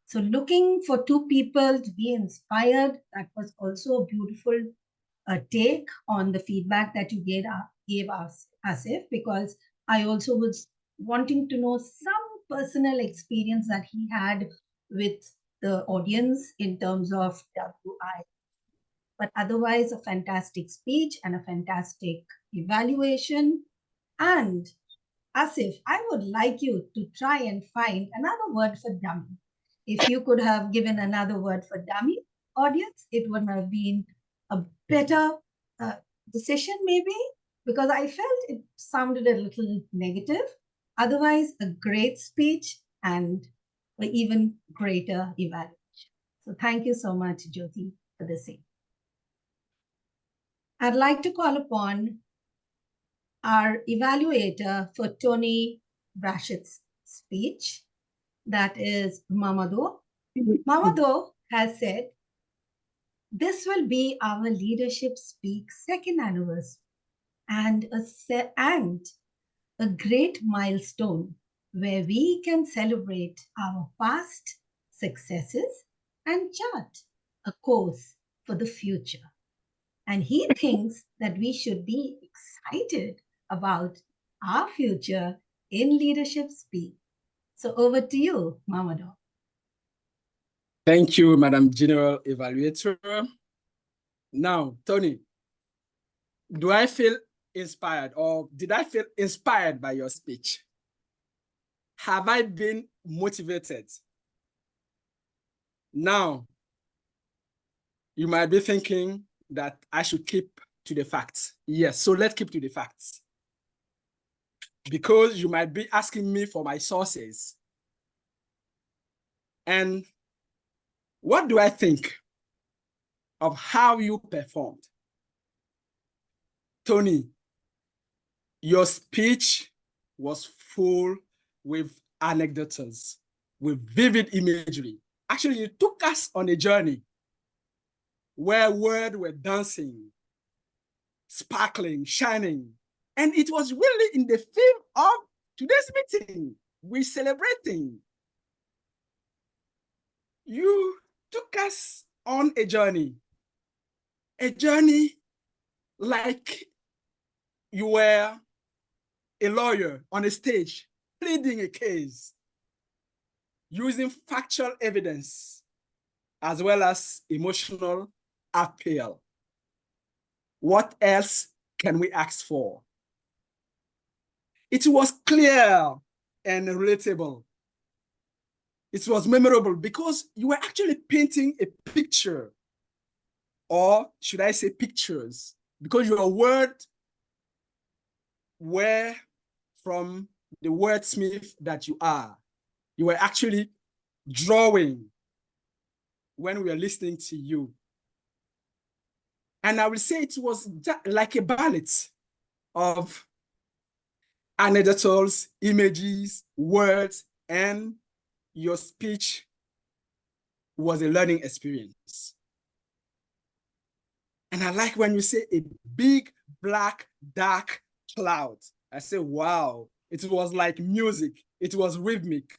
So looking for two people to be inspired, that was also a beautiful take on the feedback that you gave us, Asif, because I also was wanting to know some personal experience that he had with the audience in terms of WI. But otherwise, a fantastic speech and a fantastic evaluation. And Asif, I would like you to try and find another word for dummy. If you could have given another word for dummy, audience, it would have been a better decision maybe, because I felt it sounded a little negative. Otherwise, a great speech and an even greater evaluation. So thank you so much, Jyoti, for the same. I'd like to call upon our evaluator for Tony Braschitt's speech, that is Mamadou. Mamadou has said, this will be our Leadership Speak second anniversary and a great milestone where we can celebrate our past successes, and chart a course for the future. And he thinks that we should be excited about our future in leadership speak. So over to you, Mamadou. Thank you, Madam General Evaluator. Now, Tony, do I feel inspired, or did I feel inspired by your speech? Have I been motivated? Now, you might be thinking that I should keep to the facts. Yes, so let's keep to the facts. Because you might be asking me for my sources. And what do I think of how you performed? Tony, your speech was full with anecdotes, with vivid imagery. Actually, you took us on a journey where words were dancing, sparkling, shining. And it was really in the theme of today's meeting. We're celebrating. You took us on a journey like you were a lawyer on a stage pleading a case using factual evidence as well as emotional appeal. What else can we ask for? It was clear and relatable. It was memorable because you were actually painting a picture, or should I say pictures, because your words were from the wordsmith that you are. You were actually drawing when we were listening to you. And I will say it was like a ballet of anecdotes, images, words, and your speech was a learning experience. And I like when you say a big, black, dark cloud. I say, wow, it was like music. It was rhythmic.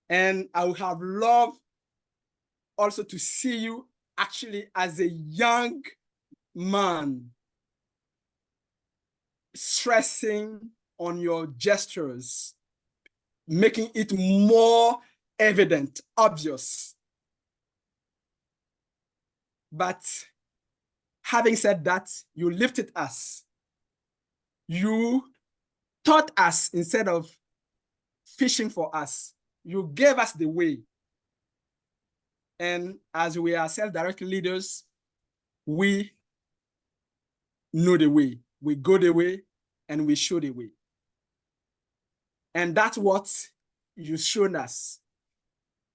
And I would have loved also to see you actually as a young man stressing on your gestures, making it more evident, obvious. But having said that, you lifted us. You taught us instead of fishing for us. You gave us the way. And as we are self-directed leaders, we know the way. We go the way and we show the way. And that's what you've shown us.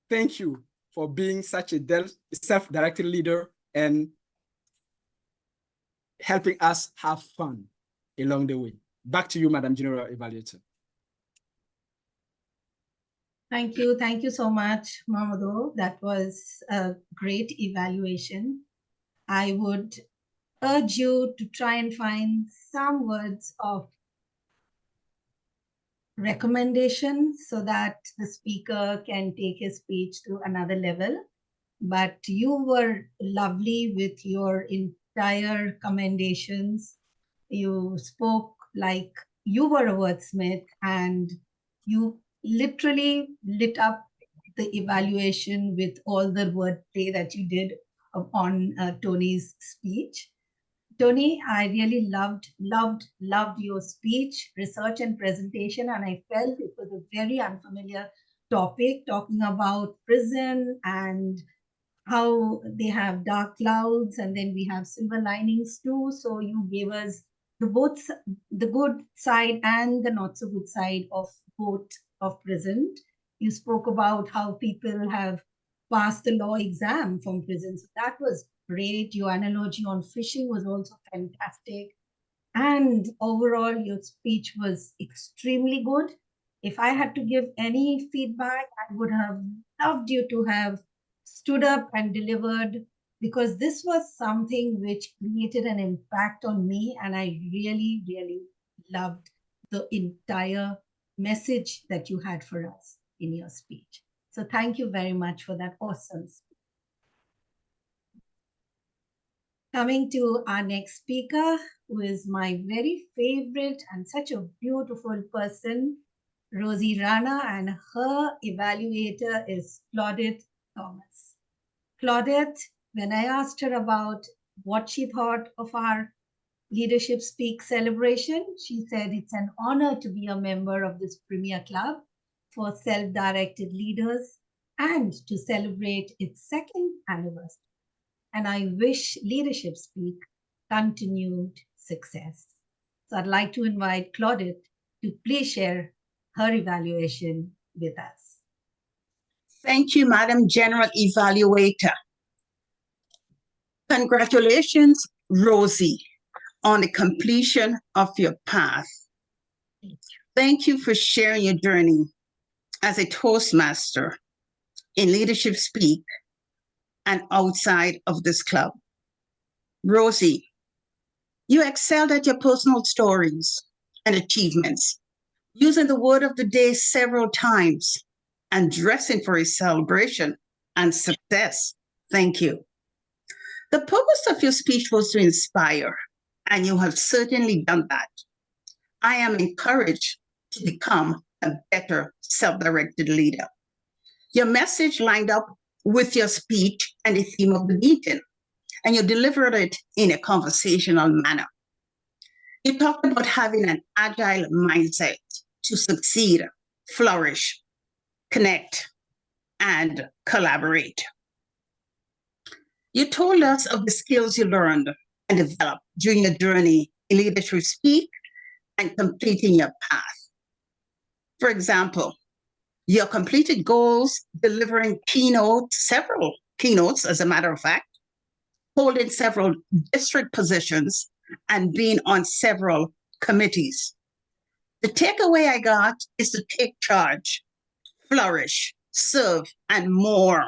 Thank you for being such a self-directed leader and helping us have fun along the way. Back to you, Madam General Evaluator. Thank you. Thank you so much, Mamadou. That was a great evaluation. I would urge you to try and find some words of recommendation so that the speaker can take his speech to another level. But you were lovely with your entire commendations. You spoke like you were a wordsmith, and you literally lit up the evaluation with all the wordplay that you did on Tony's speech. Tony, I really loved your speech, research, and presentation, and I felt it was a very unfamiliar topic, talking about prison and how they have dark clouds and then we have silver linings too. So you gave us the good side and the not so good side of both of prison. You spoke about how people have passed the law exam from prison. So that was great. Your analogy on fishing was also fantastic. And overall, your speech was extremely good. If I had to give any feedback, I would have loved you to have stood up and delivered, because this was something which created an impact on me. And I really, really loved the entire message that you had for us in your speech. So thank you very much for that awesome speech. Coming to our next speaker, who is my very favorite and such a beautiful person, Rozy Rana, and her evaluator is Claudette Thomas. Claudette, when I asked her about what she thought of our Leadership Speak celebration, she said it's an honor to be a member of this premier club for self-directed leaders and to celebrate its second anniversary. And I wish Leadership Speak continued success. So I'd like to invite Claudette to please share her evaluation with us. Thank you, Madam General Evaluator. Congratulations, Rozy, on the completion of your path. Thank you for sharing your journey as a Toastmaster in Leadership Speak and outside of this club. Rozy, you excelled at your personal stories and achievements, using the word of the day several times and dressing for a celebration and success. Thank you. The purpose of your speech was to inspire, and you have certainly done that. I am encouraged to become a better self-directed leader. Your message lined up with your speech and the theme of the meeting, and you delivered it in a conversational manner. You talked about having an agile mindset to succeed, flourish, connect, and collaborate. You told us of the skills you learned and developed during your journey in Leadership Speak and completing your path. For example, your completed goals, delivering keynotes, several keynotes, as a matter of fact, holding several district positions, and being on several committees. The takeaway I got is to take charge, flourish, serve, and more.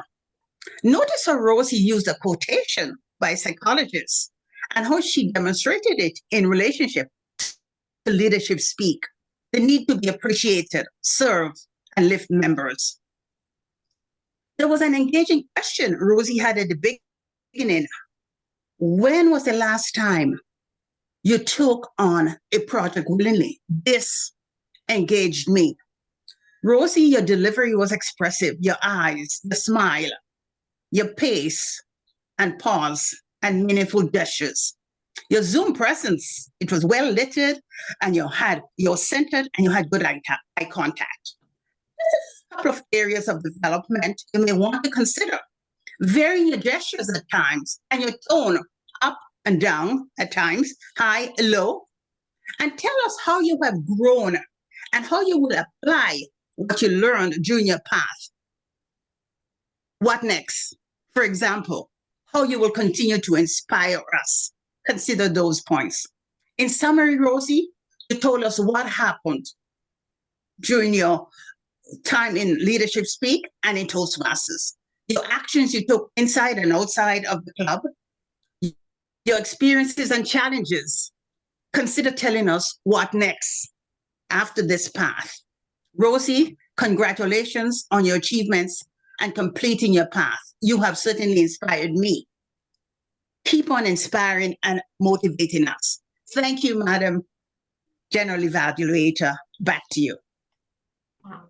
Notice how Rozy used a quotation by a psychologist and how she demonstrated it in relationship to Leadership Speak, the need to be appreciated, serve, and lift members. There was an engaging question Rozy had at the beginning. When was the last time you took on a project willingly? This engaged me. Rozy, your delivery was expressive, your eyes, the smile, your pace and pause and meaningful gestures. Your Zoom presence, it was well lit, and you're centered and you had good eye contact. There's a couple of areas of development you may want to consider. Varying your gestures at times and your tone up and down at times, high, low, and tell us how you have grown and how you will apply what you learned during your path. What next? For example, how you will continue to inspire us. Consider those points. In summary, Rozy, you told us what happened during your time in Leadership Speak and in Toastmasters. Your actions you took inside and outside of the club, your experiences and challenges. Consider telling us what next after this path. Rozy, congratulations on your achievements and completing your path. You have certainly inspired me. Keep on inspiring and motivating us. Thank you, Madam General Evaluator. Back to you. Wow.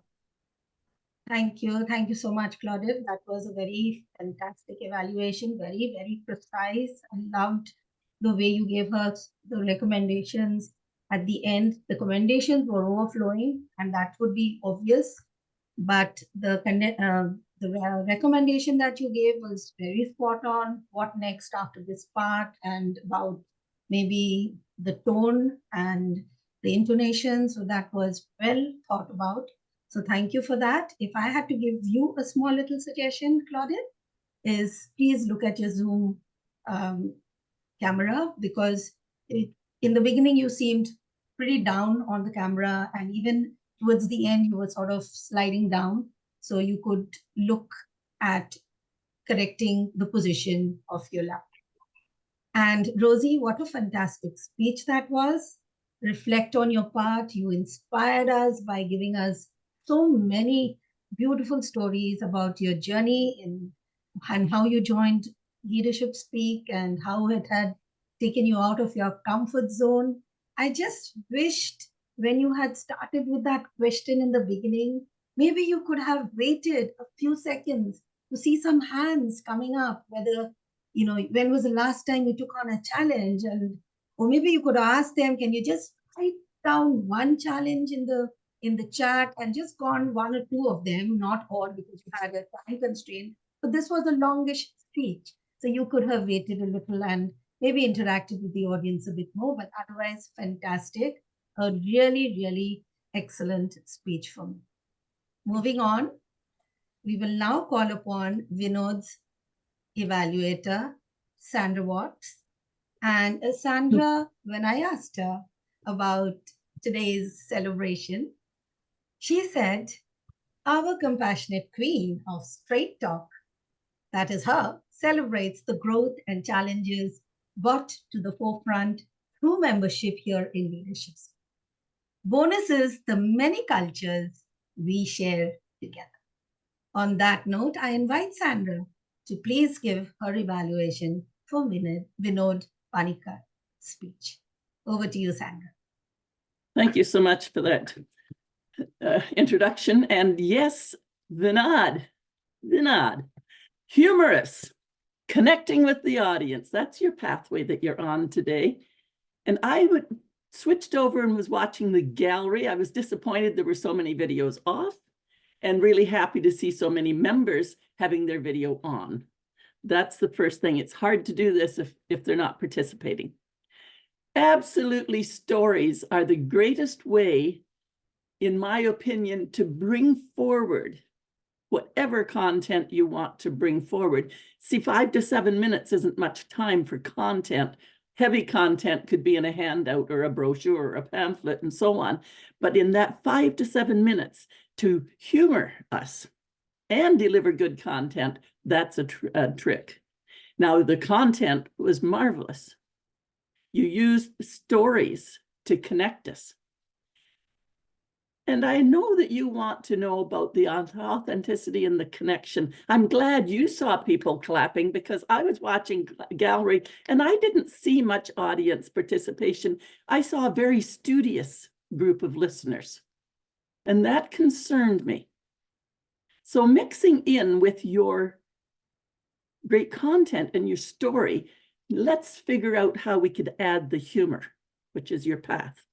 Thank you. Thank you so much, Claudette. That was a very fantastic evaluation, very, very precise. I loved the way you gave her the recommendations at the end. The recommendations were overflowing, and that would be obvious. But the recommendation that you gave was very spot on. What next after this part, and about maybe the tone and the intonation. So that was well thought about. So thank you for that. If I had to give you a small little suggestion, Claudette, is please look at your Zoom camera, because in the beginning you seemed pretty down on the camera, and even towards the end you were sort of sliding down. So you could look at correcting the position of your laptop. And Rozy, what a fantastic speech that was. Reflect on your part. You inspired us by giving us so many beautiful stories about your journey and how you joined Leadership Speak and how it had taken you out of your comfort zone. I just wished when you had started with that question in the beginning, maybe you could have waited a few seconds to see some hands coming up, whether, when was the last time you took on a challenge? Or maybe you could ask them, can you just write down one challenge in the chat and just gone one or two of them, not all because you had a time constraint. But this was a longish speech. So you could have waited a little and maybe interacted with the audience a bit more, but otherwise fantastic. A really, really excellent speech from you. Moving on, we will now call upon Vinod's evaluator, Sandra Watts. And Sandra, when I asked her about today's celebration, she said, our compassionate queen of straight talk, that is her, celebrates the growth and challenges brought to the forefront through membership here in Leadership. Bonus is the many cultures we share together. On that note, I invite Sandra to please give her evaluation for Vinod Panicker speech. Over to you, Sandra. Thank you so much for that introduction. And yes, Vinod, humorous, connecting with the audience. That's your pathway that you're on today. And I switched over and was watching the gallery. I was disappointed there were so many videos off and really happy to see so many members having their video on. That's the first thing. It's hard to do this if they're not participating. Absolutely, stories are the greatest way, in my opinion, to bring forward whatever content you want to bring forward. See, 5 to 7 minutes isn't much time for content. Heavy content could be in a handout or a brochure or a pamphlet and so on. But in that 5 to 7 minutes to humor us and deliver good content, that's a trick. Now, the content was marvelous. You used stories to connect us. And I know that you want to know about the authenticity and the connection. I'm glad you saw people clapping because I was watching gallery and I didn't see much audience participation. I saw a very studious group of listeners, and that concerned me. So mixing in with your great content and your story, let's figure out how we could add the humor, which is your path.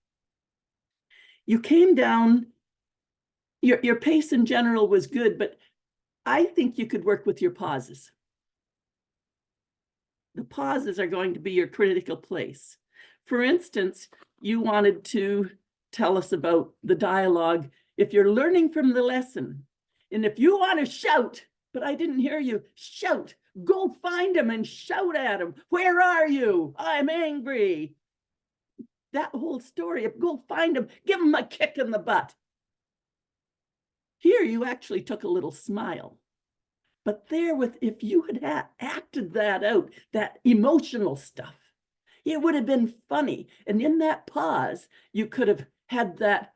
You came down, your pace in general was good, but I think you could work with your pauses. The pauses are going to be your critical place. For instance, you wanted to tell us about the dialogue. If you're learning from the lesson, and if you want to shout, but I didn't hear you, shout, go find him and shout at him. Where are you? I'm angry. That whole story of go find him, give him a kick in the butt. Here you actually took a little smile. But if you had acted that out, that emotional stuff, it would have been funny. And in that pause, you could have had that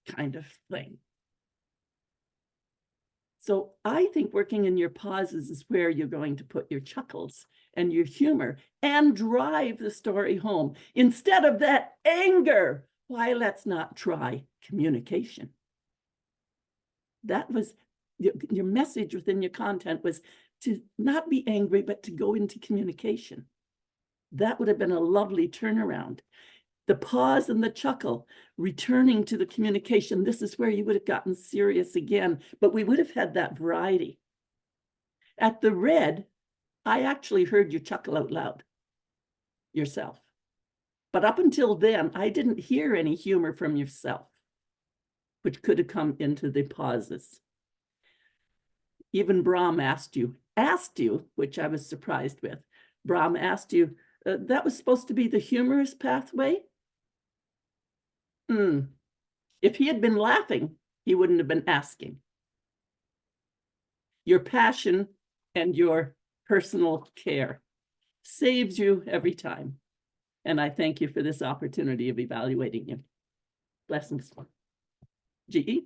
kind of thing. So I think working in your pauses is where you're going to put your chuckles and your humor and drive the story home. Instead of that anger, why let's not try communication? That was your message within your content, was to not be angry, but to go into communication. That would have been a lovely turnaround. The pause and the chuckle, returning to the communication. This is where you would have gotten serious again, but we would have had that variety. At the red, I actually heard you chuckle out loud yourself. But up until then, I didn't hear any humor from yourself, which could have come into the pauses. Even Brahm asked you, which I was surprised with. Brahm asked you, that was supposed to be the humorous pathway? If he had been laughing, he wouldn't have been asking. Your passion and your personal care saves you every time. And I thank you for this opportunity of evaluating you. Blessings. GE?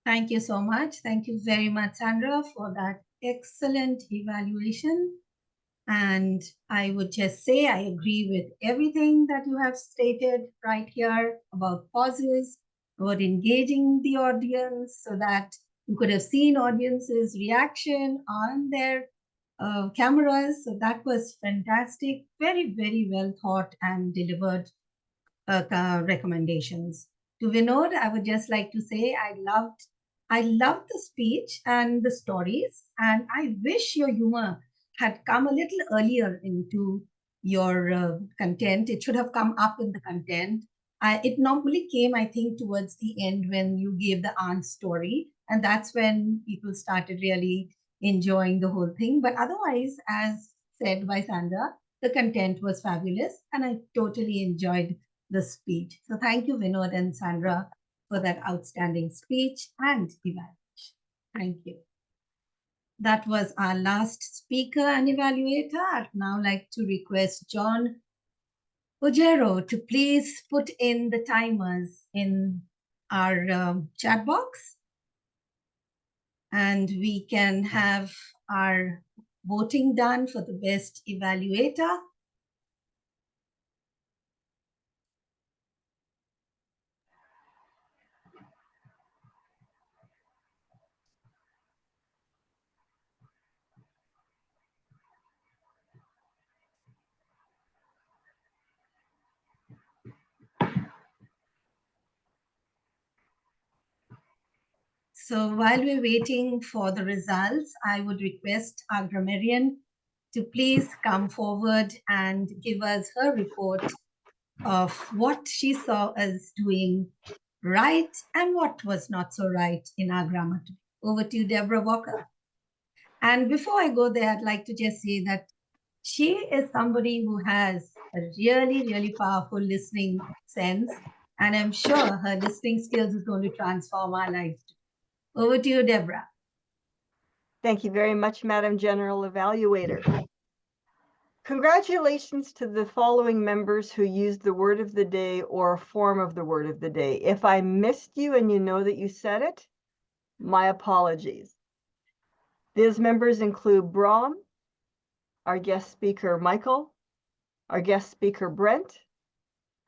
Thank you so much. Thank you very much, Sandra, for that excellent evaluation. And I would just say I agree with everything that you have stated right here about pauses, about engaging the audience so that you could have seen audience's reaction on their cameras. So that was fantastic. Very, very well thought and delivered recommendations. To Vinod, I would just like to say I loved the speech and the stories, and I wish your humor had come a little earlier into your content. It should have come up in the content. It normally came, I think, towards the end when you gave the aunt story, and that's when people started really enjoying the whole thing. But otherwise, as said by Sandra, the content was fabulous, and I totally enjoyed the speech. So thank you, Vinod and Sandra, for that outstanding speech and evaluation. Thank you. That was our last speaker and evaluator. I'd now like to request John Ojero to please put in the timers in our chat box. And we can have our voting done for the best evaluator. So while we're waiting for the results, I would request our grammarian to please come forward and give us her report of what she saw as doing right and what was not so right in our grammar. Over to you, Deborah Walker. And before I go there, I'd like to just say that she is somebody who has a really, really powerful listening sense. And I'm sure her listening skills is going to transform our lives. Over to you, Deborah. Thank you very much, Madam General Evaluator. Congratulations to the following members who used the word of the day or a form of the word of the day. If I missed you and you know that you said it, my apologies. These members include Brahm, our guest speaker, Michael, our guest speaker, Brent,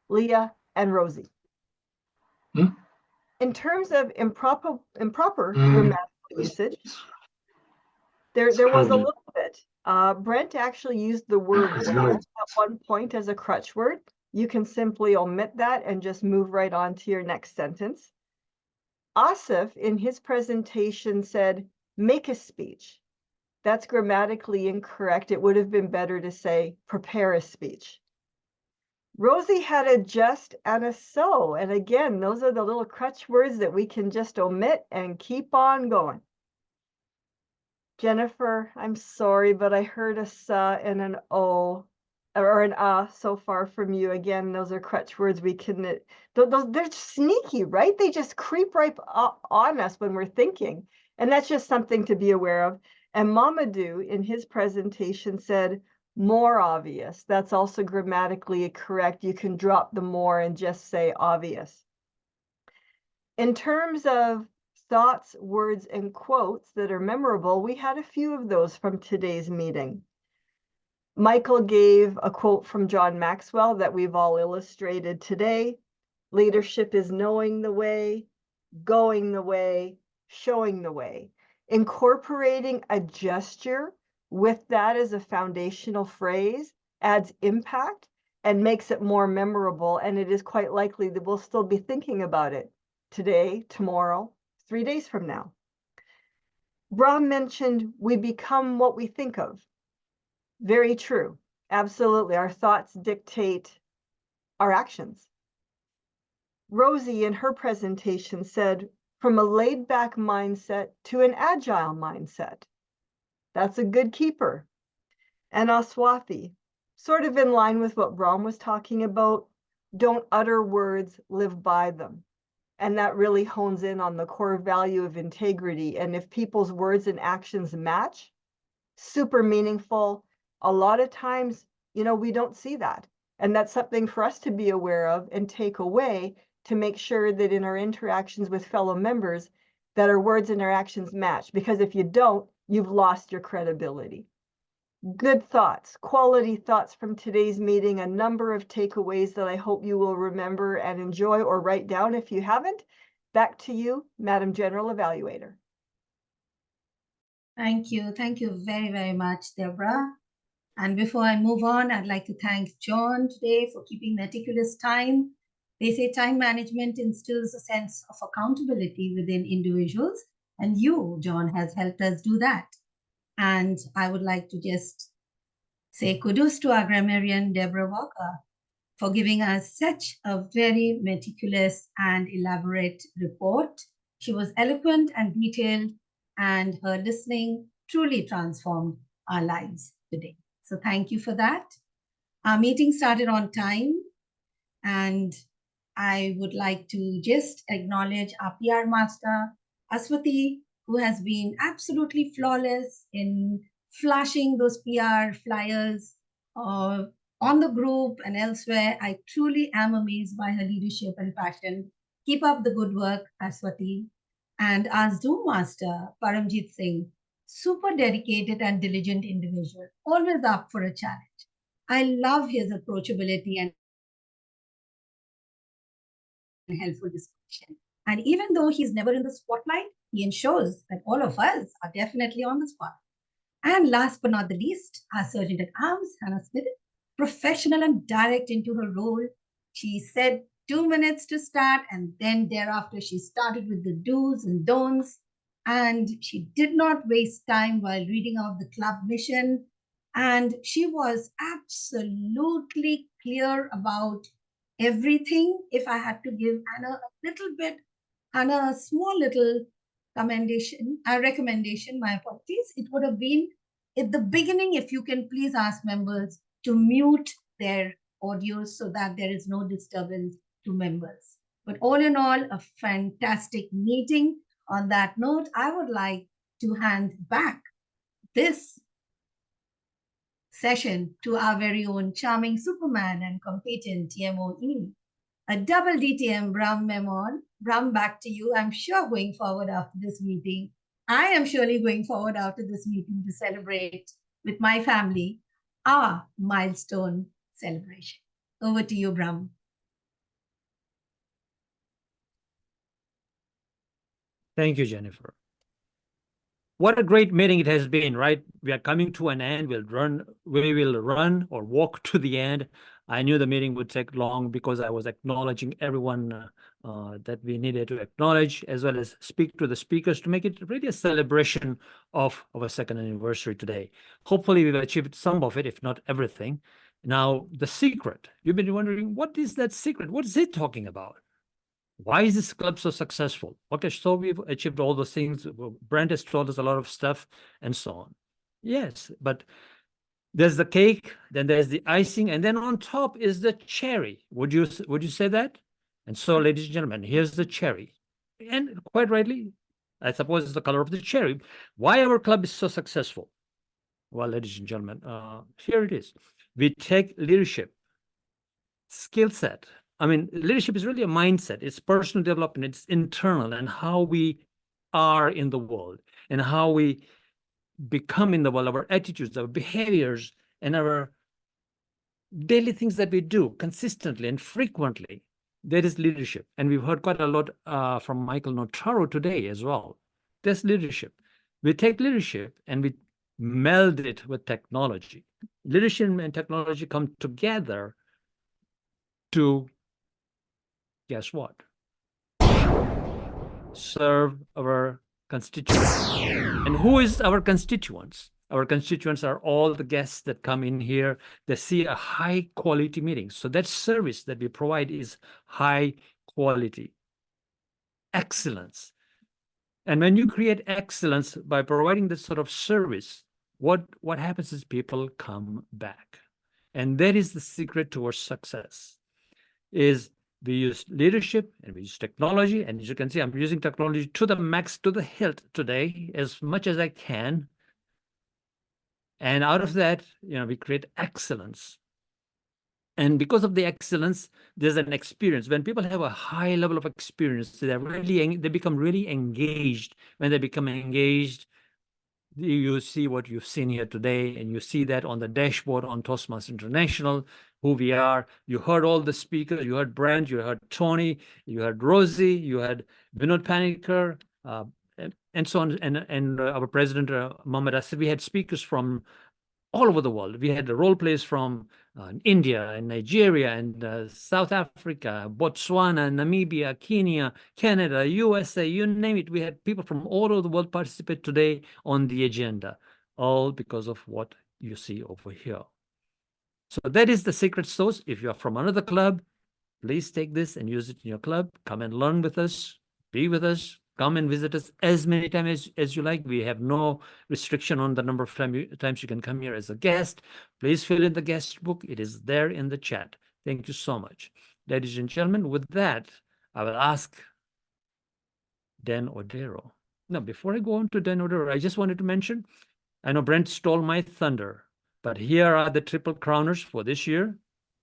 Leah, and Rozy. In terms of improper grammatical usage, there was a little bit. Brent actually used the word well at one point as a crutch word. You can simply omit that and just move right on to your next sentence. Asif, in his presentation, said, make a speech. That's grammatically incorrect. It would have been better to say, prepare a speech. Rozy had a just and a so. And again, those are the little crutch words that we can just omit and keep on going. Jennifer, I'm sorry, but I heard a sa and an o or an so far from you. Again, those are crutch words we can, they're sneaky, right? They just creep right on us when we're thinking. And that's just something to be aware of. And Mamadou in his presentation said, more obvious. That's also grammatically correct. You can drop the more and just say obvious. In terms of thoughts, words, and quotes that are memorable, we had a few of those from today's meeting. Michael gave a quote from John Maxwell that we've all illustrated today. Leadership is knowing the way, going the way, showing the way. Incorporating a gesture with that as a foundational phrase adds impact and makes it more memorable. And it is quite likely that we'll still be thinking about it today, tomorrow, 3 days from now. Brahm mentioned we become what we think of. Very true. Absolutely. Our thoughts dictate our actions. Rozy in her presentation said, from a laid-back mindset to an agile mindset. That's a good keeper. And Aswathi, sort of in line with what Brahm was talking about, don't utter words, live by them. And that really hones in on the core value of integrity. And if people's words and actions match, super meaningful. A lot of times, we don't see that. And that's something for us to be aware of and take away to make sure that in our interactions with fellow members, that our words and our actions match, because if you don't, you've lost your credibility. Good thoughts, quality thoughts from today's meeting, a number of takeaways that I hope you will remember and enjoy or write down if you haven't. Back to you, Madam General Evaluator. Thank you. Thank you very, very much, Deborah. And before I move on, I'd like to thank John today for keeping meticulous time. They say time management instills a sense of accountability within individuals, and you, John, has helped us do that. And I would like to just say kudos to our grammarian, Deborah Walker, for giving us such a very meticulous and elaborate report. She was eloquent and detailed, and her listening truly transformed our lives today. So thank you for that. Our meeting started on time, and I would like to just acknowledge our PR master, Aswati, who has been absolutely flawless in flashing those PR flyers on the group and elsewhere. I truly am amazed by her leadership and passion. Keep up the good work, Aswati. And our Zoom master, Paramjit Singh, super dedicated and diligent individual, always up for a challenge. I love his approachability and helpful discussion. And even though he's never in the spotlight, he ensures that all of us are definitely on the spot. And last but not the least, our Sergeant at Arms, Hannah Smith, professional and direct into her role. She said 2 minutes to start, and then thereafter she started with the do's and don'ts. And she did not waste time while reading out the club mission. And she was absolutely clear about everything. If I had to give Anna a little bit, Anna, a small little recommendation, my apologies, it would have been at the beginning, if you can please ask members to mute their audios so that there is no disturbance to members. But all in all, a fantastic meeting. On that note, I would like to hand back this session to our very own charming Superman and competent TMOD, a double DTM Brahm Memone. Brahm, back to you. I'm sure going forward after this meeting, I am surely going forward after this meeting to celebrate with my family our milestone celebration. Over to you, Brahm. Thank you, Jennifer. What a great meeting it has been, right? We are coming to an end. We will run or walk to the end. I knew the meeting would take long because I was acknowledging everyone that we needed to acknowledge, as well as speak to the speakers to make it really a celebration of our second anniversary today. Hopefully we've achieved some of it, if not everything. Now, the secret, you've been wondering, what is that secret? What is it talking about? Why is this club so successful? Okay, so we've achieved all those things. Brent has told us a lot of stuff and so on. Yes, but there's the cake, then there's the icing, and then on top is the cherry. Would you say that? And so, ladies and gentlemen, here's the cherry. And quite rightly, I suppose it's the color of the cherry. Why our club is so successful? Well, ladies and gentlemen, here it is. We take leadership, skill set. I mean, leadership is really a mindset. It's personal development. It's internal, and how we are in the world and how we become in the world, our attitudes, our behaviors, and our daily things that we do consistently and frequently. That is leadership. And we've heard quite a lot from Michael Notaro today as well. That's leadership. We take leadership and we meld it with technology. Leadership and technology come together to, guess what? Serve our constituents. And who is our constituents? Our constituents are all the guests that come in here. They see a high quality meeting. So that service that we provide is high quality, excellence. And when you create excellence by providing this sort of service, what happens is people come back. And that is the secret to our success, is we use leadership and we use technology. And as you can see, I'm using technology to the max, to the hilt today, as much as I can. And out of that, we create excellence. And because of the excellence, there's an experience. When people have a high level of experience, they become really engaged. When they become engaged, you see what you've seen here today, and you see that on the dashboard on Toastmasters International, who we are. You heard all the speakers. You heard Brent, you heard Tony, you heard Rozy, you had Vinod Panicker, and so on, and our president, Mohmad Asif. We had speakers from all over the world. We had the role players from India and Nigeria and South Africa, Botswana, Namibia, Kenya, Canada, USA, you name it. We had people from all over the world participate today on the agenda, all because of what you see over here. So that is the secret sauce. If you're from another club, please take this and use it in your club. Come and learn with us, be with us. Come and visit us as many times as you like. We have no restriction on the number of times you can come here as a guest. Please fill in the guest book. It is there in the chat. Thank you so much. Ladies and gentlemen, with that, I will ask Dan Odero. Now, before I go on to Dan Odero, I just wanted to mention, I know Brent stole my thunder, but here are the triple crowners for this year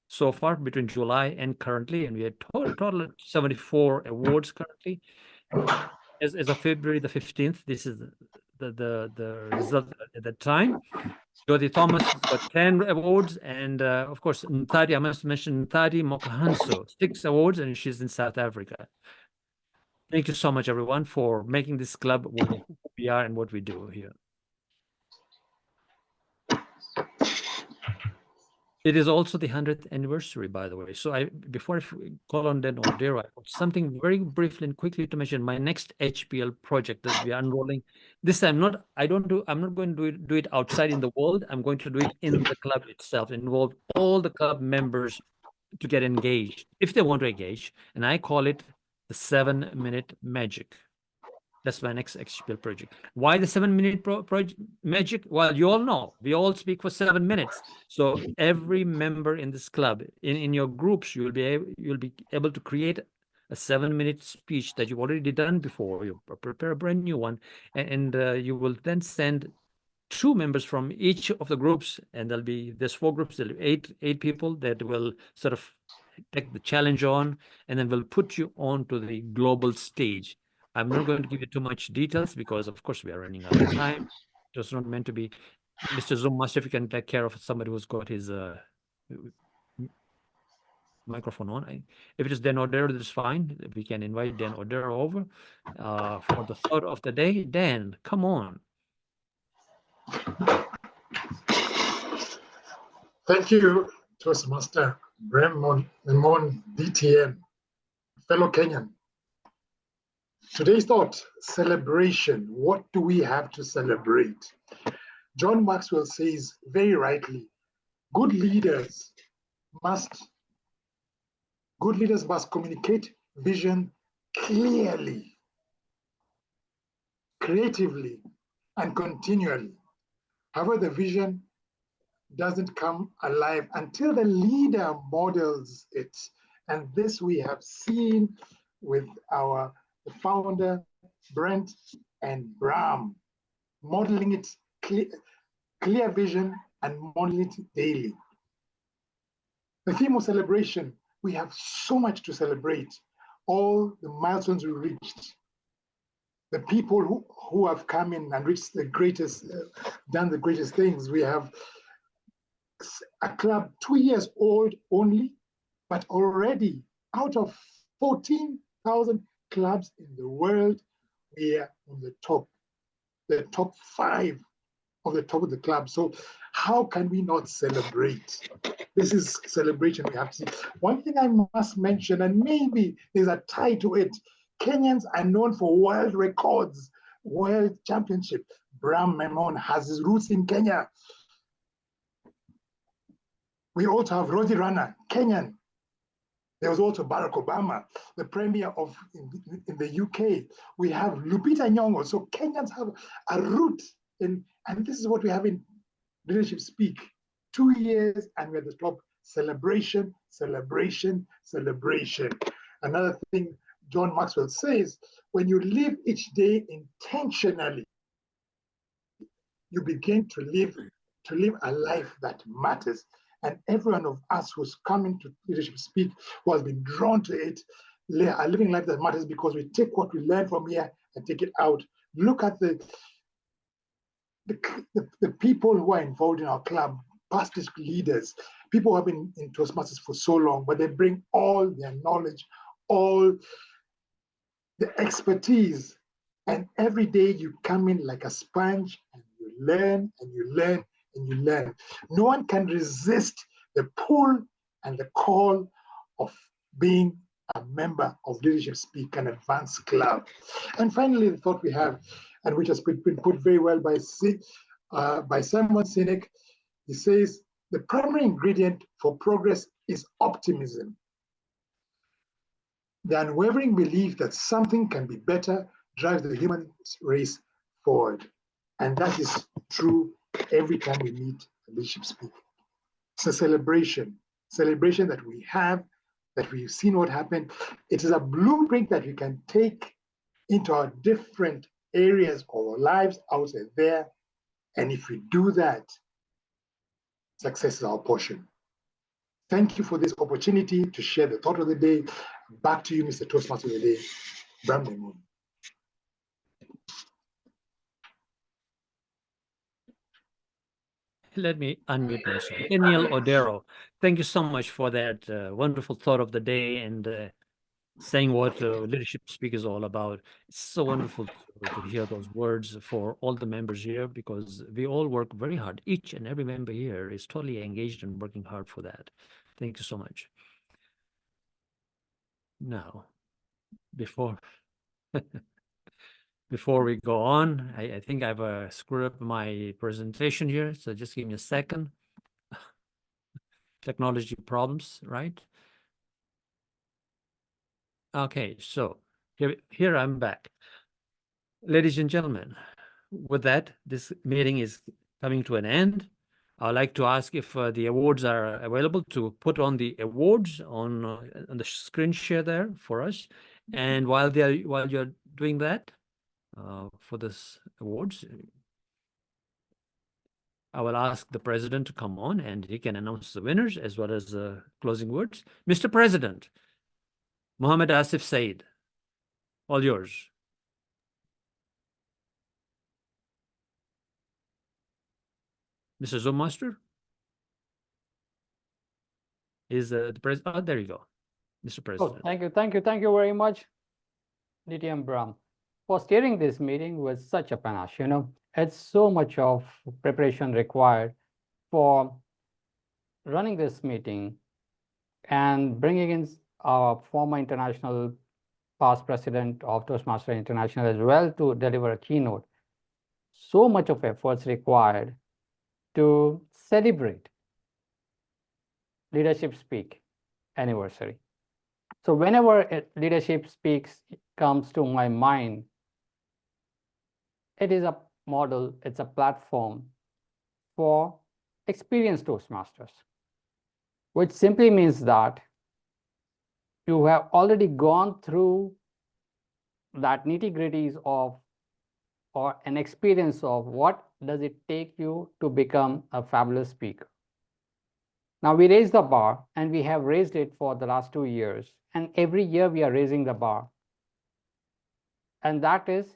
so far between July and currently, and we had total of 74 awards currently. As of February the 15th, this is the result at that time. Jody Thomas got 10 awards, and of course, Ntadi, I must mention Ntadi Mokahanso, 6 awards, and she's in South Africa. Thank you so much, everyone, for making this club what we are and what we do here. It is also the 100th anniversary, by the way. So before I call on Dan Odero, I have something very briefly and quickly to mention. My next HPL project that we are unrolling. This time, I'm not going to do it outside in the world. I'm going to do it in the club itself, involve all the club members to get engaged, if they want to engage. And I call it the 7-minute magic. That's my next HPL project. Why the 7-minute project magic? Well, you all know, we all speak for 7 minutes. So every member in this club, in your groups, you'll be able to create a 7-minute speech that you've already done before. You prepare a brand new one, and you will then send 2 members from each of the groups, and there's 4 groups, there'll be 8 people that will sort of take the challenge on, and then we'll put you onto the global stage. I'm not going to give you too much details because, of course, we are running out of time. It was not meant to be. Mr. Zoom Master, if you can take care of somebody who's got his microphone on. If it is Dan Odero, that's fine. We can invite Dan Odero over for the thought of the day. Dan, come on. Thank you, Toastmaster Brahm, Memone, DTN, fellow Kenyan. Today's thought, celebration. What do we have to celebrate? John Maxwell says very rightly, good leaders must communicate vision clearly, creatively, and continually. However, the vision doesn't come alive until the leader models it. And this we have seen with our founder, Brent and Brahm, modeling it clear vision and modeling it daily. The theme of celebration, we have so much to celebrate. All the milestones we reached, the people who have come in and reached the greatest, done the greatest things. We have a club 2 years old only, but already out of 14,000 clubs in the world, we are on the top 5 of the top of the club. So how can we not celebrate? This is celebration we have to see. One thing I must mention, and maybe there's a tie to it, Kenyans are known for world records, world championship. Brahm Memone has his roots in Kenya. We also have Rozy Rana, Kenyan. There was also Barack Obama, the premier in the UK. We have Lupita Nyong'o. So Kenyans have a root in, and this is what we have in leadership speak. 2 years and we're at the top. Celebration, celebration, celebration. Another thing John Maxwell says, when you live each day intentionally, you begin to live a life that matters. And every one of us who's coming to Leadership Speak, who has been drawn to it, are living life that matters because we take what we learn from here and take it out. Look at the people who are involved in our club, past leaders, people who have been in Toastmasters for so long, but they bring all their knowledge, all the expertise. And every day you come in like a sponge and you learn and you learn and you learn. No one can resist the pull and the call of being a member of Leadership Speak, an advanced club. And finally, the thought we have, and which has been put very well by Simon Sinek, he says, the primary ingredient for progress is optimism. The unwavering belief that something can be better drives the human race forward. And that is true every time we meet Leadership Speak. It's a celebration that we have, that we've seen what happened. It is a blueprint that we can take into our different areas of our lives outside there. And if we do that, success is our portion. Thank you for this opportunity to share the thought of the day. Back to you, Mr. Toastmaster of the day, Brahm Memone. Let me unmute myself. Daniel Odero, thank you so much for that wonderful thought of the day and saying what Leadership Speak is all about. It's so wonderful to hear those words for all the members here, because we all work very hard. Each and every member here is totally engaged and working hard for that. Thank you so much. Now, before we go on, I think I've screwed up my presentation here, so just give me a second. Technology problems, right? Okay, so here I'm back. Ladies and gentlemen, with that, this meeting is coming to an end. I'd like to ask if the awards are available to put on the awards on the screen share there for us. And while you're doing that, for this awards, I will ask the president to come on and he can announce the winners as well as the closing words. Mr. President, Mohmad Asif Saiyed, all yours. Mr. Zoom Master? Is the president? Oh, there you go, Mr. President. Oh, thank you very much, DTM Brahm, for steering this meeting with such a panache. You know, it's so much of preparation required for running this meeting and bringing in our former international past president of Toastmaster International as well to deliver a keynote. So much of efforts required to celebrate Leadership Speak anniversary. So whenever Leadership Speaks comes to my mind, it is a model, it's a platform for experienced Toastmasters, which simply means that you have already gone through that nitty-gritties of, or an experience of, what does it take you to become a fabulous speaker. Now we raise the bar, and we have raised it for the last 2 years, and every year we are raising the bar. And that is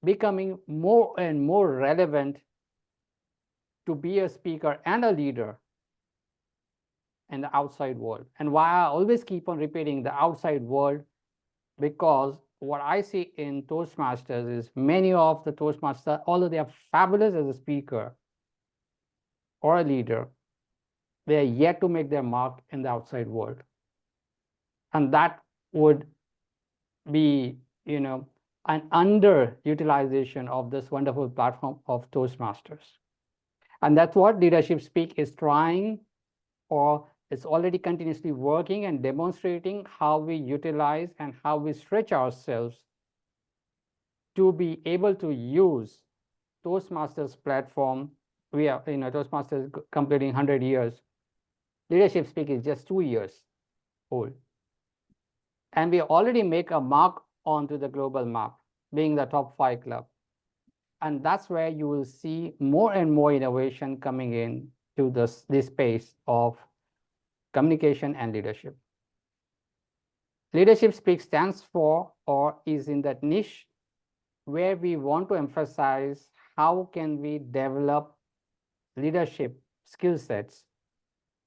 becoming more and more relevant to be a speaker and a leader in the outside world. And why I always keep on repeating the outside world, because what I see in Toastmasters is many of the Toastmasters, although they are fabulous as a speaker or a leader, they are yet to make their mark in the outside world. And that would be, you know, an underutilization of this wonderful platform of Toastmasters. And that's what Leadership Speak is trying, or it's already continuously working and demonstrating how we utilize and how we stretch ourselves to be able to use Toastmasters platform. We are, Toastmasters completing 100 years. Leadership Speak is just 2 years old. And we already make a mark onto the global map, being the top 5 club. And that's where you will see more and more innovation coming in to this space of communication and leadership. Leadership Speak stands for or is in that niche where we want to emphasize how can we develop leadership skill sets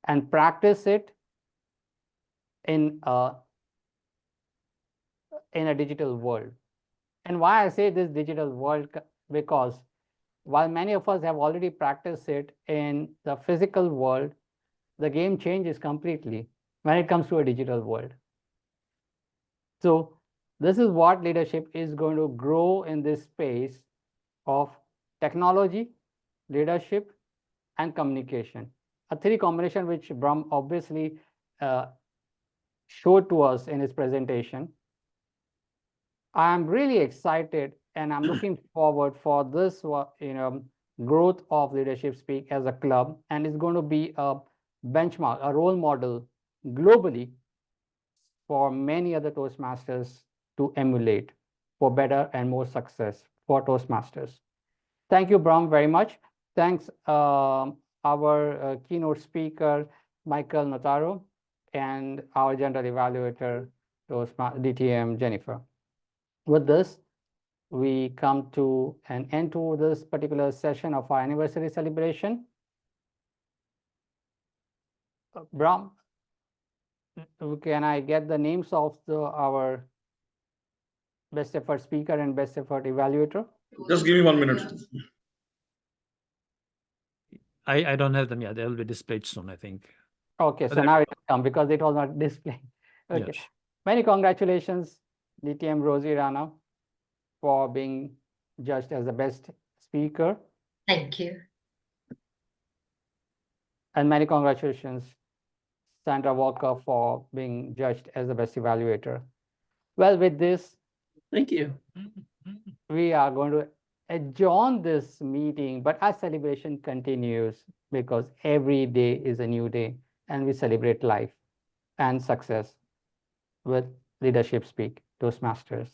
and practice it in a digital world. And why I say this digital world, because while many of us have already practiced it in the physical world, the game changes completely when it comes to a digital world. So this is what leadership is going to grow in this space of technology, leadership, and communication. A three combination which Brahm obviously showed to us in his presentation. I am really excited and I'm looking forward for this growth of Leadership Speak as a club, and it's going to be a benchmark, a role model globally for many other Toastmasters to emulate for better and more success for Toastmasters. Thank you, Brahm, very much. Thanks our keynote speaker, Michael Notaro, and our general evaluator, DTM Jennifer. With this, we come to an end to this particular session of our anniversary celebration. Brahm, can I get the names of our best effort speaker and best effort evaluator? Just give me 1 minute. I don't have them yet. They'll be displayed soon, I think. Okay, so now it will come because it was not displayed. Okay. Yes. Many congratulations, DTM Rozy, Rana, for being judged as the best speaker. Thank you. And many congratulations, Sandra Walker, for being judged as the best evaluator. Well, with this, thank you. We are going to adjourn this meeting, but our celebration continues because every day is a new day and we celebrate life and success with Leadership Speak Toastmasters.